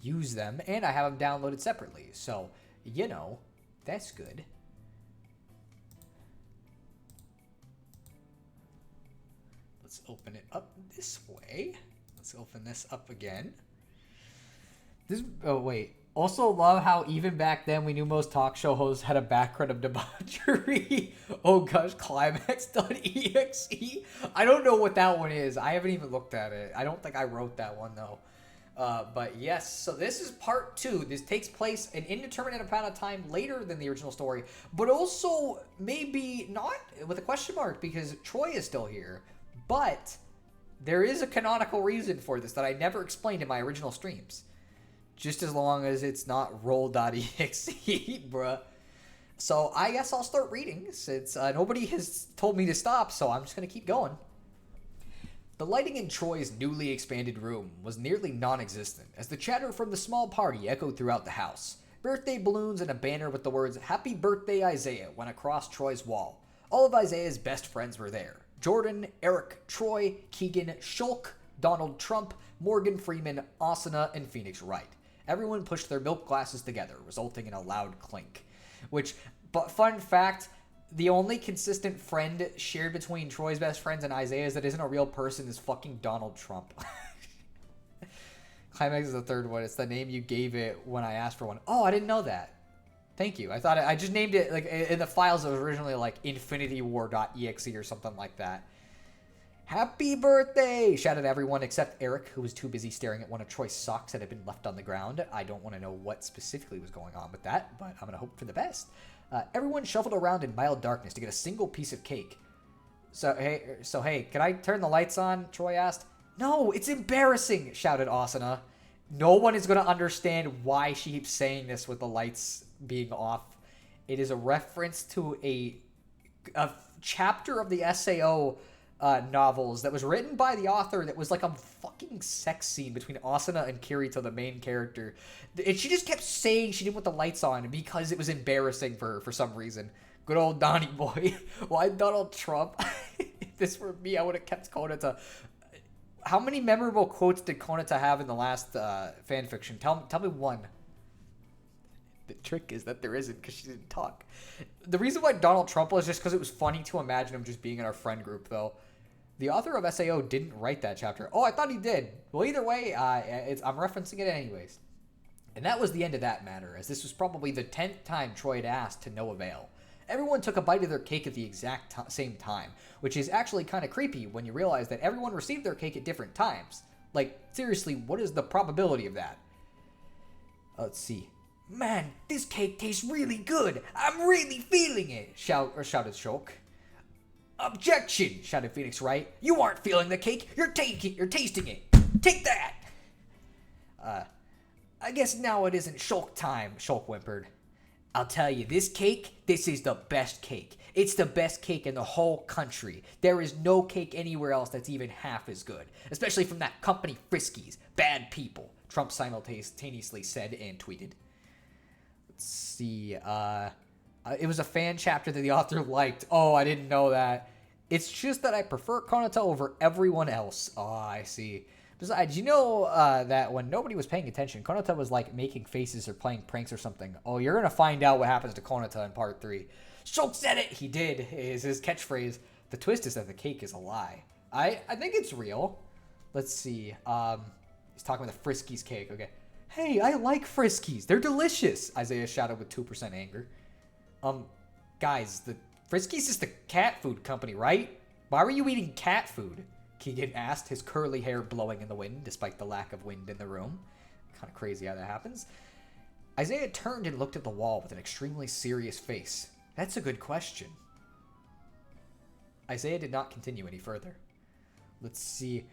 use them. And I have them downloaded separately, so, that's good. Let's open it up this way. Let's open this up again. Also love how even back then we knew most talk show hosts had a background of debauchery. Oh gosh, climax.exe. I don't know what that one is. I haven't even looked at it. I don't think I wrote that one though. But yes, so this is part 2. This takes place an indeterminate amount of time later than the original story, but also maybe not with a question mark because Troy is still here. But there is a canonical reason for this that I never explained in my original streams. Just as long as it's not roll.exe, bruh. So I guess I'll start reading since nobody has told me to stop, so I'm just going to keep going. The lighting in Troy's newly expanded room was nearly non-existent as the chatter from the small party echoed throughout the house. Birthday balloons and a banner with the words "Happy Birthday Isaiah" went across Troy's wall. All of Isaiah's best friends were there. Jordan, Eric, Troy, Keegan, Shulk, Donald Trump, Morgan Freeman, Asuna, and Phoenix Wright. Everyone pushed their milk glasses together, resulting in a loud clink. But fun fact, The only consistent friend shared between Troy's best friends and Isaiah's that isn't a real person is fucking Donald Trump. Climax is the third one. It's the name you gave it when I asked for one. Oh, I didn't know that. Thank you. I thought I just named it, like, in the files it was originally like infinitywar.exe or something like that. Happy birthday! Shouted everyone except Eric, who was too busy staring at one of Troy's socks that had been left on the ground. I don't want to know what specifically was going on with that, but I'm going to hope for the best. Everyone shuffled around in mild darkness to get a single piece of cake. So hey, can I turn the lights on? Troy asked. No, it's embarrassing, shouted Asuna. No one is going to understand why she keeps saying this with the lights being off. It is a reference to a chapter of the SAO novels that was written by the author that was like a fucking sex scene between Asuna and Kirito, the main character. And she just kept saying she didn't want the lights on because it was embarrassing for her for some reason. Good old Donnie boy. Why Donald Trump? If this were me, I would have kept Konata. How many memorable quotes did Konata have in the last fanfiction? Tell me one. The trick is that there isn't because she didn't talk. The reason why Donald Trump was just because it was funny to imagine him just being in our friend group, though. The author of SAO didn't write that chapter. Oh, I thought he did. Well, either way, I'm referencing it anyways. And that was the end of that matter, as this was probably the 10th time Troy had asked to no avail. Everyone took a bite of their cake at the exact same time, which is actually kind of creepy when you realize that everyone received their cake at different times. Like, seriously, what is the probability of that? Let's see. Man, this cake tastes really good. I'm really feeling it, shouted Shulk. Objection, shouted Phoenix Wright. You aren't feeling the cake. You're tasting it. Take that. I guess now it isn't Shulk time, Shulk whimpered. I'll tell you, this is the best cake. It's the best cake in the whole country. There is no cake anywhere else that's even half as good. Especially from that company Friskies. Bad people, Trump simultaneously said and tweeted. Let's see. It was a fan chapter that the author liked. Oh, I didn't know that. It's just that I prefer Konata over everyone else. Oh, I see. Besides, you know that when nobody was paying attention, Konata was like making faces or playing pranks or something. Oh, you're going to find out what happens to Konata in part 3. Shulk said it! He did, is his catchphrase. The twist is that the cake is a lie. I think it's real. Let's see. He's talking about the Friskies cake. Okay. Hey, I like Friskies. They're delicious, Isaiah shouted with 2% anger. Guys, the Friskies is the cat food company, right? Why were you eating cat food? Keegan asked, his curly hair blowing in the wind, despite the lack of wind in the room. Kind of crazy how that happens. Isaiah turned and looked at the wall with an extremely serious face. That's a good question. Isaiah did not continue any further. Let's see.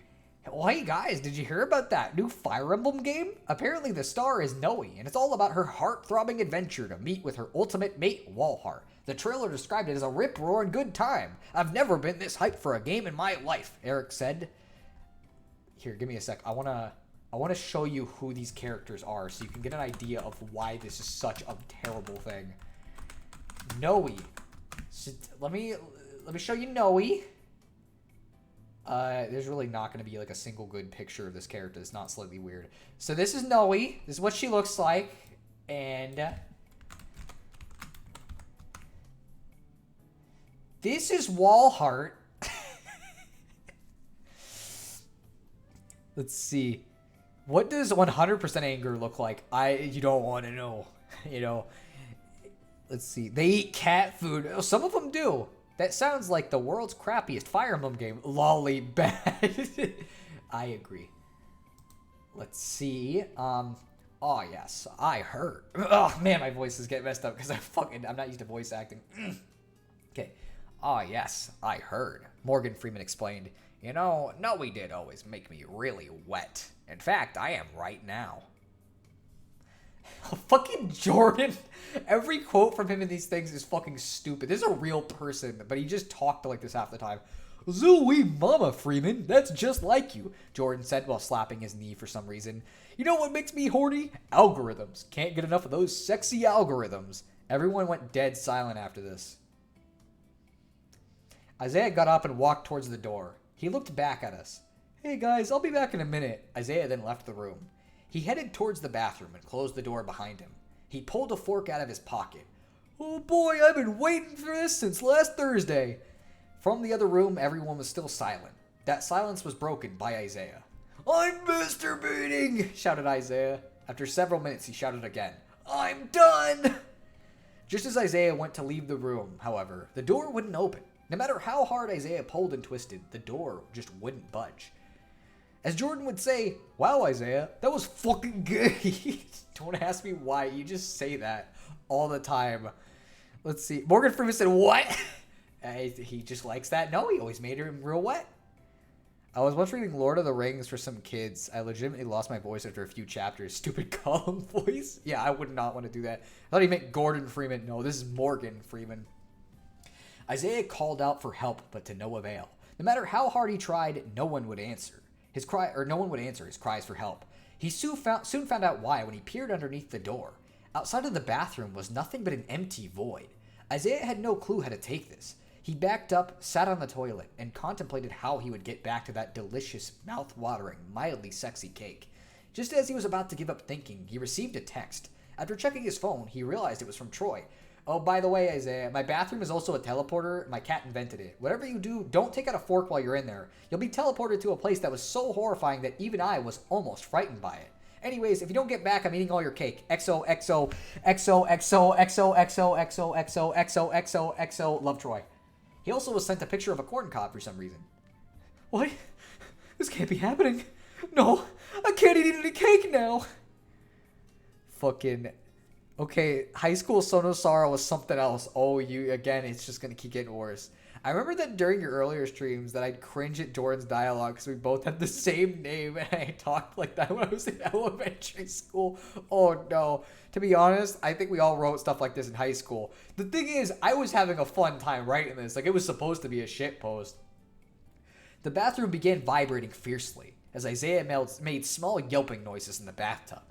Oh, hey guys, did you hear about that new Fire Emblem game? Apparently the star is Noe, and it's all about her heart-throbbing adventure to meet with her ultimate mate, Walhart. The trailer described it as a rip-roaring good time. I've never been this hyped for a game in my life, Eric said. Here, give me a sec. I wanna show you who these characters are so you can get an idea of why this is such a terrible thing. Noe. So, let me show you Noe. There's really not going to be like a single good picture of this character. It's not slightly weird. So this is Noe. This is what she looks like. And this is Walhart. Let's see. What does 100% anger look like? You don't want to know. You know. Let's see. They eat cat food. Oh, some of them do. That sounds like the world's crappiest Fire Emblem game. Lolly bad. I agree. Let's see. Oh yes, I heard. Oh man, my voice is getting messed up because I'm not used to voice acting. Okay. Oh yes, I heard. Morgan Freeman explained. You know, Noe did always make me really wet. In fact, I am right now. Fucking Jordan. Every quote from him in these things is fucking stupid. This is a real person, but he just talked like this half the time. Zooey mama, Freeman. That's just like you, Jordan said while slapping his knee for some reason. You know what makes me horny? Algorithms. Can't get enough of those sexy algorithms. Everyone went dead silent after this. Isaiah got up and walked towards the door. He looked back at us. Hey guys, I'll be back in a minute. Isaiah then left the room. He headed towards the bathroom and closed the door behind him. He pulled a fork out of his pocket. Oh boy, I've been waiting for this since last Thursday. From the other room, everyone was still silent. That silence was broken by Isaiah. I'm masturbating, shouted Isaiah. After several minutes, he shouted again. I'm done! Just as Isaiah went to leave the room, however, the door wouldn't open. No matter how hard Isaiah pulled and twisted, the door just wouldn't budge. As Jordan would say, wow, Isaiah, that was fucking good. Don't ask me why, you just say that all the time. Let's see. Morgan Freeman said, what? He just likes that. No, he always made him real wet. I was once reading Lord of the Rings for some kids. I legitimately lost my voice after a few chapters. Stupid Gollum voice. Yeah, I would not want to do that. I thought he meant Gordon Freeman. No, this is Morgan Freeman. Isaiah called out for help, but to no avail. No matter how hard he tried, no one would answer. No one would answer his cries for help. He soon found out why when he peered underneath the door. Outside of the bathroom was nothing but an empty void. Isaiah had no clue how to take this. He backed up, sat on the toilet, and contemplated how he would get back to that delicious, mouth-watering, mildly sexy cake. Just as he was about to give up thinking, he received a text. After checking his phone, he realized it was from Troy. Oh, by the way, Isaiah, my bathroom is also a teleporter. My cat invented it. Whatever you do, don't take out a fork while you're in there. You'll be teleported to a place that was so horrifying that even I was almost frightened by it. Anyways, if you don't get back, I'm eating all your cake. XOXO, XOXO, XOXO, XOXO, XOXO, XOXO, love Troy. He also was sent a picture of a corn cob for some reason. What? This can't be happening. No, I can't eat any cake now. Fucking... Okay, High School Sonosara was something else. Oh, again, it's just gonna keep getting worse. I remember that during your earlier streams that I'd cringe at Jordan's dialogue because we both had the same name and I talked like that when I was in elementary school. Oh no. To be honest, I think we all wrote stuff like this in high school. The thing is, I was having a fun time writing this. Like, it was supposed to be a shit post. The bathroom began vibrating fiercely as Isaiah made small yelping noises in the bathtub.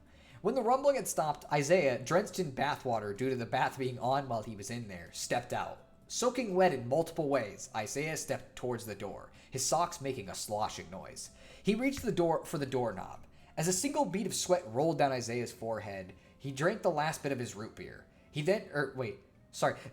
When the rumbling had stopped, Isaiah, drenched in bathwater due to the bath being on while he was in there, stepped out. Soaking wet in multiple ways, Isaiah stepped towards the door, his socks making a sloshing noise. He reached the door for the doorknob. As a single bead of sweat rolled down Isaiah's forehead, he drank the last bit of his root beer. This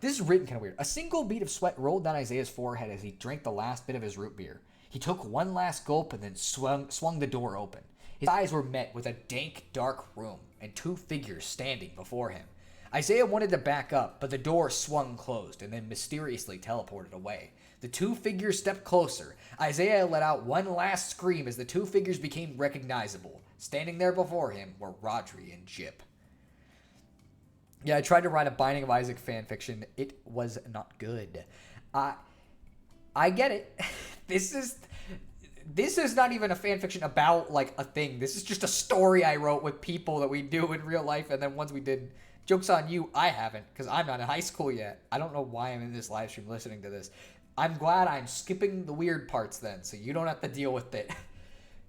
is written kind of weird. A single bead of sweat rolled down Isaiah's forehead as he drank the last bit of his root beer. He took one last gulp and then swung the door open. His eyes were met with a dank, dark room and two figures standing before him. Isaiah wanted to back up, but the door swung closed and then mysteriously teleported away. The two figures stepped closer. Isaiah let out one last scream as the two figures became recognizable. Standing there before him were Rodri and Jip. Yeah, I tried to write a Binding of Isaac fanfiction. It was not good. I get it. This is not even a fanfiction about, like, a thing. This is just a story I wrote with people that we do in real life, and then once we did... Joke's on you, I haven't, because I'm not in high school yet. I don't know why I'm in this live stream listening to this. I'm glad I'm skipping the weird parts then, so you don't have to deal with it.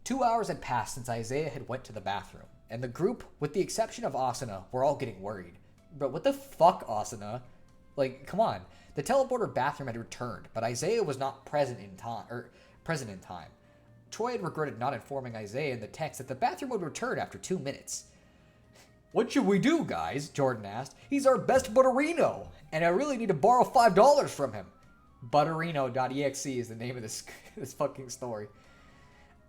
2 hours had passed since Isaiah had went to the bathroom, and the group, with the exception of Asuna, were all getting worried. But what the fuck, Asuna? Like, come on. The teleporter bathroom had returned, but Isaiah was not present in time. Troy had regretted not informing Isaiah in the text that the bathroom would return after 2 minutes. What should we do, guys? Jordan asked. He's our best Butterino, and I really need to borrow $5 from him. Butterino.exe is the name of this fucking story.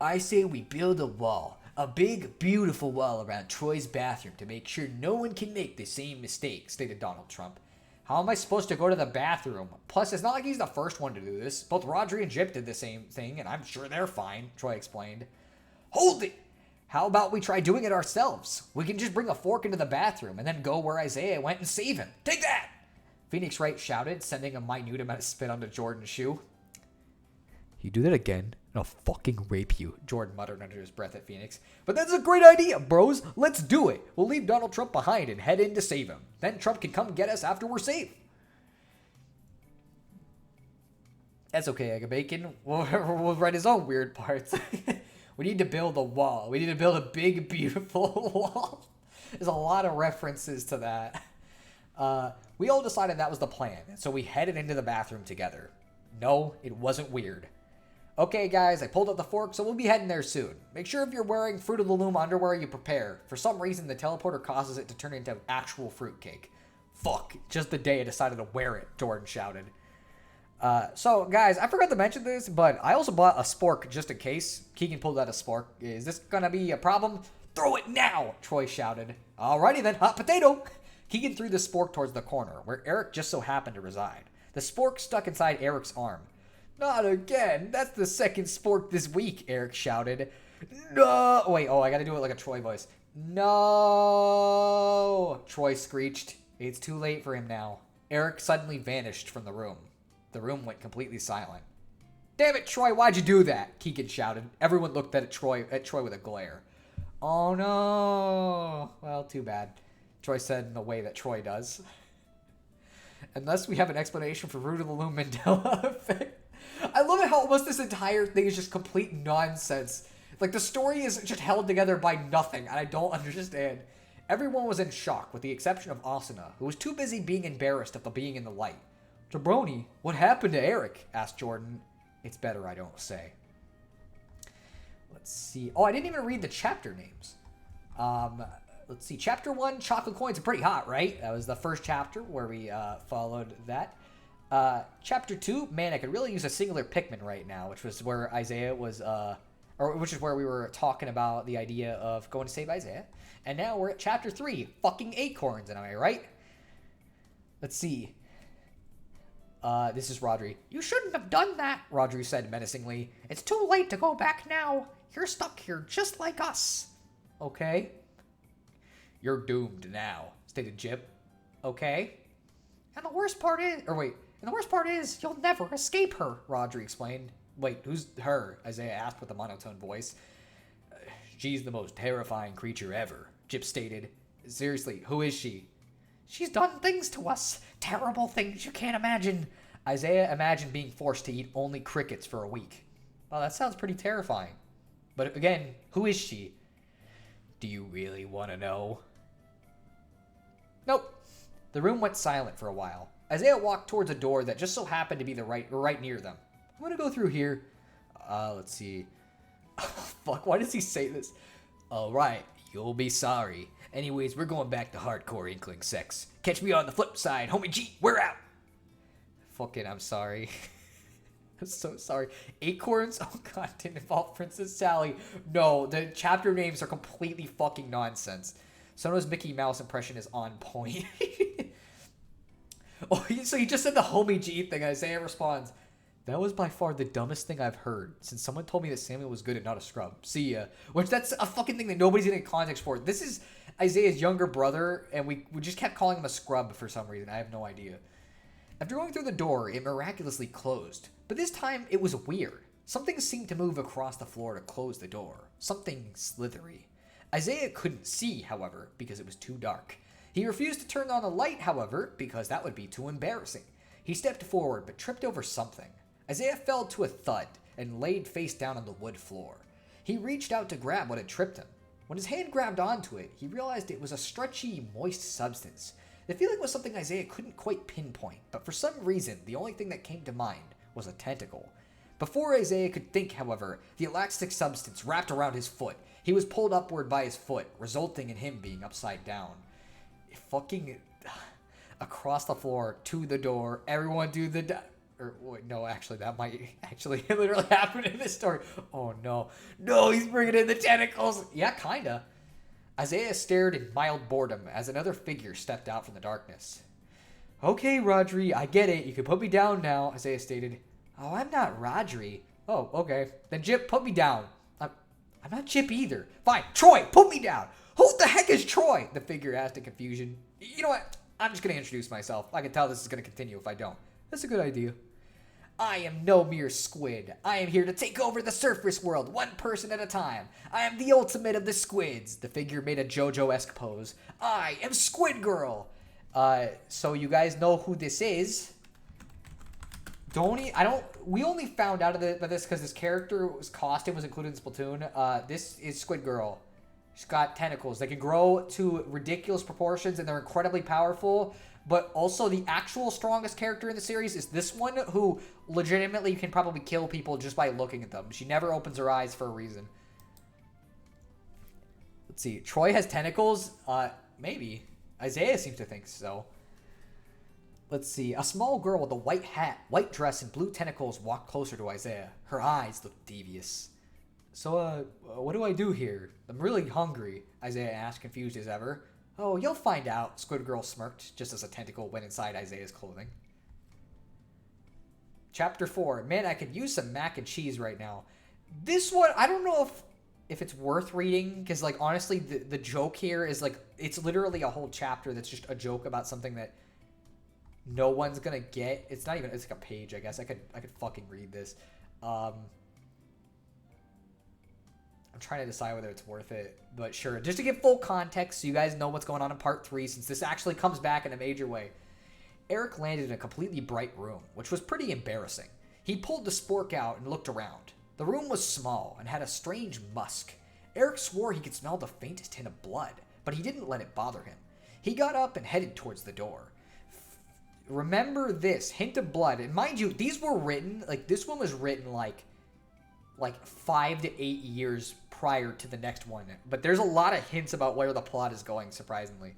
I say we build a wall. A big, beautiful wall around Troy's bathroom to make sure no one can make the same mistake, stated Donald Trump. How am I supposed to go to the bathroom? Plus, it's not like he's the first one to do this. Both Rodri and Jip did the same thing, and I'm sure they're fine, Troy explained. Hold it! How about we try doing it ourselves? We can just bring a fork into the bathroom and then go where Isaiah went and save him. Take that! Phoenix Wright shouted, sending a minute amount of spit onto Jordan's shoe. You do that again, and I'll fucking rape you, Jordan muttered under his breath at Phoenix. But that's a great idea, bros. Let's do it. We'll leave Donald Trump behind and head in to save him. Then Trump can come get us after we're safe. That's okay, Egg Bacon. We'll write his own weird parts. We need to build a wall. We need to build a big, beautiful wall. There's a lot of references to that. We all decided that was the plan, so we headed into the bathroom together. No, it wasn't weird. Okay, guys, I pulled up the fork, so we'll be heading there soon. Make sure if you're wearing Fruit of the Loom underwear, you prepare. For some reason, the teleporter causes it to turn into actual fruitcake. fuck. Just the day I decided to wear it, Jordan shouted. So, guys, I forgot to mention this, but I also bought a spork just in case. Keegan pulled out a spork. Is this gonna be a problem? Throw it now, Troy shouted. Alrighty then, hot potato. Keegan threw the spork towards the corner, where Eric just so happened to reside. The spork stuck inside Eric's arm. Not again. That's the second spork this week, Eric shouted. No. Wait, I gotta do it like a Troy voice. No. Troy screeched. It's too late for him now. Eric suddenly vanished from the room. The room went completely silent. Damn it, Troy, why'd you do that? Keegan shouted. Everyone looked at Troy with a glare. Oh no. Well, too bad. Troy said in the way that Troy does. Unless we have an explanation for Root of the Loom Mandela effect. I love it how almost this entire thing is just complete nonsense. Like, the story is just held together by nothing, and I don't understand. Everyone was in shock, with the exception of Asuna, who was too busy being embarrassed of the being in the light. Jabroni, what happened to Eric? Asked Jordan. It's better I don't say. Let's see. Oh, I didn't even read the chapter names. Let's see. Chapter 1, chocolate coins are pretty hot, right? That was the first chapter where we followed that. Chapter 2, man, I could really use a singular Pikmin right now, which was where Isaiah was, which is where we were talking about the idea of going to save Isaiah. And now we're at chapter 3, fucking acorns, am I right? Let's see. This is Rodri. You shouldn't have done that, Rodri said menacingly. It's too late to go back now. You're stuck here just like us. Okay. You're doomed now, stated Jip. Okay. And the worst part is, you'll never escape her, Rodri explained. Wait, who's her? Isaiah asked with a monotone voice. She's the most terrifying creature ever, Jip stated. Seriously, who is she? She's done things to us. Terrible things you can't imagine. Isaiah imagined being forced to eat only crickets for a week. Well, that sounds pretty terrifying. But again, who is she? Do you really want to know? Nope. The room went silent for a while. Isaiah walked towards a door that just so happened to be right near them. I'm gonna go through here. Let's see. Oh, fuck, why does he say this? Alright, you'll be sorry. Anyways, we're going back to hardcore inkling sex. Catch me on the flip side, homie G, we're out! Fucking, I'm sorry. I'm so sorry. Acorns? Oh god, didn't involve Princess Sally. No, the chapter names are completely fucking nonsense. Sono's Mickey Mouse impression is on point. Oh, so he just said the homie G thing. Isaiah responds, that was by far the dumbest thing I've heard since someone told me that Samuel was good and not a scrub. See ya. Which, that's a fucking thing that nobody's getting context for. This is Isaiah's younger brother, and we just kept calling him a scrub for some reason. I have no idea. After going through the door, it miraculously closed. But this time, it was weird. Something seemed to move across the floor to close the door. Something slithery. Isaiah couldn't see, however, because it was too dark. He refused to turn on the light, however, because that would be too embarrassing. He stepped forward, but tripped over something. Isaiah fell to a thud and laid face down on the wood floor. He reached out to grab what had tripped him. When his hand grabbed onto it, he realized it was a stretchy, moist substance. The feeling was something Isaiah couldn't quite pinpoint, but for some reason, the only thing that came to mind was a tentacle. Before Isaiah could think, however, the elastic substance wrapped around his foot. He was pulled upward by his foot, resulting in him being upside down. Fucking across the floor to the door. Everyone do the... Or, wait, no, actually, that might actually literally happen in this story. Oh, no. No, he's bringing in the tentacles. Yeah, kinda. Isaiah stared in mild boredom as another figure stepped out from the darkness. Okay, Rodri, I get it. You can put me down now, Isaiah stated. Oh, I'm not Rodri. Oh, okay. Then Jip, put me down. I'm not Jip either. Fine, Troy, put me down. Who the heck is Troy? The figure asked in confusion. You know what? I'm just going to introduce myself. I can tell this is going to continue if I don't. That's a good idea. I am no mere squid. I am here to take over the surface world, one person at a time. I am the ultimate of the squids. The figure made a JoJo-esque pose. I am Squid Girl. So you guys know who this is. We only found out about this because this character's costume was included in Splatoon. This is Squid Girl. She's got tentacles. They can grow to ridiculous proportions and they're incredibly powerful. But also the actual strongest character in the series is this one, who legitimately can probably kill people just by looking at them. She never opens her eyes for a reason. Let's see. Troy has tentacles? Maybe. Isaiah seems to think so. Let's see. A small girl with a white hat, white dress, and blue tentacles walked closer to Isaiah. Her eyes looked devious. So, what do I do here? I'm really hungry, Isaiah asked, confused as ever. Oh, you'll find out, Squid Girl smirked, just as a tentacle went inside Isaiah's clothing. Chapter 4. Man, I could use some mac and cheese right now. This one, I don't know if it's worth reading, because, like, honestly, the joke here is, like, it's literally a whole chapter that's just a joke about something that no one's gonna get. It's not even, it's like a page, I guess. I could fucking read this. I'm trying to decide whether it's worth it, but sure. Just to give full context so you guys know what's going on in part 3, since this actually comes back in a major way. Eric landed in a completely bright room, which was pretty embarrassing. He pulled the spork out and looked around. The room was small and had a strange musk. Eric swore he could smell the faintest hint of blood, but he didn't let it bother him. He got up and headed towards the door. Remember this, hint of blood. And mind you, these were written, like, this one was written like 5 to 8 years prior to the next one. But there's a lot of hints about where the plot is going, surprisingly.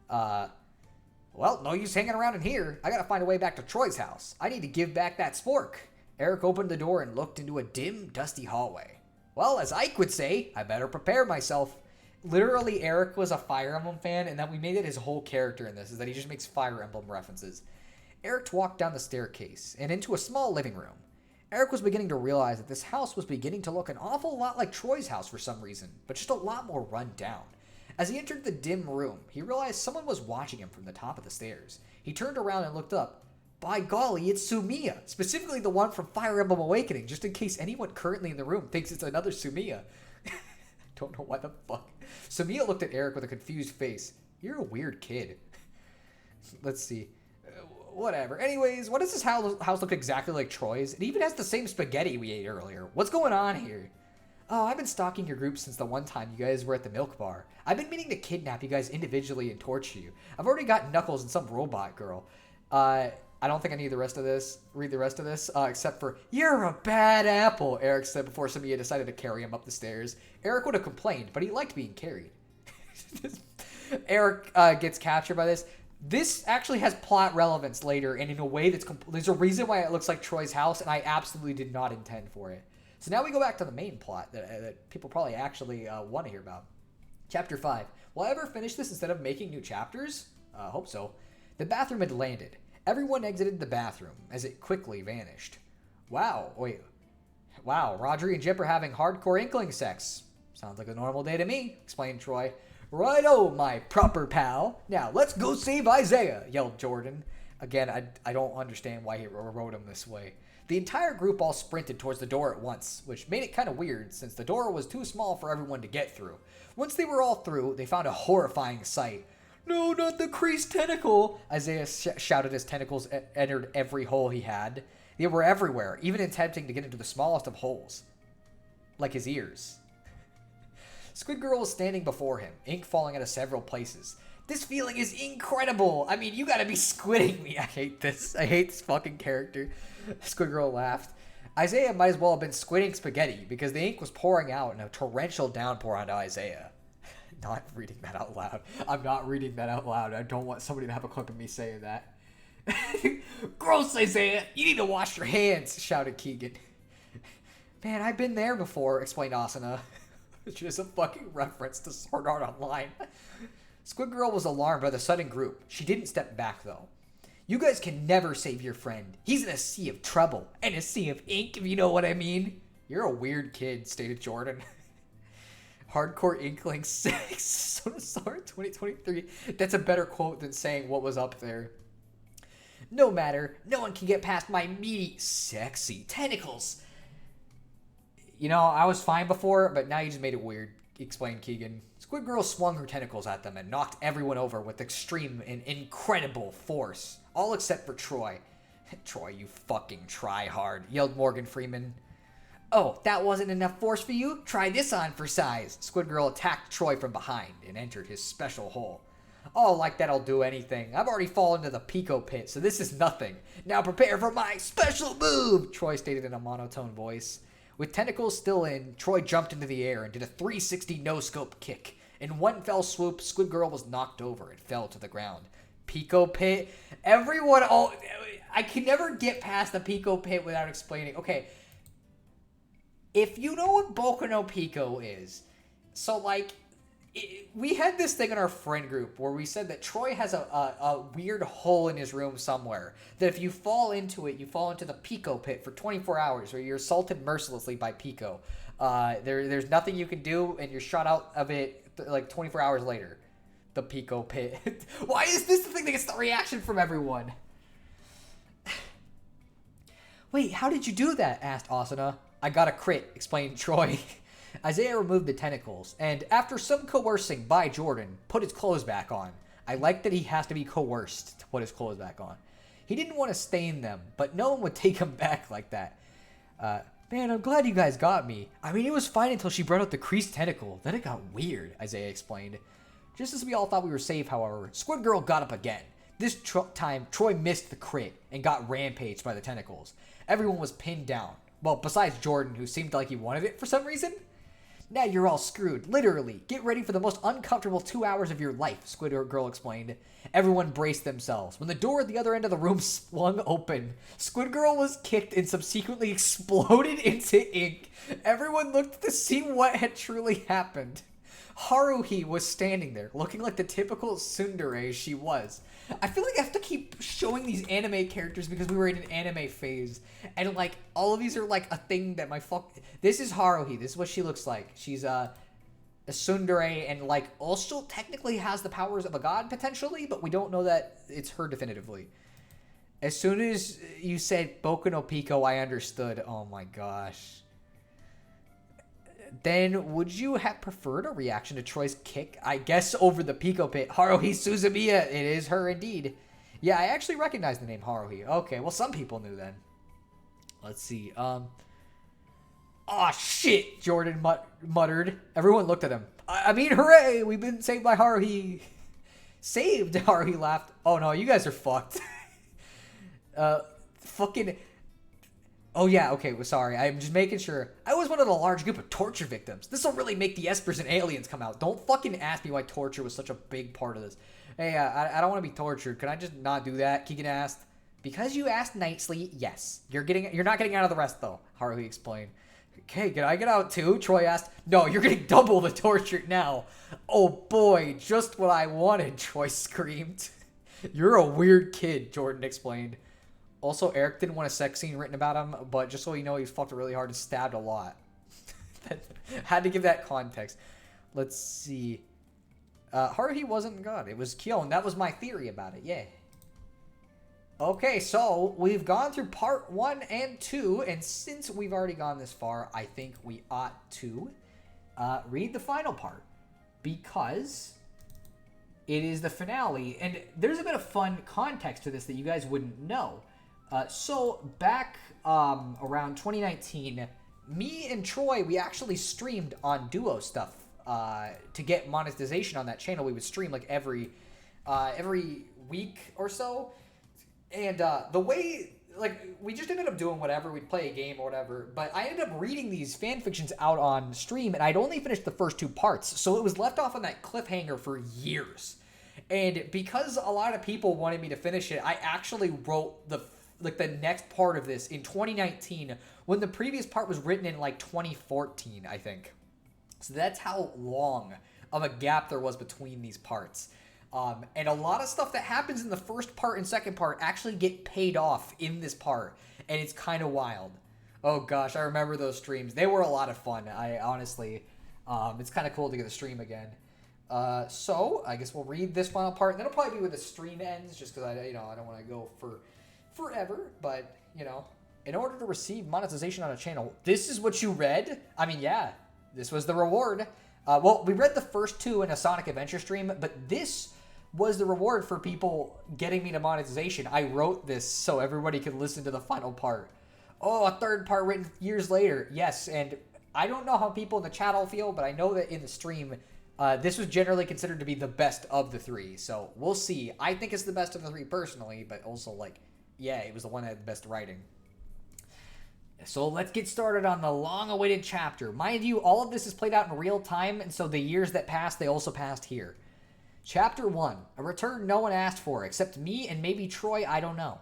Well, no use hanging around in here. I gotta find a way back to Troy's house. I need to give back that spork. Eric opened the door and looked into a dim, dusty hallway. Well, as Ike would say, I better prepare myself. Literally, Eric was a Fire Emblem fan, and that we made it his whole character in this, is that he just makes Fire Emblem references. Eric walked down the staircase and into a small living room. Eric was beginning to realize that this house was beginning to look an awful lot like Troy's house for some reason, but just a lot more run down. As he entered the dim room, he realized someone was watching him from the top of the stairs. He turned around and looked up. By golly, it's Sumiya, specifically the one from Fire Emblem Awakening, just in case anyone currently in the room thinks it's another Sumiya. Don't know why the fuck. Sumiya looked at Eric with a confused face. You're a weird kid. Let's see. Whatever. Anyways, why does this house look exactly like Troy's? It even has the same spaghetti we ate earlier. What's going on here? Oh, I've been stalking your group since the one time you guys were at the milk bar. I've been meaning to kidnap you guys individually and torture you. I've already got Knuckles and some robot girl. I don't think I need the rest of this. Read the rest of this, except for, you're a bad apple, Eric said before Sumiya decided to carry him up the stairs. Eric would have complained, but he liked being carried. Eric gets captured by this. This actually has plot relevance later, and in a way that's there's a reason why it looks like Troy's house, and I absolutely did not intend for it. So now we go back to the main plot that people probably actually want to hear about. Chapter 5. Will I ever finish this instead of making new chapters? Hope so. The bathroom had landed. Everyone exited the bathroom as it quickly vanished. Wow, Rodri and Jip are having hardcore inkling sex. Sounds like a normal day to me, explained Troy. Righto, my proper pal. Now, let's go save Isaiah, yelled Jordan. Again, I don't understand why he wrote him this way. The entire group all sprinted towards the door at once, which made it kind of weird since the door was too small for everyone to get through. Once they were all through, they found a horrifying sight. No, not the creased tentacle! Isaiah shouted as tentacles entered every hole he had. They were everywhere, even attempting to get into the smallest of holes. Like his ears. Squid Girl was standing before him, ink falling out of several places. This feeling is incredible! I mean, you gotta be squidding me! I hate this. I hate this fucking character. Squid Girl laughed. Isaiah might as well have been squidding spaghetti, because the ink was pouring out in a torrential downpour onto Isaiah. Not reading that out loud. I'm not reading that out loud. I don't want somebody to have a clip of me saying that. Gross, Isaiah! You need to wash your hands! Shouted Keegan. Man, I've been there before, explained Asuna. Which is a fucking reference to Sword Art Online. Squid Girl was alarmed by the sudden group. She didn't step back, though. You guys can never save your friend. He's in a sea of trouble. And a sea of ink, if you know what I mean. You're a weird kid, stated Jordan. Hardcore Inkling 6. So sorry, 2023. That's a better quote than saying what was up there. No matter. No one can get past my meaty, sexy tentacles. You know, I was fine before, but now you just made it weird, explained Keegan. Squid Girl swung her tentacles at them and knocked everyone over with extreme and incredible force. All except for Troy. Troy, you fucking try-hard, yelled Morgan Freeman. Oh, that wasn't enough force for you? Try this on for size. Squid Girl attacked Troy from behind and entered his special hole. Oh, like that'll do anything. I've already fallen to the Pico pit, so this is nothing. Now prepare for my special move, Troy stated in a monotone voice. With tentacles still in, Troy jumped into the air and did a 360 no-scope kick. In one fell swoop, Squid Girl was knocked over and fell to the ground. Pico Pit. Everyone, I can never get past the Pico Pit without explaining. Okay, if you know what Boku no Pico is, so like, we had this thing in our friend group where we said that Troy has a weird hole in his room somewhere, that if you fall into it, you fall into the Pico Pit for 24 hours, where you're assaulted mercilessly by Pico. There's nothing you can do, and you're shot out of it like 24 hours later. The Pico Pit. Why is this the thing that gets the reaction from everyone? Wait, how did you do that? Asked Asuna. I got a crit, explained Troy. Isaiah removed the tentacles, and after some coercing by Jordan, put his clothes back on. I like that he has to be coerced to put his clothes back on. He didn't want to stain them, but no one would take him back like that. Man, I'm glad you guys got me. I mean, it was fine until she brought out the creased tentacle. Then it got weird, Isaiah explained. Just as we all thought we were safe, however, Squid Girl got up again. This time, Troy missed the crit and got rampaged by the tentacles. Everyone was pinned down. Well, besides Jordan, who seemed like he wanted it for some reason. Now you're all screwed. Literally. Get ready for the most uncomfortable 2 hours of your life, Squid Girl explained. Everyone braced themselves. When the door at the other end of the room swung open, Squid Girl was kicked and subsequently exploded into ink. Everyone looked to see what had truly happened. Haruhi was standing there, looking like the typical tsundere she was. I feel like I have to keep showing these anime characters because we were in an anime phase. And, like, all of these are, like, a thing that This is Haruhi. This is what she looks like. She's a tsundere and, like, also technically has the powers of a god, potentially, but we don't know that it's her definitively. As soon as you said Boku no Pico, I understood. Oh, my gosh. Then, would you have preferred a reaction to Troy's kick? I guess over the Pico Pit. Haruhi Suzumiya. It is her indeed. Yeah, I actually recognize the name Haruhi. Okay, well, some people knew then. Let's see. Oh, shit, Jordan muttered. Everyone looked at him. I mean, hooray! We've been saved by Haruhi. Saved, Haruhi laughed. Oh, no, you guys are fucked. Fucking... Oh, yeah, okay, well, sorry. I'm just making sure. I was one of the large group of torture victims. This will really make the espers and aliens come out. Don't fucking ask me why torture was such a big part of this. Hey, I don't want to be tortured. Can I just not do that? Keegan asked. Because you asked nicely, yes. You're not getting out of the rest, though, Haruhi explained. Okay, can I get out, too? Troy asked. No, you're getting double the torture now. Oh, boy, just what I wanted, Troy screamed. You're a weird kid, Jordan explained. Also, Eric didn't want a sex scene written about him, but just so you know, he fucked really hard and stabbed a lot. Had to give that context. Let's see. Haruhi wasn't God. It was Kyon. That was my theory about it. Yeah. Okay, so we've gone through part 1 and 2, and since we've already gone this far, I think we ought to read the final part, because it is the finale, and there's a bit of fun context to this that you guys wouldn't know. So back around 2019, me and Troy, we actually streamed on Duo stuff to get monetization on that channel. We would stream like every week or so. And the way, like, we just ended up doing whatever. We'd play a game or whatever. But I ended up reading these fanfictions out on stream, and I'd only finished the first 2 parts. So it was left off on that cliffhanger for years. And because a lot of people wanted me to finish it, I actually wrote the next part of this in 2019 when the previous part was written in like 2014, I think. So that's how long of a gap there was between these parts. And a lot of stuff that happens in the first part and second part actually get paid off in this part. And it's kind of wild. Oh gosh, I remember those streams. They were a lot of fun. I honestly, it's kind of cool to get the stream again. So I guess we'll read this final part, and then it'll probably be where the stream ends, just because I don't want to go for forever, but, in order to receive monetization on a channel, this is what you read? I mean, yeah, this was the reward. Well, we read the first 2 in a Sonic Adventure stream, but this was the reward for people getting me to monetization. I wrote this so everybody could listen to the final part. Oh, a third part written years later. Yes, and I don't know how people in the chat all feel, but I know that in the stream, this was generally considered to be the best of the 3, so we'll see. I think it's the best of the 3 personally, but also, like, yeah, it was the one that had the best writing. So let's get started on the long-awaited chapter. Mind you, all of this is played out in real time, and so the years that passed, they also passed here. Chapter 1. A return no one asked for, except me and maybe Troy, I don't know.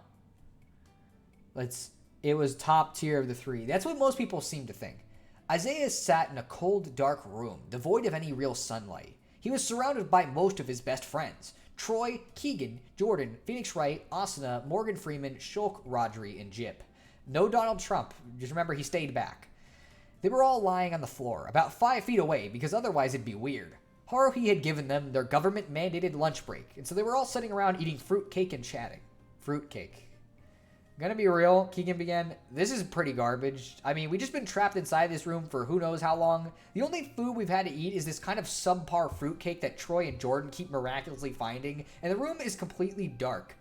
It was top tier of the three. That's what most people seem to think. Isaiah sat in a cold, dark room, devoid of any real sunlight. He was surrounded by most of his best friends. Troy, Keegan, Jordan, Phoenix Wright, Asuna, Morgan Freeman, Shulk, Rodri, and Jip. No Donald Trump. Just remember, he stayed back. They were all lying on the floor, about 5 feet away, because otherwise it'd be weird. Haruhi had given them their government-mandated lunch break, and so they were all sitting around eating fruitcake and chatting. Fruitcake. Gonna be real, Keegan began, this is pretty garbage. I mean, we've just been trapped inside this room for who knows how long. The only food we've had to eat is this kind of subpar fruitcake that Troy and Jordan keep miraculously finding, and the room is completely dark.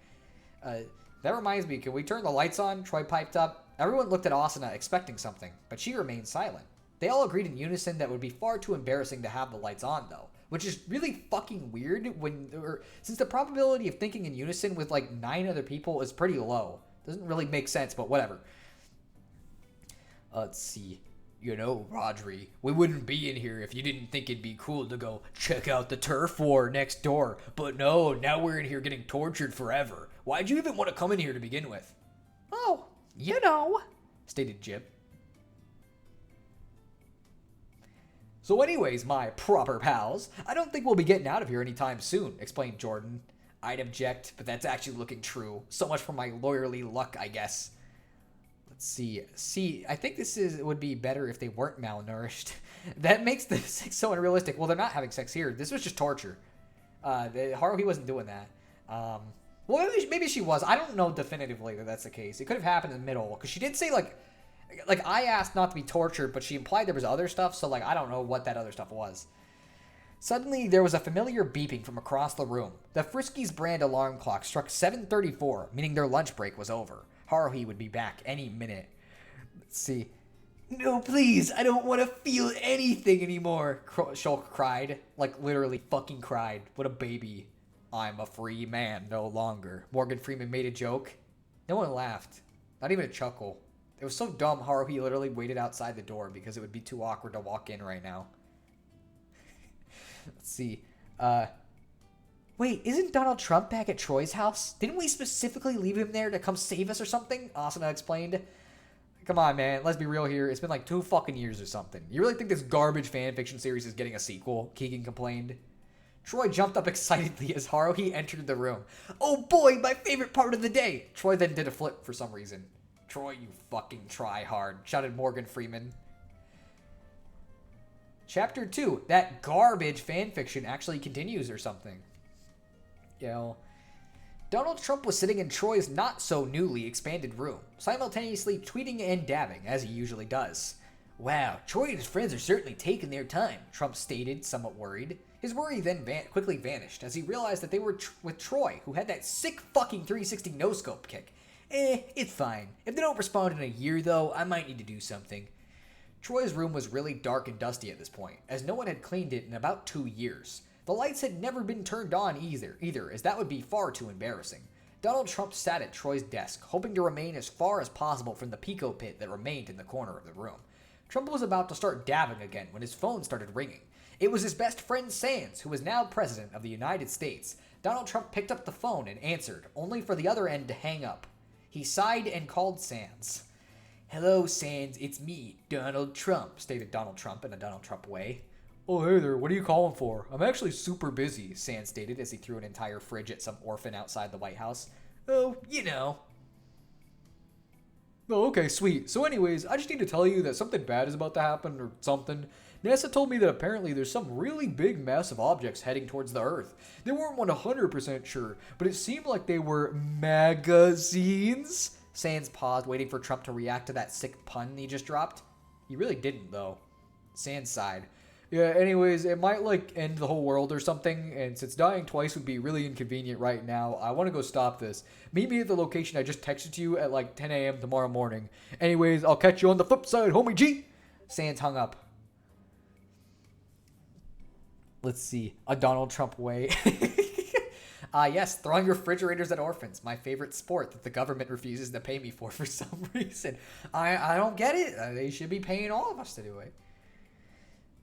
That reminds me, can we turn the lights on? Troy piped up. Everyone looked at Asuna expecting something, but she remained silent. They all agreed in unison that it would be far too embarrassing to have the lights on, though, which is really fucking weird since the probability of thinking in unison with like 9 other people is pretty low. Doesn't really make sense, but whatever. Let's see. You know, Rodri, we wouldn't be in here if you didn't think it'd be cool to go check out the turf war next door. But no, now we're in here getting tortured forever. Why'd you even want to come in here to begin with? Oh, you know, stated Jip. So anyways, my proper pals, I don't think we'll be getting out of here anytime soon, explained Jordan. I'd object, but that's actually looking true. So much for my lawyerly luck, I guess. Let's see. I think would be better if they weren't malnourished. That makes the sex so unrealistic. Well, they're not having sex here. This was just torture. Haruhi wasn't doing that. Well, maybe she was. I don't know definitively that that's the case. It could have happened in the middle, because she did say, like I asked not to be tortured, but she implied there was other stuff, so, like, I don't know what that other stuff was. Suddenly, there was a familiar beeping from across the room. The Friskies brand alarm clock struck 7:34, meaning their lunch break was over. Haruhi would be back any minute. Let's see. No, please, I don't want to feel anything anymore, Shulk cried. Like, literally fucking cried. What a baby. I'm a free man no longer. Morgan Freeman made a joke. No one laughed. Not even a chuckle. It was so dumb, Haruhi literally waited outside the door because it would be too awkward to walk in right now. Let's see. Wait, isn't Donald Trump back at Troy's house? Didn't we specifically leave him there to come save us or something? Asuna explained. Come on, man. Let's be real here. It's been like 2 fucking years or something. You really think this garbage fanfiction series is getting a sequel? Keegan complained. Troy jumped up excitedly as Haruhi entered the room. Oh boy, my favorite part of the day. Troy then did a flip for some reason. Troy, you fucking try hard, shouted Morgan Freeman. Chapter 2, that garbage fanfiction actually continues or something. You know, Donald Trump was sitting in Troy's not-so-newly expanded room, simultaneously tweeting and dabbing, as he usually does. Wow, Troy and his friends are certainly taking their time, Trump stated, somewhat worried. His worry then quickly vanished as he realized that they were with Troy, who had that sick fucking 360 no-scope kick. It's fine. If they don't respond in a year, though, I might need to do something. Troy's room was really dark and dusty at this point, as no one had cleaned it in about 2 years. The lights had never been turned on either, as that would be far too embarrassing. Donald Trump sat at Troy's desk, hoping to remain as far as possible from the Pico pit that remained in the corner of the room. Trump was about to start dabbing again when his phone started ringing. It was his best friend Sands, who was now president of the United States. Donald Trump picked up the phone and answered, only for the other end to hang up. He sighed and called Sands. Hello, Sands, it's me, Donald Trump, stated Donald Trump in a Donald Trump way. Oh, hey there, what are you calling for? I'm actually super busy, Sands stated as he threw an entire fridge at some orphan outside the White House. Oh, you know. Oh, okay, sweet. So anyways, I just need to tell you that something bad is about to happen or something. NASA told me that apparently there's some really big massive objects heading towards the Earth. They weren't 100% sure, but it seemed like they were magazines. Sands paused, waiting for Trump to react to that sick pun he just dropped. He really didn't, though. Sands sighed. Yeah, anyways, it might, like, end the whole world or something, and since dying twice would be really inconvenient right now, I want to go stop this. Meet me at the location I just texted to you at, like, 10 a.m. tomorrow morning. Anyways, I'll catch you on the flip side, homie G! Sands hung up. Let's see. A Donald Trump way. Yes, throwing refrigerators at orphans. My favorite sport that the government refuses to pay me for some reason. I don't get it. They should be paying all of us to do it.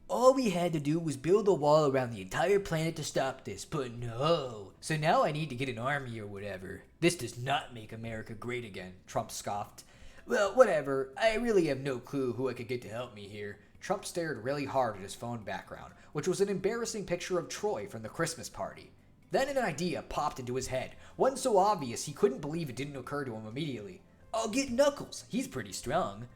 All we had to do was build a wall around the entire planet to stop this, but no. So now I need to get an army or whatever. This does not make America great again, Trump scoffed. Well, whatever. I really have no clue who I could get to help me here. Trump stared really hard at his phone background, which was an embarrassing picture of Troy from the Christmas party. Then an idea popped into his head, one so obvious he couldn't believe it didn't occur to him immediately. I'll get Knuckles. He's pretty strong.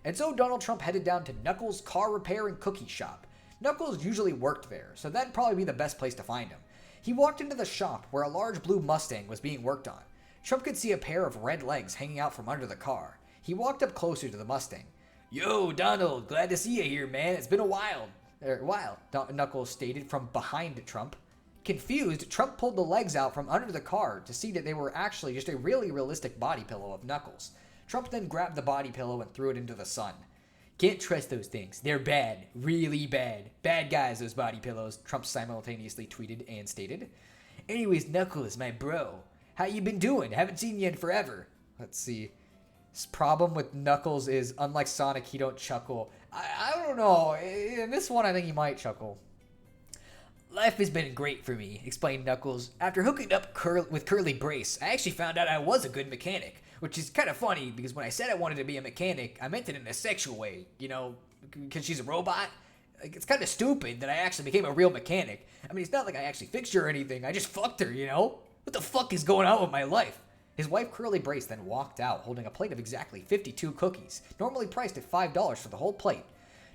And so Donald Trump headed down to Knuckles' car repair and cookie shop. Knuckles usually worked there, so that'd probably be the best place to find him. He walked into the shop where a large blue Mustang was being worked on. Trump could see a pair of red legs hanging out from under the car. He walked up closer to the Mustang. Yo, Donald, glad to see you here, man. It's been a while. Knuckles stated from behind Trump. Confused, Trump pulled the legs out from under the car to see that they were actually just a really realistic body pillow of Knuckles. Trump then grabbed the body pillow and threw it into the sun. Can't trust those things. They're bad. Really bad. Bad guys, those body pillows, Trump simultaneously tweeted and stated. Anyways, Knuckles, my bro. How you been doing? Haven't seen you in forever. Let's see. This problem with Knuckles is, unlike Sonic, he don't chuckle. I don't know. In this one, I think he might chuckle. Life has been great for me, explained Knuckles. After hooking up with Curly Brace, I actually found out I was a good mechanic. Which is kind of funny, because when I said I wanted to be a mechanic, I meant it in a sexual way, you know, because she's a robot. Like, it's kind of stupid that I actually became a real mechanic. I mean, it's not like I actually fixed her or anything, I just fucked her, you know? What the fuck is going on with my life? His wife Curly Brace then walked out, holding a plate of exactly 52 cookies, normally priced at $5 for the whole plate.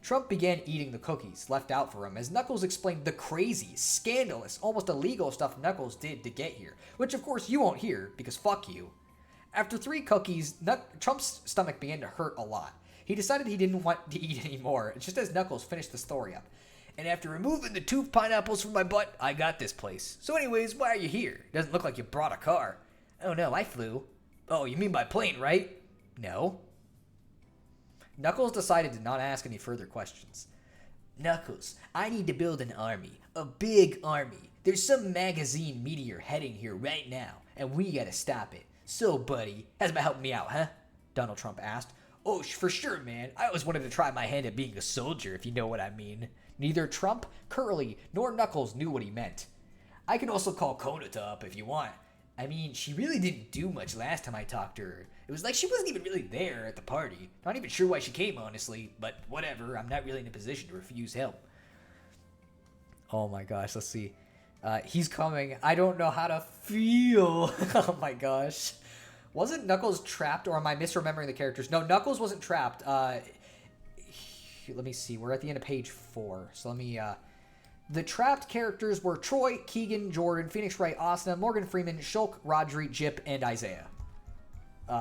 Trump began eating the cookies, left out for him, as Knuckles explained the crazy, scandalous, almost illegal stuff Knuckles did to get here, which of course you won't hear, because fuck you. After 3 cookies, Trump's stomach began to hurt a lot. He decided he didn't want to eat anymore, just as Knuckles finished the story up. And after removing the 2 pineapples from my butt, I got this place. So anyways, why are you here? Doesn't look like you brought a car. Oh no, I flew. Oh, you mean by plane, right? No. Knuckles decided to not ask any further questions. Knuckles, I need to build an army. A big army. There's some magazine meteor heading here right now, and we gotta stop it. So, buddy, how's about helping me out, huh? Donald Trump asked. Oh, for sure, man. I always wanted to try my hand at being a soldier, if you know what I mean. Neither Trump, Curly, nor Knuckles knew what he meant. I can also call Konata up if you want. I mean, she really didn't do much last time I talked to her. It was like she wasn't even really there at the party. Not even sure why she came, honestly, but whatever. I'm not really in a position to refuse help. Oh my gosh, let's see. He's coming. I don't know how to feel. Oh my gosh. Wasn't Knuckles trapped, or am I misremembering the characters? No, Knuckles wasn't trapped. Let me see. We're at the end of page 4. So let me... The trapped characters were Troy, Keegan, Jordan, Phoenix Wright, Asuna, Morgan Freeman, Shulk, Rodri, Jip, and Isaiah.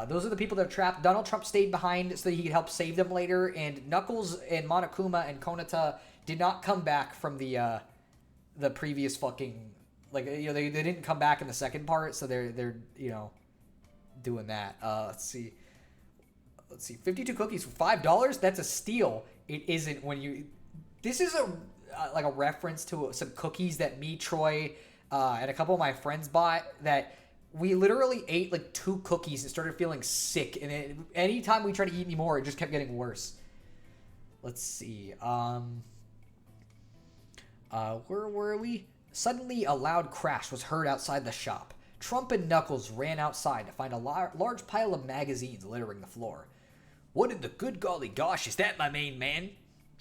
Those are the people that are trapped. Donald Trump stayed behind so that he could help save them later, and Knuckles and Monokuma and Konata did not come back from the previous fucking, like, you know, they didn't come back in the second part, so they're you know, doing that. Let's see, 52 cookies for $5. That's a steal. It isn't when you. This is like a reference to some cookies that me, Troy, and a couple of my friends bought that we literally ate like 2 cookies and started feeling sick. And anytime we tried to eat any more, it just kept getting worse. Let's see. Where were we? Suddenly, a loud crash was heard outside the shop. Trump and Knuckles ran outside to find a large pile of magazines littering the floor. What in the good golly gosh is that, my main man?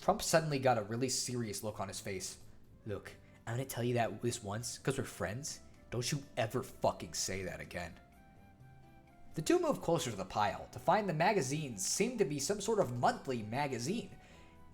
Trump suddenly got a really serious look on his face. Look, I'm gonna tell you that this once, because we're friends. Don't you ever fucking say that again. The two moved closer to the pile to find the magazines seemed to be some sort of monthly magazine.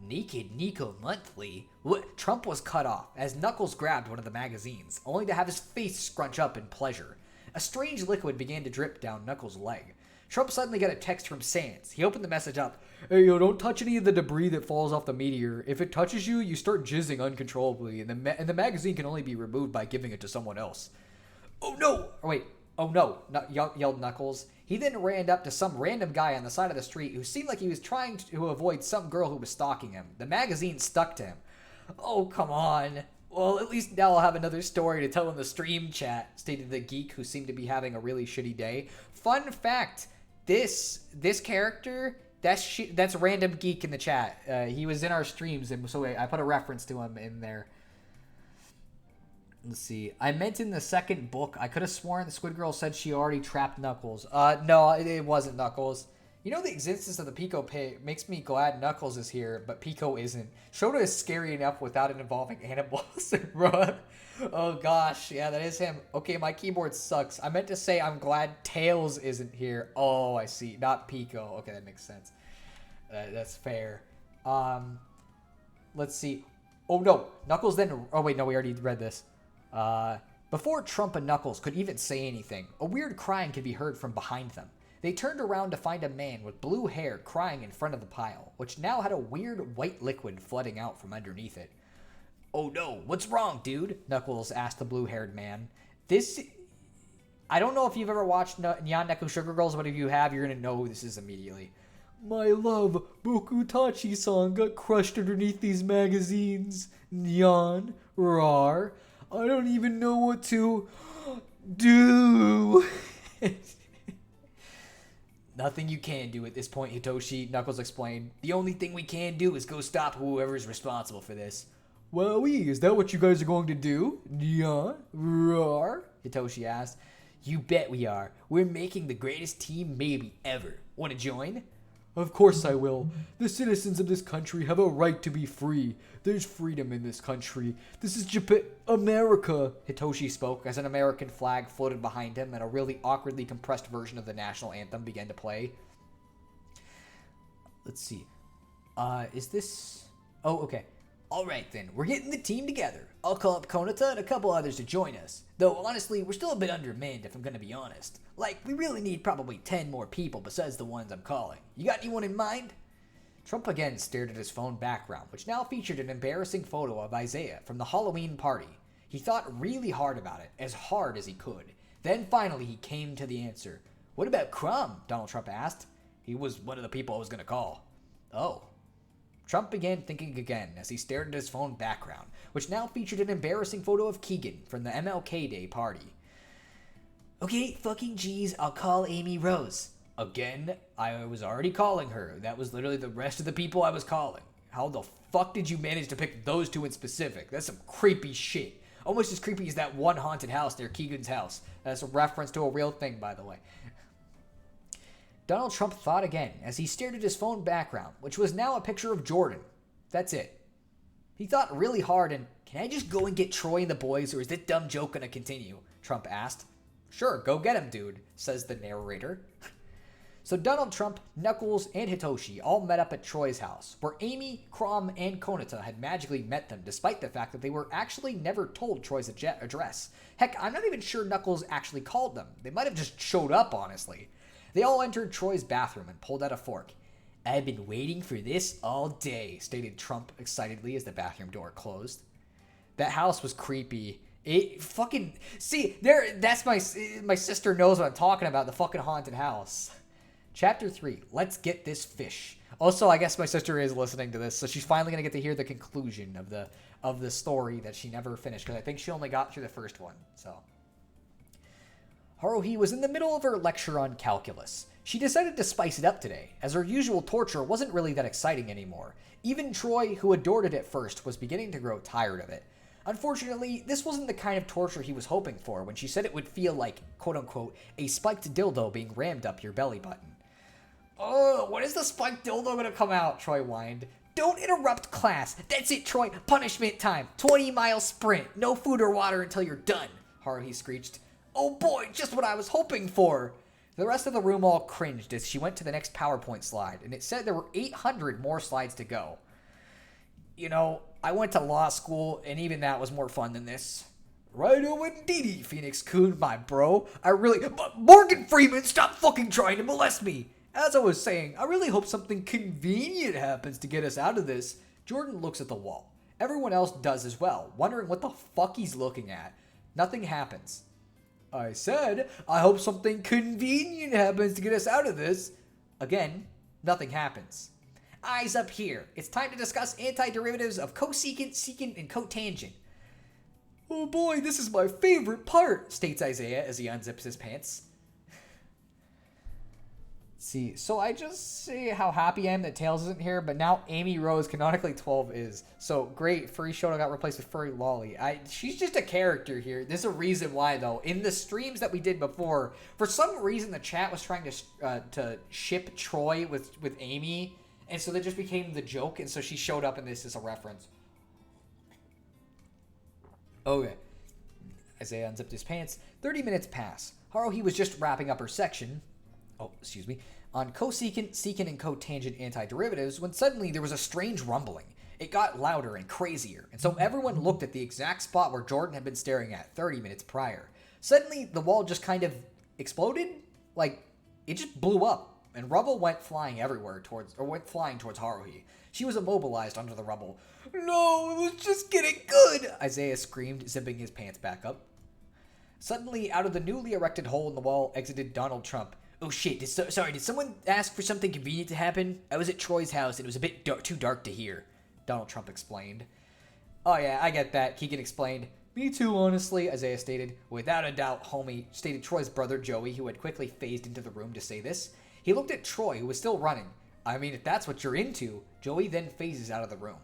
Naked Nico Monthly? What? Trump was cut off as Knuckles grabbed one of the magazines, only to have his face scrunch up in pleasure. A strange liquid began to drip down Knuckles' leg. Trump suddenly got a text from Sans. He opened the message up. Hey, yo, don't touch any of the debris that falls off the meteor. If it touches you, you start jizzing uncontrollably, and the magazine can only be removed by giving it to someone else. Oh no! Oh wait. Oh no! Yelled Knuckles. He then ran up to some random guy on the side of the street who seemed like he was trying to avoid some girl who was stalking him. The magazine stuck to him. Oh, come on. Well, at least now I'll have another story to tell in the stream chat, stated the geek who seemed to be having a really shitty day. Fun fact, this character That's Random Geek in the chat. He was in our streams, and so I put a reference to him in there. Let's see. I meant in the second book, I could have sworn the Squid Girl said she already trapped Knuckles. No, it wasn't Knuckles. You know, the existence of the Pico pit makes me glad Knuckles is here, but Pico isn't. Shota is scary enough without it involving animals. Oh gosh, yeah, that is him. Okay, my keyboard sucks. I meant to say I'm glad Tails isn't here. Oh, I see. Not Pico. Okay, that makes sense. That's fair. Let's see. Oh no, Knuckles then. Oh wait, no, we already read this. Before Trump and Knuckles could even say anything, a weird crying could be heard from behind them. They turned around to find a man with blue hair crying in front of the pile, which now had a weird white liquid flooding out from underneath it. Oh no, what's wrong, dude? Knuckles asked the blue-haired man. I don't know if you've ever watched Nyan Neku Sugar Girls, but if you have, you're gonna know who this is immediately. My love, Bokutachi-san got crushed underneath these magazines. Nyan, rar, I don't even know what to do. Nothing you can do at this point, Hitoshi, Knuckles explained. The only thing we can do is go stop whoever's responsible for this. Wowee, is that what you guys are going to do? Yeah, roar, Hitoshi asked. You bet we are. We're making the greatest team maybe ever. Want to join? Of course I will. The citizens of this country have a right to be free. There's freedom in this country. This is Japan, America, Hitoshi spoke as an American flag floated behind him and a really awkwardly compressed version of the national anthem began to play. Let's see. Is this... Oh, okay. Alright then, we're getting the team together. I'll call up Konata and a couple others to join us. Though honestly, we're still a bit undermanned if I'm gonna be honest. Like, we really need probably 10 more people besides the ones I'm calling. You got anyone in mind? Trump again stared at his phone background, which now featured an embarrassing photo of Isaiah from the Halloween party. He thought really hard about it, as hard as he could. Then finally he came to the answer. What about Crumb? Donald Trump asked. He was one of the people I was gonna call. Oh. Trump began thinking again as he stared at his phone background, which now featured an embarrassing photo of Keegan from the MLK Day party. Okay, fucking geez, I'll call Amy Rose. Again, I was already calling her. That was literally the rest of the people I was calling. How the fuck did you manage to pick those two in specific? That's some creepy shit. Almost as creepy as that one haunted house near Keegan's house. That's a reference to a real thing, by the way. Donald Trump thought again as he stared at his phone background, which was now a picture of Jordan. That's it. He thought really hard and, can I just go and get Troy and the boys, or is this dumb joke gonna continue? Trump asked. Sure, go get him, dude, says the narrator. So Donald Trump, Knuckles, and Hitoshi all met up at Troy's house, where Amy, Crom, and Konata had magically met them, despite the fact that they were actually never told Troy's address. Heck, I'm not even sure Knuckles actually called them. They might have just showed up, honestly. They all entered Troy's bathroom and pulled out a fork. I've been waiting for this all day, stated Trump excitedly as the bathroom door closed. That house was creepy. It fucking... See, that's my sister knows what I'm talking about, the fucking haunted house. Chapter 3, Let's Get This Fish. Also, I guess my sister is listening to this, so she's finally going to get to hear the conclusion of the story that she never finished, because I think she only got through the first one, so... Haruhi was in the middle of her lecture on calculus. She decided to spice it up today, as her usual torture wasn't really that exciting anymore. Even Troy, who adored it at first, was beginning to grow tired of it. Unfortunately, this wasn't the kind of torture he was hoping for when she said it would feel like, quote-unquote, a spiked dildo being rammed up your belly button. Oh, when is the spiked dildo gonna come out? Troy whined. Don't interrupt class. That's it, Troy. Punishment time. 20-mile sprint. No food or water until you're done, Haruhi screeched. Oh boy, just what I was hoping for. The rest of the room all cringed as she went to the next PowerPoint slide, and it said there were 800 more slides to go. You know, I went to law school, and even that was more fun than this. Righto indeedy, Phoenix-kun, my bro. Morgan Freeman, stop fucking trying to molest me. As I was saying, I really hope something convenient happens to get us out of this. Jordan looks at the wall. Everyone else does as well, wondering what the fuck he's looking at. Nothing happens. I said, I hope something convenient happens to get us out of this. Again, nothing happens. Eyes up here. It's time to discuss antiderivatives of cosecant, secant, and cotangent. Oh boy, this is my favorite part, states Isaiah as he unzips his pants. See, so I just say how happy I am that Tails isn't here, but now Amy Rose, canonically 12, is. So great, Furry Shoto got replaced with Furry Lolly. She's just a character here. There's a reason why, though. In the streams that we did before, for some reason the chat was trying to ship Troy with Amy, and so that just became the joke, and so she showed up in this as a reference. Okay. Isaiah unzipped his pants. 30 minutes pass. Haruhi was just wrapping up her section on cosecant, secant, and cotangent antiderivatives when suddenly there was a strange rumbling. It got louder and crazier, and so everyone looked at the exact spot where Jordan had been staring at 30 minutes prior. Suddenly, the wall just kind of exploded. Like, it just blew up, and rubble went flying towards Haruhi. She was immobilized under the rubble. "No, it was just getting good!" Isaiah screamed, zipping his pants back up. Suddenly, out of the newly erected hole in the wall exited Donald Trump. "Oh shit, did someone ask for something convenient to happen? I was at Troy's house and it was a bit too dark to hear," Donald Trump explained. "Oh yeah, I get that," Keegan explained. "Me too, honestly," Isaiah stated. "Without a doubt, homie," stated Troy's brother Joey, who had quickly phased into the room to say this. He looked at Troy, who was still running. "I mean, if that's what you're into," Joey then phases out of the room.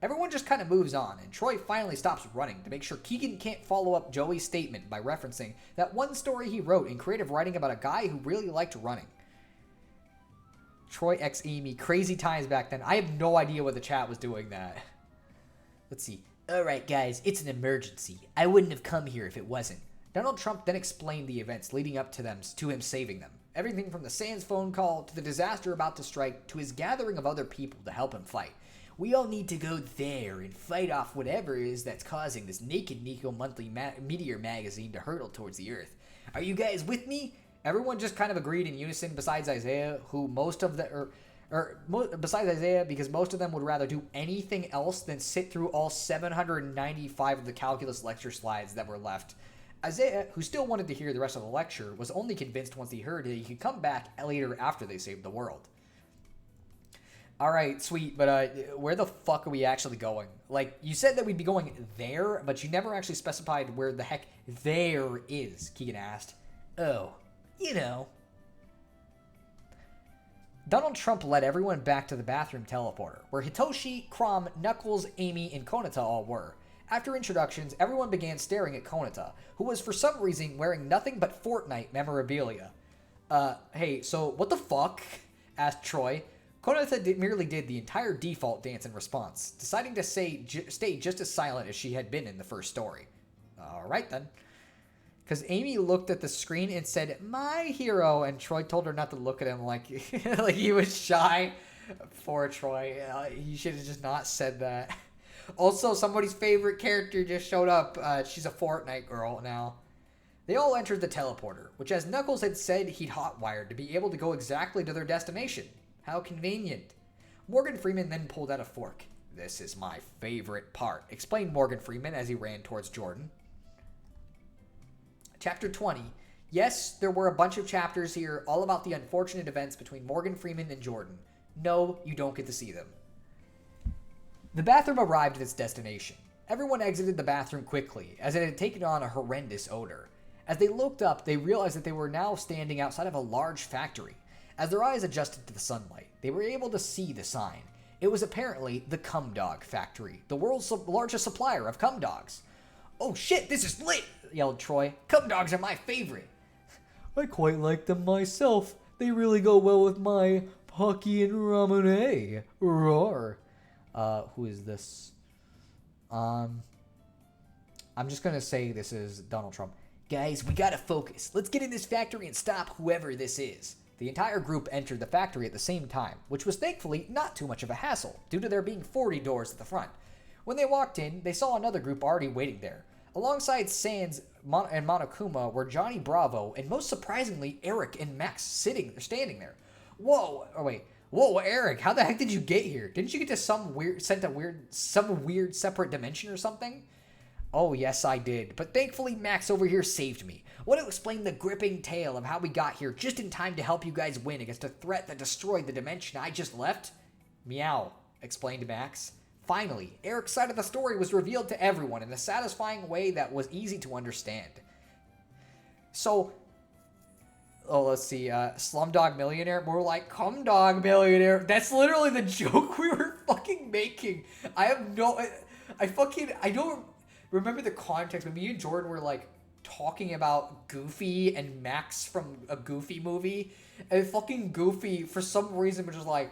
Everyone just kind of moves on, and Troy finally stops running to make sure Keegan can't follow up Joey's statement by referencing that one story he wrote in creative writing about a guy who really liked running. Troy x Amy, crazy times back then. I have no idea what the chat was doing that. Let's see. "Alright guys, it's an emergency. I wouldn't have come here if it wasn't." Donald Trump then explained the events leading up to him saving them. Everything from the Sans phone call to the disaster about to strike to his gathering of other people to help him fight. "We all need to go there and fight off whatever it is that's causing this Naked Nico monthly meteor magazine to hurtle towards the Earth. Are you guys with me?" Everyone just kind of agreed in unison, besides Isaiah, besides Isaiah, because most of them would rather do anything else than sit through all 795 of the calculus lecture slides that were left. Isaiah, who still wanted to hear the rest of the lecture, was only convinced once he heard it he could come back later after they saved the world. Alright, sweet, but where the fuck are we actually going? Like, you said that we'd be going there, but you never actually specified where the heck there is, Keegan asked. "Oh, you know." Donald Trump led everyone back to the bathroom teleporter, where Hitoshi, Crom, Knuckles, Amy, and Konata all were. After introductions, everyone began staring at Konata, who was for some reason wearing nothing but Fortnite memorabilia. Hey, so what the fuck?" asked Troy. Konata merely did the entire default dance in response, deciding to stay just as silent as she had been in the first story. Alright then. Because Amy looked at the screen and said, "My hero," and Troy told her not to look at him like, like he was shy. Poor Troy. He should have just not said that. Also, somebody's favorite character just showed up. She's a Fortnite girl now. They all entered the teleporter, which, as Knuckles had said, he'd hotwired to be able to go exactly to their destination. How convenient. Morgan Freeman then pulled out a fork. "This is my favorite part," explained Morgan Freeman as he ran towards Jordan. Chapter 20. Yes, there were a bunch of chapters here, all about the unfortunate events between Morgan Freeman and Jordan. No, you don't get to see them. The bathroom arrived at its destination. Everyone exited the bathroom quickly, as it had taken on a horrendous odor. As they looked up, they realized that they were now standing outside of a large factory. As their eyes adjusted to the sunlight, they were able to see the sign. It was apparently the Cum Dog Factory, the world's largest supplier of cum dogs. "Oh shit, this is lit!" yelled Troy. "Cum dogs are my favorite." "I quite like them myself. They really go well with my Pocky and Ramune. Roar." Who is this? I'm just gonna say this is Donald Trump. "Guys, we gotta focus. Let's get in this factory and stop whoever this is." The entire group entered the factory at the same time, which was thankfully not too much of a hassle, due to there being 40 doors at the front. When they walked in, they saw another group already waiting there. Alongside Sans and Monokuma were Johnny Bravo, and most surprisingly, Eric and Max standing there. Whoa, Eric, how the heck did you get here? Didn't you get to some weird separate dimension or something? "Oh, yes, I did. But thankfully, Max over here saved me. Want to explain the gripping tale of how we got here just in time to help you guys win against a threat that destroyed the dimension I just left?" "Meow," explained Max. Finally, Eric's side of the story was revealed to everyone in a satisfying way that was easy to understand. So, let's see. Slumdog Millionaire. More like Cumdog Millionaire. That's literally the joke we were fucking making. I don't remember the context, but me and Jordan were like talking about Goofy and Max from a Goofy movie. And fucking Goofy, for some reason, was just like,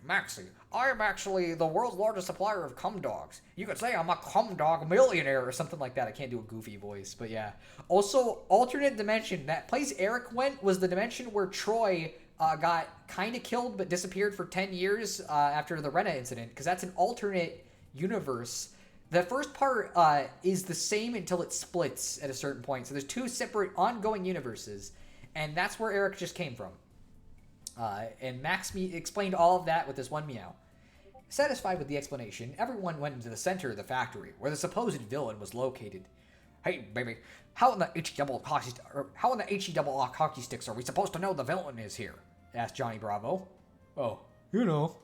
Maxie, I'm actually the world's largest supplier of cum dogs. You could say I'm a cum dog millionaire or something like that. I can't do a Goofy voice, but yeah. Also, alternate dimension. That place Eric went was the dimension where Troy got kind of killed but disappeared for 10 years after the Rena incident, because that's an alternate universe. The first part is the same until it splits at a certain point. So there's two separate ongoing universes, and that's where Eric just came from. And Max explained all of that with this one meow. Satisfied with the explanation, everyone went into the center of the factory, where the supposed villain was located. Hey, baby, how in the HE-double hockey sticks are we supposed to know the villain is here? Asked Johnny Bravo. Oh, you know.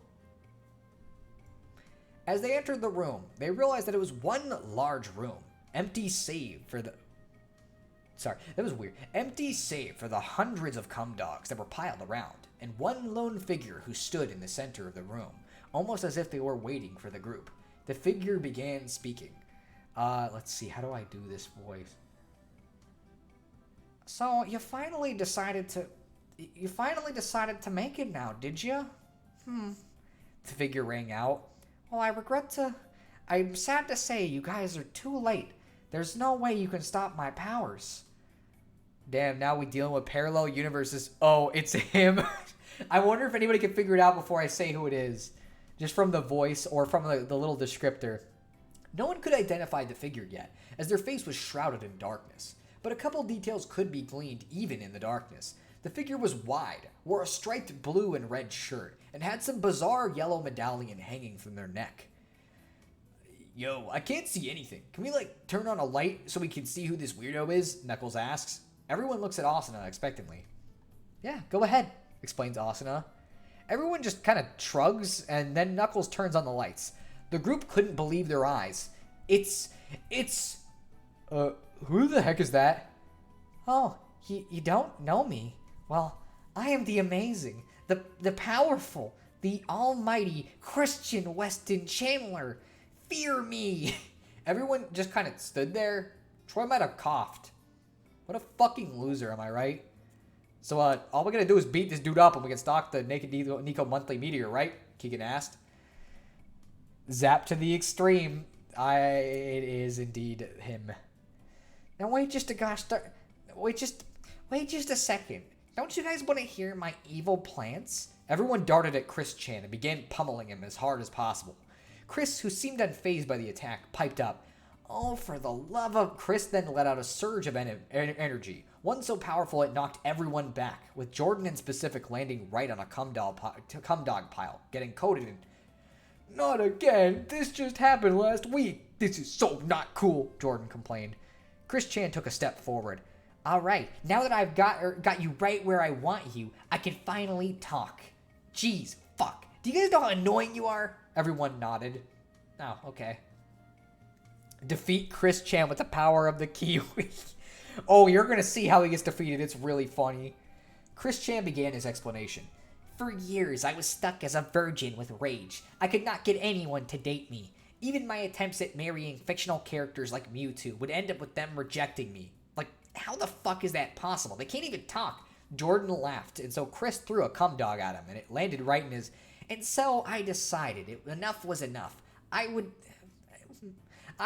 As they entered the room, they realized that it was one large room, empty save for the... Sorry, that was weird. Empty save for the hundreds of cum dogs that were piled around, and one lone figure who stood in the center of the room, almost as if they were waiting for the group. The figure began speaking. Let's see, how do I do this voice? So, you finally decided to make it now, did you? The figure rang out. Well, I'm sad to say you guys are too late. There's no way you can stop my powers. Damn, now we dealing with parallel universes. Oh, it's him. I wonder if anybody can figure it out before I say who it is. Just from the voice or from the little descriptor. No one could identify the figure yet, as their face was shrouded in darkness. But a couple details could be gleaned even in the darkness. The figure was wide, wore a striped blue and red shirt, and had some bizarre yellow medallion hanging from their neck. Yo, I can't see anything. Can we, turn on a light so we can see who this weirdo is? Knuckles asks. Everyone looks at Asuna expectantly. Yeah, go ahead, explains Asuna. Everyone just kind of shrugs, and then Knuckles turns on the lights. The group couldn't believe their eyes. Who the heck is that? Oh, you don't know me? Well, I am the amazing, the powerful, the almighty Christian Weston Chandler. Fear me. Everyone just kind of stood there. Troy might have coughed. What a fucking loser, am I right? So, all we're gonna do is beat this dude up and we can stalk the Naked Nico monthly meteor, right? Keegan asked. Zap to the extreme. It is indeed him. Now wait just a second. Don't you guys want to hear my evil plans? Everyone darted at Chris Chan and began pummeling him as hard as possible. Chris, who seemed unfazed by the attack, piped up. Oh, for the love of... Chris then let out a surge of energy, one so powerful it knocked everyone back, with Jordan in specific landing right on a cum dog pile, getting coated in... Not again! This just happened last week! This is so not cool, Jordan complained. Chris Chan took a step forward. Alright, now that I've got you right where I want you, I can finally talk. Jeez, fuck. Do you guys know how annoying you are? Everyone nodded. Oh, okay. Defeat Chris Chan with the power of the Kiwi. Oh, you're gonna see how he gets defeated. It's really funny. Chris Chan began his explanation. For years, I was stuck as a virgin with rage. I could not get anyone to date me. Even my attempts at marrying fictional characters like Mewtwo would end up with them rejecting me. Like, how the fuck is that possible? They can't even talk. Jordan laughed, and so Chris threw a cum dog at him, and it landed right in his... And so I decided enough was enough. I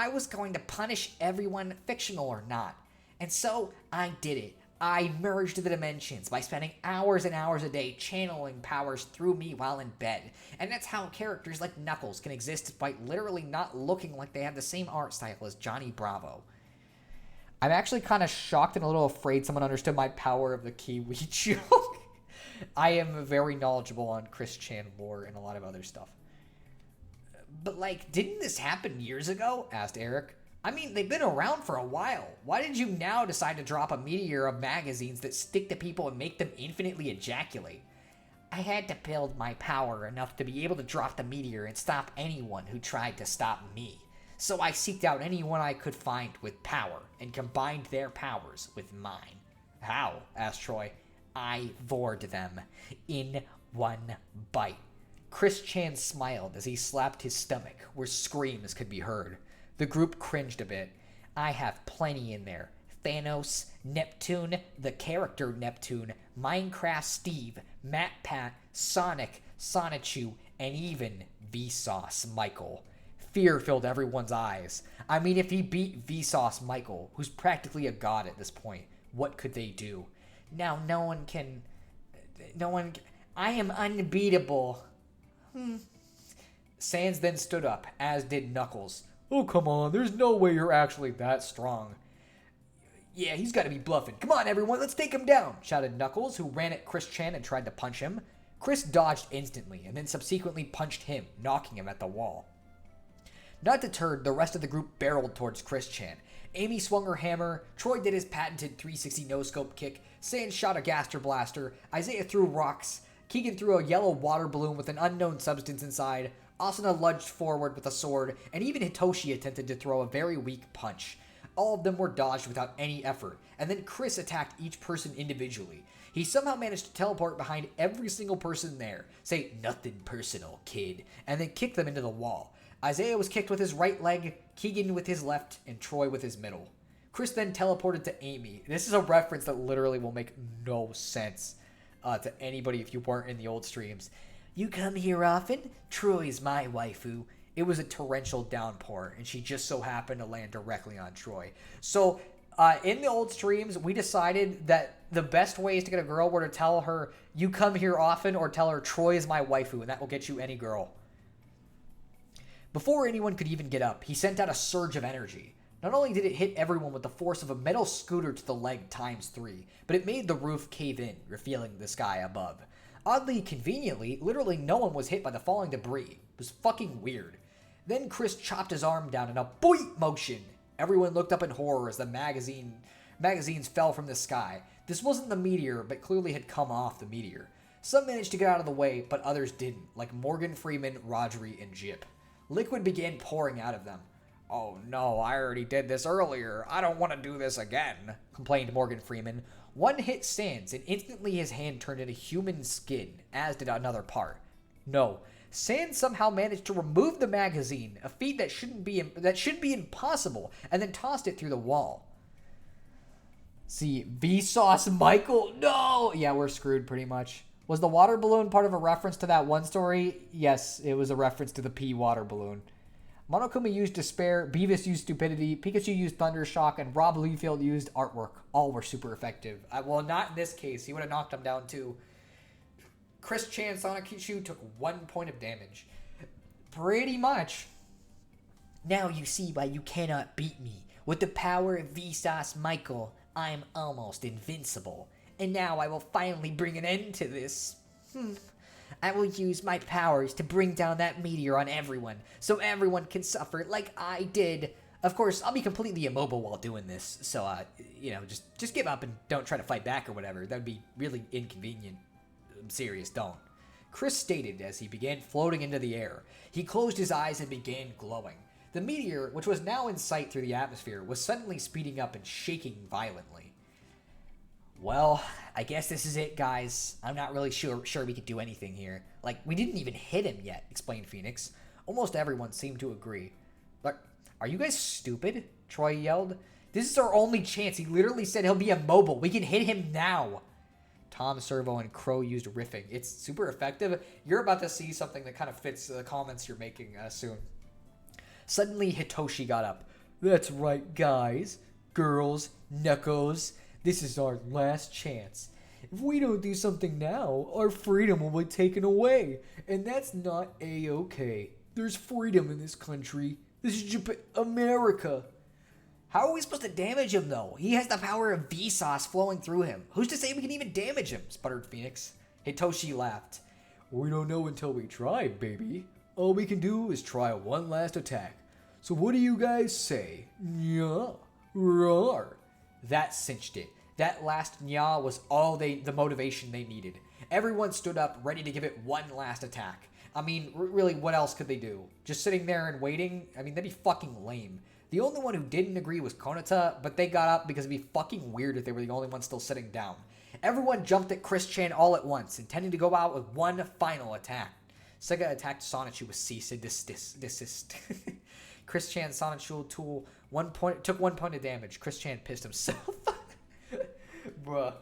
was going to punish everyone, fictional or not. And so I did it. I merged the dimensions by spending hours and hours a day channeling powers through me while in bed. And that's how characters like Knuckles can exist despite literally not looking like they have the same art style as Johnny Bravo. I'm actually kind of shocked and a little afraid someone understood my power of the Kiwi joke. I am very knowledgeable on Chris Chan lore and a lot of other stuff. But, didn't this happen years ago? Asked Eric. I mean, they've been around for a while. Why did you now decide to drop a meteor of magazines that stick to people and make them infinitely ejaculate? I had to build my power enough to be able to drop the meteor and stop anyone who tried to stop me. So I seeked out anyone I could find with power and combined their powers with mine. How? Asked Troy. I vored them in one bite. Chris Chan smiled as he slapped his stomach, where screams could be heard. The group cringed a bit. I have plenty in there. Thanos, Neptune, the character Neptune, Minecraft Steve, MatPat, Sonic, Sonichu, and even Vsauce Michael. Fear filled everyone's eyes. I mean, if he beat Vsauce Michael, who's practically a god at this point, what could they do? Now, no one can... I am unbeatable. Sans then stood up, as did Knuckles. Oh, come on, there's no way you're actually that strong. Yeah, he's got to be bluffing. Come on, everyone, let's take him down, shouted Knuckles, who ran at Chris Chan and tried to punch him. Chris dodged instantly, and then subsequently punched him, knocking him at the wall. Not deterred, the rest of the group barreled towards Chris Chan. Amy swung her hammer, Troy did his patented 360 no-scope kick, Sans shot a Gaster Blaster, Isaiah threw rocks, Keegan threw a yellow water balloon with an unknown substance inside, Asuna lunged forward with a sword, and even Hitoshi attempted to throw a very weak punch. All of them were dodged without any effort, and then Chris attacked each person individually. He somehow managed to teleport behind every single person there, say, "Nothing personal, kid," and then kick them into the wall. Isaiah was kicked with his right leg, Keegan with his left, and Troy with his middle. Chris then teleported to Amy. This is a reference that literally will make no sense to anybody if you weren't in the old streams. You come here often? Troy's my waifu. It was a torrential downpour, and she just so happened to land directly on Troy. So, in the old streams, we decided that the best ways to get a girl were to tell her, you come here often, or tell her, Troy is my waifu, and that will get you any girl. Before anyone could even get up, he sent out a surge of energy. Not only did it hit everyone with the force of a metal scooter to the leg ×3, but it made the roof cave in, revealing the sky above. Oddly conveniently, literally no one was hit by the falling debris. It was fucking weird. Then Chris chopped his arm down in a boing motion. Everyone looked up in horror as the magazines fell from the sky. This wasn't the meteor, but clearly had come off the meteor. Some managed to get out of the way, but others didn't, like Morgan Freeman, Rodri, and Jip. Liquid began pouring out of them. Oh no, I already did this earlier. I don't want to do this again, complained Morgan Freeman. One hit Sans, and instantly his hand turned into human skin, as did another part. No, Sans somehow managed to remove the magazine, a feat that should be impossible, and then tossed it through the wall. See, Vsauce Michael? No! Yeah, we're screwed pretty much. Was the water balloon part of a reference to that one story? Yes, it was a reference to the pea water balloon. Monokuma used Despair, Beavis used Stupidity, Pikachu used Thundershock, and Rob Liefeld used Artwork. All were super effective. Well, not in this case. He would have knocked him down too. Chris Chan Sonichu took 1 point of damage. Pretty much. Now you see why you cannot beat me. With the power of Vsauce Michael, I'm almost invincible. And now I will finally bring an end to this. I will use my powers to bring down that meteor on everyone, so everyone can suffer like I did. Of course, I'll be completely immobile while doing this, so, just give up and don't try to fight back or whatever. That would be really inconvenient. I'm serious, don't. Chris stated as he began floating into the air. He closed his eyes and began glowing. The meteor, which was now in sight through the atmosphere, was suddenly speeding up and shaking violently. Well, I guess this is it, guys. I'm not really sure we could do anything here. Like, we didn't even hit him yet, explained Phoenix. Almost everyone seemed to agree. Like, are you guys stupid? Troy yelled. This is our only chance. He literally said he'll be immobile. We can hit him now. Tom Servo and Crow used riffing. It's super effective. You're about to see something that kind of fits the comments you're making soon. Suddenly, Hitoshi got up. That's right, guys, girls, knuckles. This is our last chance. If we don't do something now, our freedom will be taken away. And that's not A-okay. There's freedom in this country. This is America. How are we supposed to damage him, though? He has the power of Vsauce flowing through him. Who's to say we can even damage him? Sputtered Phoenix. Hitoshi laughed. We don't know until we try, baby. All we can do is try one last attack. So what do you guys say? Nya. Roar. That cinched it. That last nya was all the motivation they needed. Everyone stood up, ready to give it one last attack. I mean, really, what else could they do? Just sitting there and waiting? I mean, that'd be fucking lame. The only one who didn't agree was Konata, but they got up because it'd be fucking weird if they were the only ones still sitting down. Everyone jumped at Chris Chan all at once, intending to go out with one final attack. Sega attacked Sonichu with cease and desist. Chris Chan Sonichu took 1 point of damage. Chris Chan pissed himself. Bruh.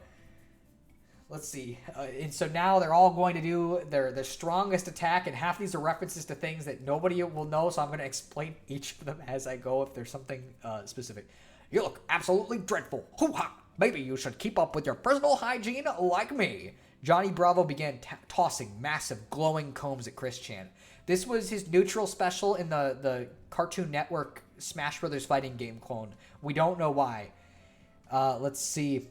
Let's see. And so now they're all going to do their strongest attack, and half these are references to things that nobody will know, so I'm going to explain each of them as I go if there's something specific. You look absolutely dreadful. Hoo-ha! Maybe you should keep up with your personal hygiene like me. Johnny Bravo began tossing massive glowing combs at Chris Chan. This was his neutral special in the Cartoon Network Smash Brothers fighting game clone. We don't know why. Let's see.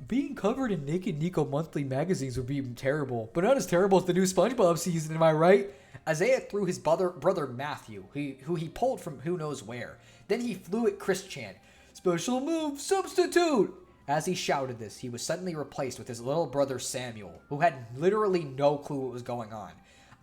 Being covered in Naked Nico monthly magazines would be terrible, but not as terrible as the new SpongeBob season, am I right? Isaiah threw his brother Matthew, who he pulled from who knows where. Then he flew at Chris Chan. Special move, substitute! As he shouted this, he was suddenly replaced with his little brother Samuel, who had literally no clue what was going on.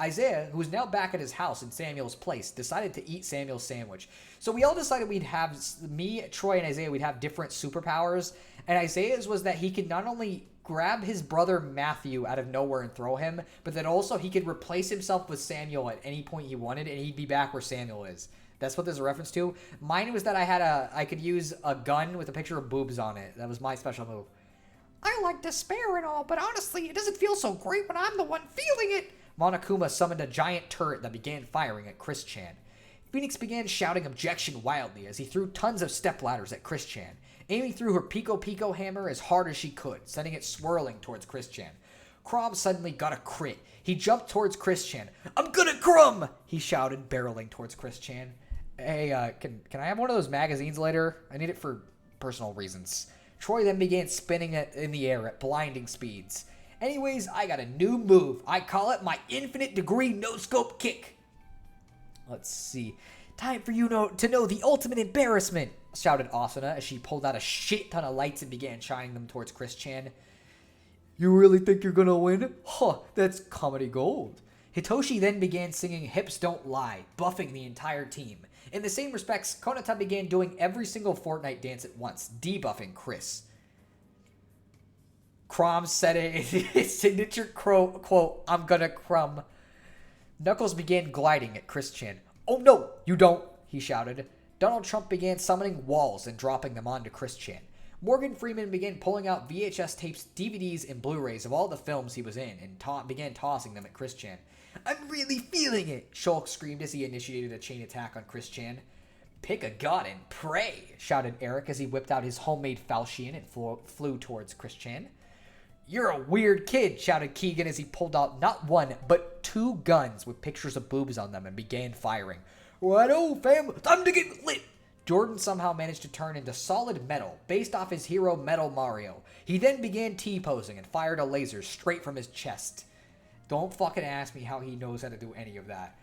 Isaiah, who was now back at his house in Samuel's place, decided to eat Samuel's sandwich. So we all decided we'd have, me, Troy, and Isaiah, we'd have different superpowers. And Isaiah's was that he could not only grab his brother Matthew out of nowhere and throw him, but that also he could replace himself with Samuel at any point he wanted, and he'd be back where Samuel is. That's what there's a reference to. Mine was that I could use a gun with a picture of boobs on it. That was my special move. I like despair and all, but honestly, it doesn't feel so great when I'm the one feeling it. Monokuma summoned a giant turret that began firing at Chris Chan. Phoenix began shouting objection wildly as he threw tons of stepladders at Chris Chan. Amy threw her Pico Pico hammer as hard as she could, sending it swirling towards Chris Chan. Crom suddenly got a crit. He jumped towards Chris Chan. I'm good at Crum! He shouted, barreling towards Chris Chan. Hey, can I have one of those magazines later? I need it for personal reasons. Troy then began spinning it in the air at blinding speeds. Anyways, I got a new move. I call it my infinite degree no-scope kick. Let's see. Time for you to know the ultimate embarrassment, shouted Asuna as she pulled out a shit ton of lights and began shining them towards Chris Chan. You really think you're gonna win? Huh, that's comedy gold. Hitoshi then began singing Hips Don't Lie, buffing the entire team. In the same respects, Konata began doing every single Fortnite dance at once, debuffing Chris. Crom said it in his signature quote, I'm gonna crumb. Knuckles began gliding at Chris Chan. Oh no, you don't, he shouted. Donald Trump began summoning walls and dropping them onto Chris Chan. Morgan Freeman began pulling out VHS tapes, DVDs, and Blu-rays of all the films he was in and began tossing them at Chris Chan. I'm really feeling it, Shulk screamed as he initiated a chain attack on Chris Chan. Pick a god and pray, shouted Eric as he whipped out his homemade falchion and flew towards Chris Chan. You're a weird kid, shouted Keegan as he pulled out not one, but 2 guns with pictures of boobs on them and began firing. Righto, fam, time to get lit! Jordan somehow managed to turn into solid metal, based off his hero Metal Mario. He then began T-posing and fired a laser straight from his chest. Don't fucking ask me how he knows how to do any of that.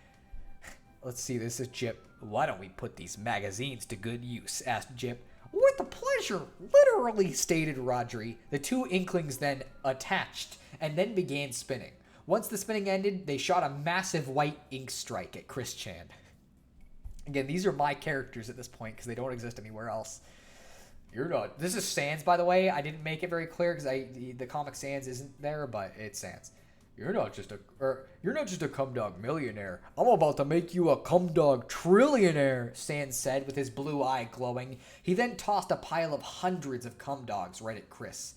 Let's see, this is Jip. Why don't we put these magazines to good use, asked Jip. With the pleasure, literally, stated Rodri. The 2 Inklings then attached, and then began spinning. Once the spinning ended, they shot a massive white ink strike at Chris Chan. Again, these are my characters at this point, because they don't exist anywhere else. You're not... This is Sans, by the way. I didn't make it very clear, because the comic Sans isn't there, but it's Sans. You're not just a cumdog millionaire. I'm about to make you a cumdog trillionaire, Sans said with his blue eye glowing. He then tossed a pile of hundreds of cumdogs right at Chris.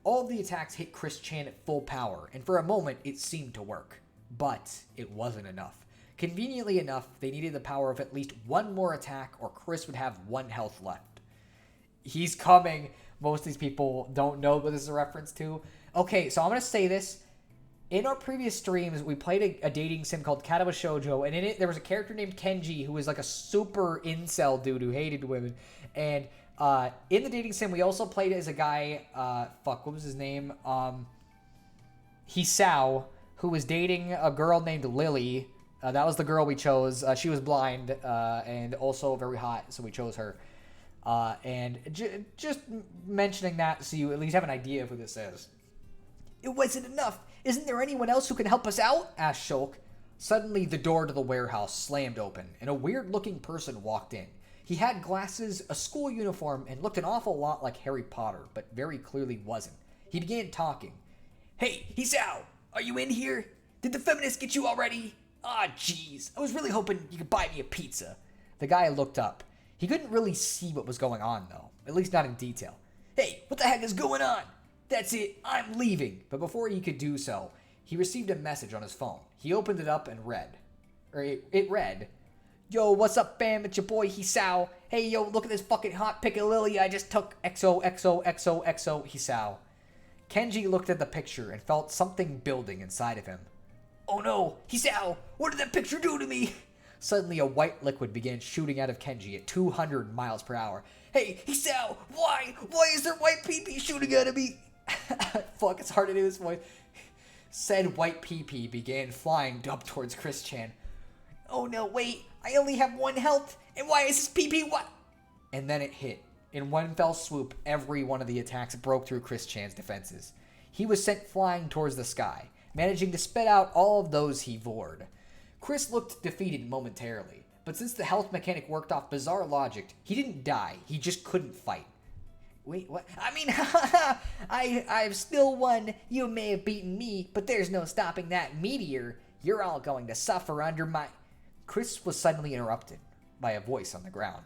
All of the attacks hit Chris Chan at full power, and for a moment it seemed to work. But it wasn't enough. Conveniently enough, they needed the power of at least one more attack or Chris would have 1 health left. He's coming. Most of these people don't know what this is a reference to. Okay, so I'm going to say this. In our previous streams, we played a dating sim called Katawa Shoujo, and in it, there was a character named Kenji who was like a super incel dude who hated women. And in the dating sim, we also played as a guy, what was his name? Hisao, who was dating a girl named Lily. That was the girl we chose. She was blind and also very hot, so we chose her. And just mentioning that so you at least have an idea of who this is. It wasn't enough. Isn't there anyone else who can help us out? Asked Shulk. Suddenly, the door to the warehouse slammed open, and a weird-looking person walked in. He had glasses, a school uniform, and looked an awful lot like Harry Potter, but very clearly wasn't. He began talking. Hey, Hisao, are you in here? Did the feminists get you already? Ah, jeez, I was really hoping you could buy me a pizza. The guy looked up. He couldn't really see what was going on, though, at least not in detail. Hey, what the heck is going on? That's it, I'm leaving. But before he could do so, he received a message on his phone. He opened it up and read. It read, Yo, what's up, fam? It's your boy Hisao. Hey, yo, look at this fucking hot piccalilli I just took. XOXOXOXO Hisao. Kenji looked at the picture and felt something building inside of him. Oh no, Hisao, what did that picture do to me? Suddenly, a white liquid began shooting out of Kenji at 200 miles per hour. Hey, Hisao, why? Why is there white pee-pee shooting out of me? Fuck, it's hard to do this voice. Said white pee-pee began flying up towards Chris-chan. Oh no, wait, I only have 1 health, and why is this pee-pee what? And then it hit. In one fell swoop, every one of the attacks broke through Chris-chan's defenses. He was sent flying towards the sky, managing to spit out all of those he vored. Chris looked defeated momentarily, but since the health mechanic worked off bizarre logic, he didn't die, he just couldn't fight. Wait, what? I mean, I've still won. You may have beaten me, but there's no stopping that meteor. You're all going to suffer under my... Chris was suddenly interrupted by a voice on the ground.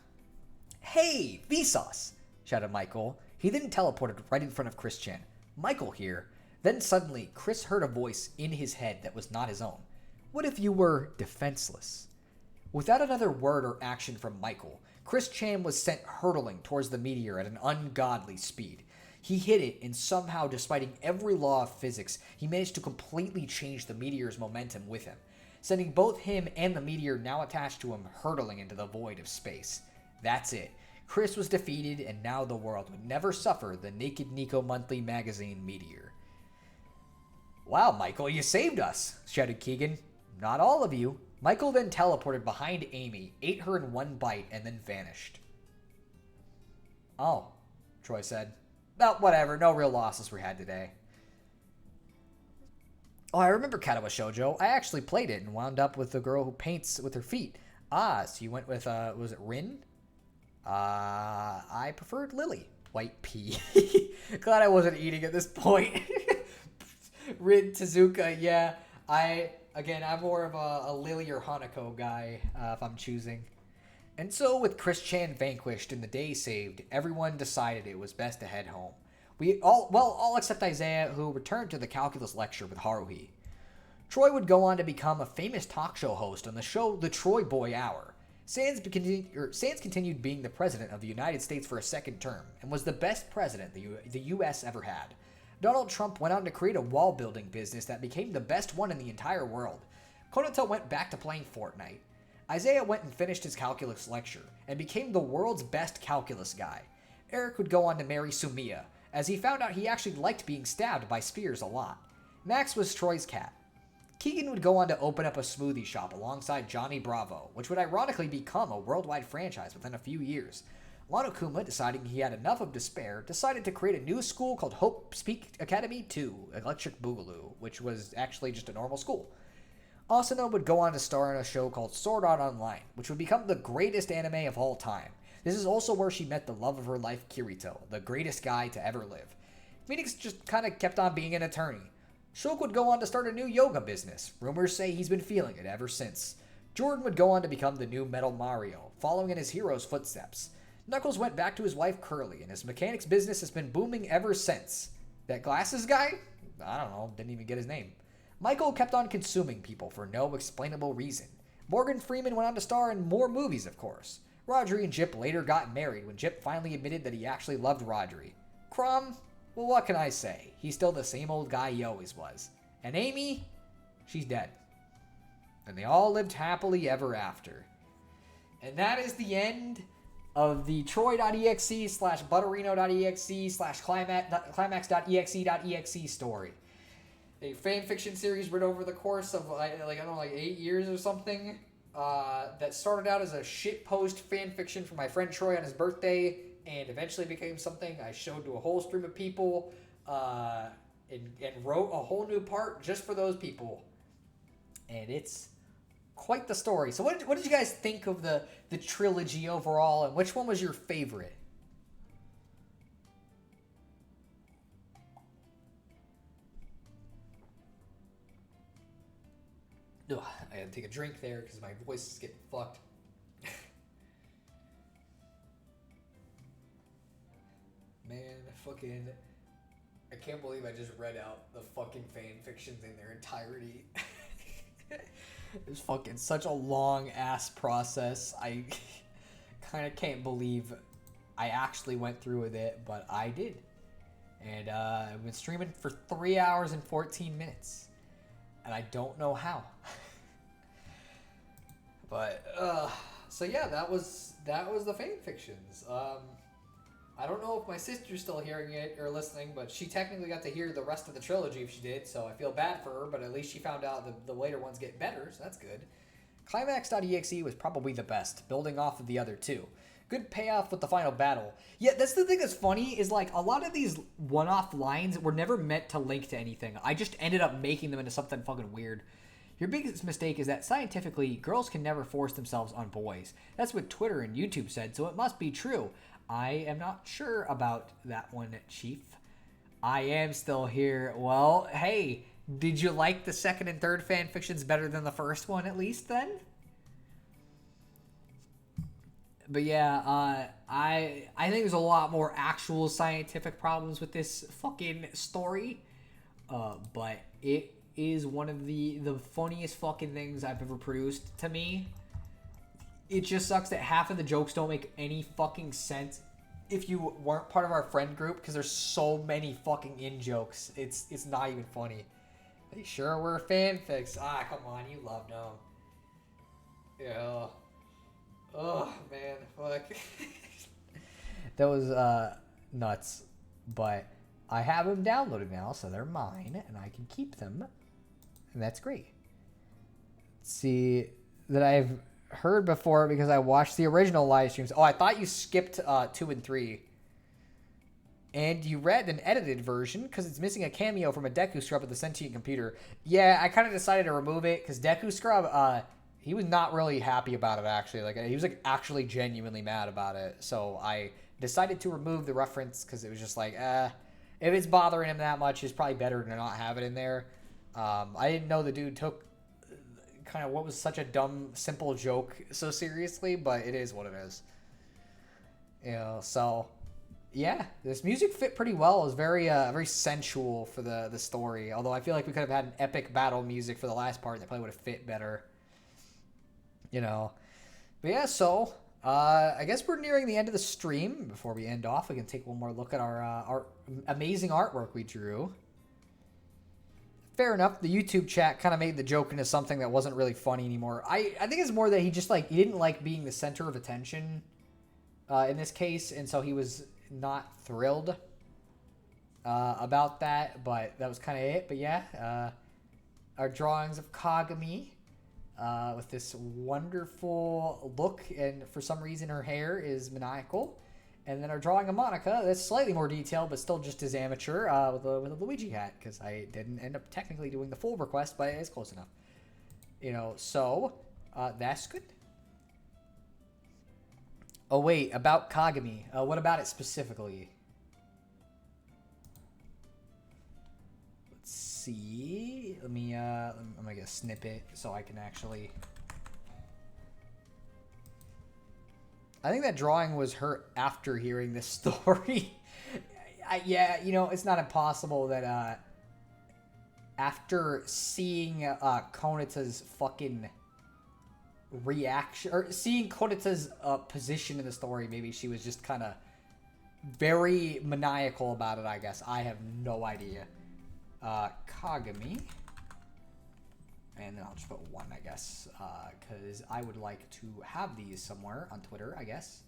Hey, Vsauce! Shouted Michael. He then teleported right in front of Chris-chan. Michael here. Then suddenly, Chris heard a voice in his head that was not his own. What if you were defenseless? Without another word or action from Michael, Chris-chan was sent hurtling towards the meteor at an ungodly speed. He hit it, and somehow, despite every law of physics, he managed to completely change the meteor's momentum with him, sending both him and the meteor now attached to him hurtling into the void of space. That's it. Chris was defeated, and now the world would never suffer the Naked Nico Monthly Magazine meteor. Wow, Michael, you saved us, shouted Keegan. Not all of you. Michael then teleported behind Amy, ate her in one bite, and then vanished. Oh, Troy said. Oh, whatever, no real losses were had today. Oh, I remember Katawa Shoujo. I actually played it and wound up with the girl who paints with her feet. Ah, so you went with, was it Rin? I preferred Lily. White pea. Glad I wasn't eating at this point. Rin, Tezuka, yeah. I'm more of a Lily or Hanako guy, if I'm choosing. And so, with Chris-chan vanquished and the day saved, everyone decided it was best to head home. All except Isaiah, who returned to the calculus lecture with Haruhi. Troy would go on to become a famous talk show host on the show The Troy Boy Hour. Sands continued being the president of the United States for a second term, and was the best president the U.S. ever had. Donald Trump went on to create a wall-building business that became the best one in the entire world. Konoto went back to playing Fortnite. Isaiah went and finished his calculus lecture, and became the world's best calculus guy. Eric would go on to marry Sumiya, as he found out he actually liked being stabbed by spears a lot. Max was Troy's cat. Keegan would go on to open up a smoothie shop alongside Johnny Bravo, which would ironically become a worldwide franchise within a few years. Monokuma, deciding he had enough of despair, decided to create a new school called Hope Speak Academy 2, Electric Boogaloo, which was actually just a normal school. Asano would go on to star in a show called Sword Art Online, which would become the greatest anime of all time. This is also where she met the love of her life, Kirito, the greatest guy to ever live. Phoenix just kind of kept on being an attorney. Shulk would go on to start a new yoga business. Rumors say he's been feeling it ever since. Jordan would go on to become the new Metal Mario, following in his hero's footsteps. Knuckles went back to his wife Curly, and his mechanics business has been booming ever since. That glasses guy? I don't know, didn't even get his name. Michael kept on consuming people for no explainable reason. Morgan Freeman went on to star in more movies, of course. Rodri and Jip later got married when Jip finally admitted that he actually loved Rodri. Crom? Well, what can I say? He's still the same old guy he always was. And Amy? She's dead. And they all lived happily ever after. And that is the end of the Troy.exe / Butterino.exe / Climax.exe.exe story. A fanfiction series written over the course of, 8 years or something. That started out as a shitpost fanfiction for my friend Troy on his birthday, and eventually became something I showed to a whole stream of people, and wrote a whole new part just for those people. And it's quite the story. So what did you guys think of the trilogy overall, and which one was your favorite? Ugh, I had to take a drink there because my voice is getting fucked. Man, fucking... I can't believe I just read out the fucking fan fictions in their entirety. It was fucking such a long-ass process. I kind of can't believe I actually went through with it, but I did. And I've been streaming for 3 hours and 14 minutes. And I don't know how. But, so yeah, that was the fan fictions. I don't know if my sister's still hearing it or listening, but she technically got to hear the rest of the trilogy if she did, so I feel bad for her, but at least she found out the later ones get better, so that's good. Climax.exe was probably the best, building off of the other two. Good payoff with the final battle. Yeah, that's the thing that's funny, is like, a lot of these one-off lines were never meant to link to anything. I just ended up making them into something fucking weird. Your biggest mistake is that scientifically, girls can never force themselves on boys. That's what Twitter and YouTube said, so it must be true. I am not sure about that one, Chief. I am still here. Well, hey, did you like the second and third fan fictions better than the first one, at least, then? But yeah, I think there's a lot more actual scientific problems with this fucking story. But it is one of the funniest fucking things I've ever produced to me. It just sucks that half of the jokes don't make any fucking sense if you weren't part of our friend group, because there's so many fucking in-jokes. It's not even funny. They sure were fanfics. Ah, come on, you loved them. Yeah. Oh, man, fuck. That was nuts. But I have them downloaded now, so they're mine, and I can keep them. And that's great. Let's see that I've heard before because I watched the original live streams. Oh, I thought you skipped 2 and 3. And you read an edited version because it's missing a cameo from a Deku Scrub at the sentient computer. Yeah, I kind of decided to remove it because Deku Scrub, he was not really happy about it, actually. Like, he was, like, actually genuinely mad about it. So I decided to remove the reference because it was just like, if it's bothering him that much, it's probably better to not have it in there. I didn't know the dude took kind of what was such a dumb, simple joke so seriously, but it is what it is. You know, so yeah, this music fit pretty well. It was very very sensual for the story. Although I feel like we could have had an epic battle music for the last part that probably would have fit better. You know. But yeah, so I guess we're nearing the end of the stream. Before we end off, we can take one more look at our amazing artwork we drew. Fair enough. The YouTube chat kind of made the joke into something that wasn't really funny anymore. I think it's more that he just, like, he didn't like being the center of attention in this case, and so he was not thrilled about that, but that was kind of it. But yeah, our drawings of Kagami with this wonderful look, and for some reason her hair is maniacal. And then our drawing of Monika, that's slightly more detailed, but still just as amateur, with a Luigi hat, because I didn't end up technically doing the full request, but it's close enough. You know, so, that's good. Oh, wait, about Kagami. What about it specifically? Let's see. I'm gonna get a snippet so I can actually... I think that drawing was her after hearing this story. Yeah, you know, it's not impossible that after seeing Konata's fucking reaction, or seeing Konata's position in the story, maybe she was just kind of very maniacal about it, I guess. I have no idea. Kagami. And then I'll just put 1, I guess, because I would like to have these somewhere on Twitter, I guess.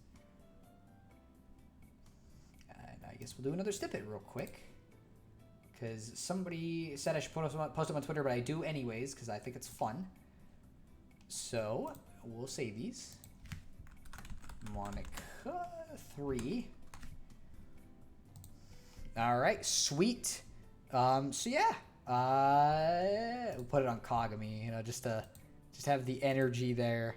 And I guess we'll do another snippet real quick, because somebody said I should post them on Twitter, but I do anyways, because I think it's fun. So, we'll save these. Monika 3. Alright, sweet. So yeah. We'll put it on Kagami, you know, just to Just have the energy there.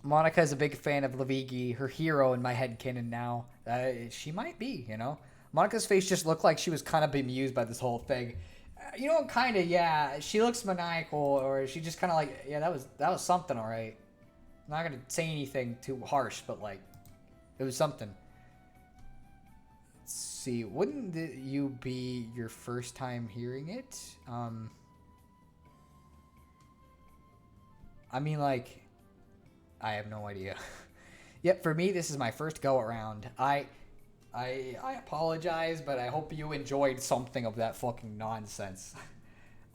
Monika is a big fan of Lavigi, her hero in my headcanon now. She might be, you know? Monika's face just looked like she was kind of bemused by this whole thing. You know, kind of, yeah. She looks maniacal, or she just kind of like, yeah, that was something, all right. I'm not going to say anything too harsh, but, like, it was something. Let's see. Wouldn't you be your first time hearing it? I mean, like, I have no idea. Yep, for me, this is my first go around. I apologize, but I hope you enjoyed something of that fucking nonsense.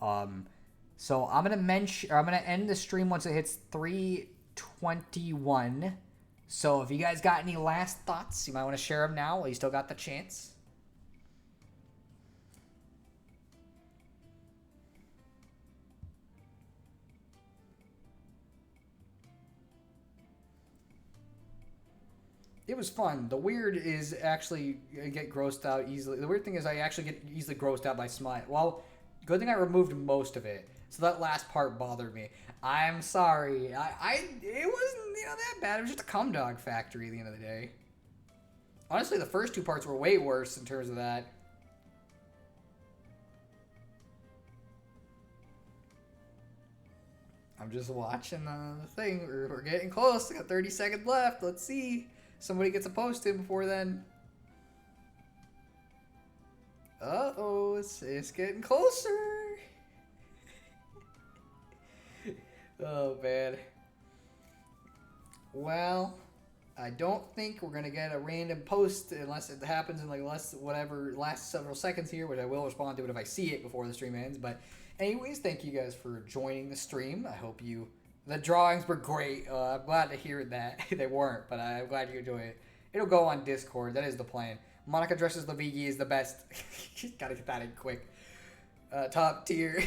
So I'm gonna end the stream once it hits 3:21. So if you guys got any last thoughts, you might want to share them now while you still got the chance. It was fun. The weird is actually I get grossed out easily. The weird thing is I actually get easily grossed out by smut. Well, good thing I removed most of it. So that last part bothered me. I'm sorry. It wasn't, that bad. It was just a cum dog factory at the end of the day. Honestly, the first two parts were way worse in terms of that. I'm just watching the thing. We're getting close. I got 30 seconds left. Let's see. Somebody gets a post in before then. Uh-oh, it's getting closer. Oh, man. Well, I don't think we're going to get a random post unless it happens in like last several seconds here, which I will respond to it if I see it before the stream ends. But anyways, thank you guys for joining the stream. I hope the drawings were great. I'm glad to hear that. They weren't, but I'm glad you enjoyed it. It'll go on Discord. That is the plan. Monika dresses Lavigi is the best. Gotta get that in quick. Top tier.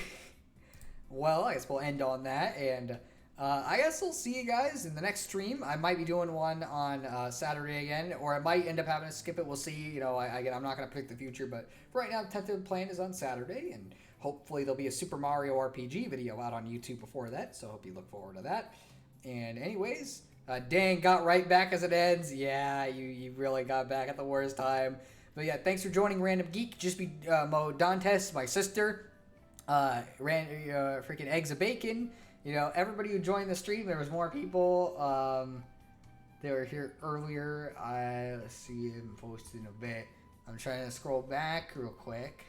Well, I guess we'll end on that. And I guess we'll see you guys in the next stream. I might be doing one on Saturday again, or I might end up having to skip it. We'll see. You know, again, I'm not going to predict the future, but right now, the tentative plan is on Saturday, and hopefully there'll be a Super Mario RPG video out on YouTube before that, so I hope you look forward to that. And anyways, Dan got right back as it ends. Yeah, you really got back at the worst time. But yeah, thanks for joining Random Geek. Just be Mo Dantes, my sister, freaking Eggs of Bacon. You know, everybody who joined the stream, there was more people. They were here earlier. Let's see them posted in a bit. I'm trying to scroll back real quick.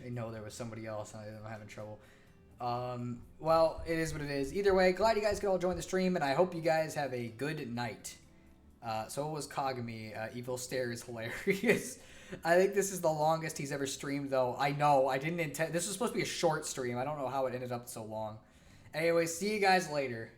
I know there was somebody else, and I'm having trouble. Well, it is what it is. Either way, glad you guys could all join the stream, and I hope you guys have a good night. So was Kagami. Evil Stare is hilarious. I think this is the longest he's ever streamed, though. I know. I didn't intend... This was supposed to be a short stream. I don't know how it ended up so long. Anyway, see you guys later.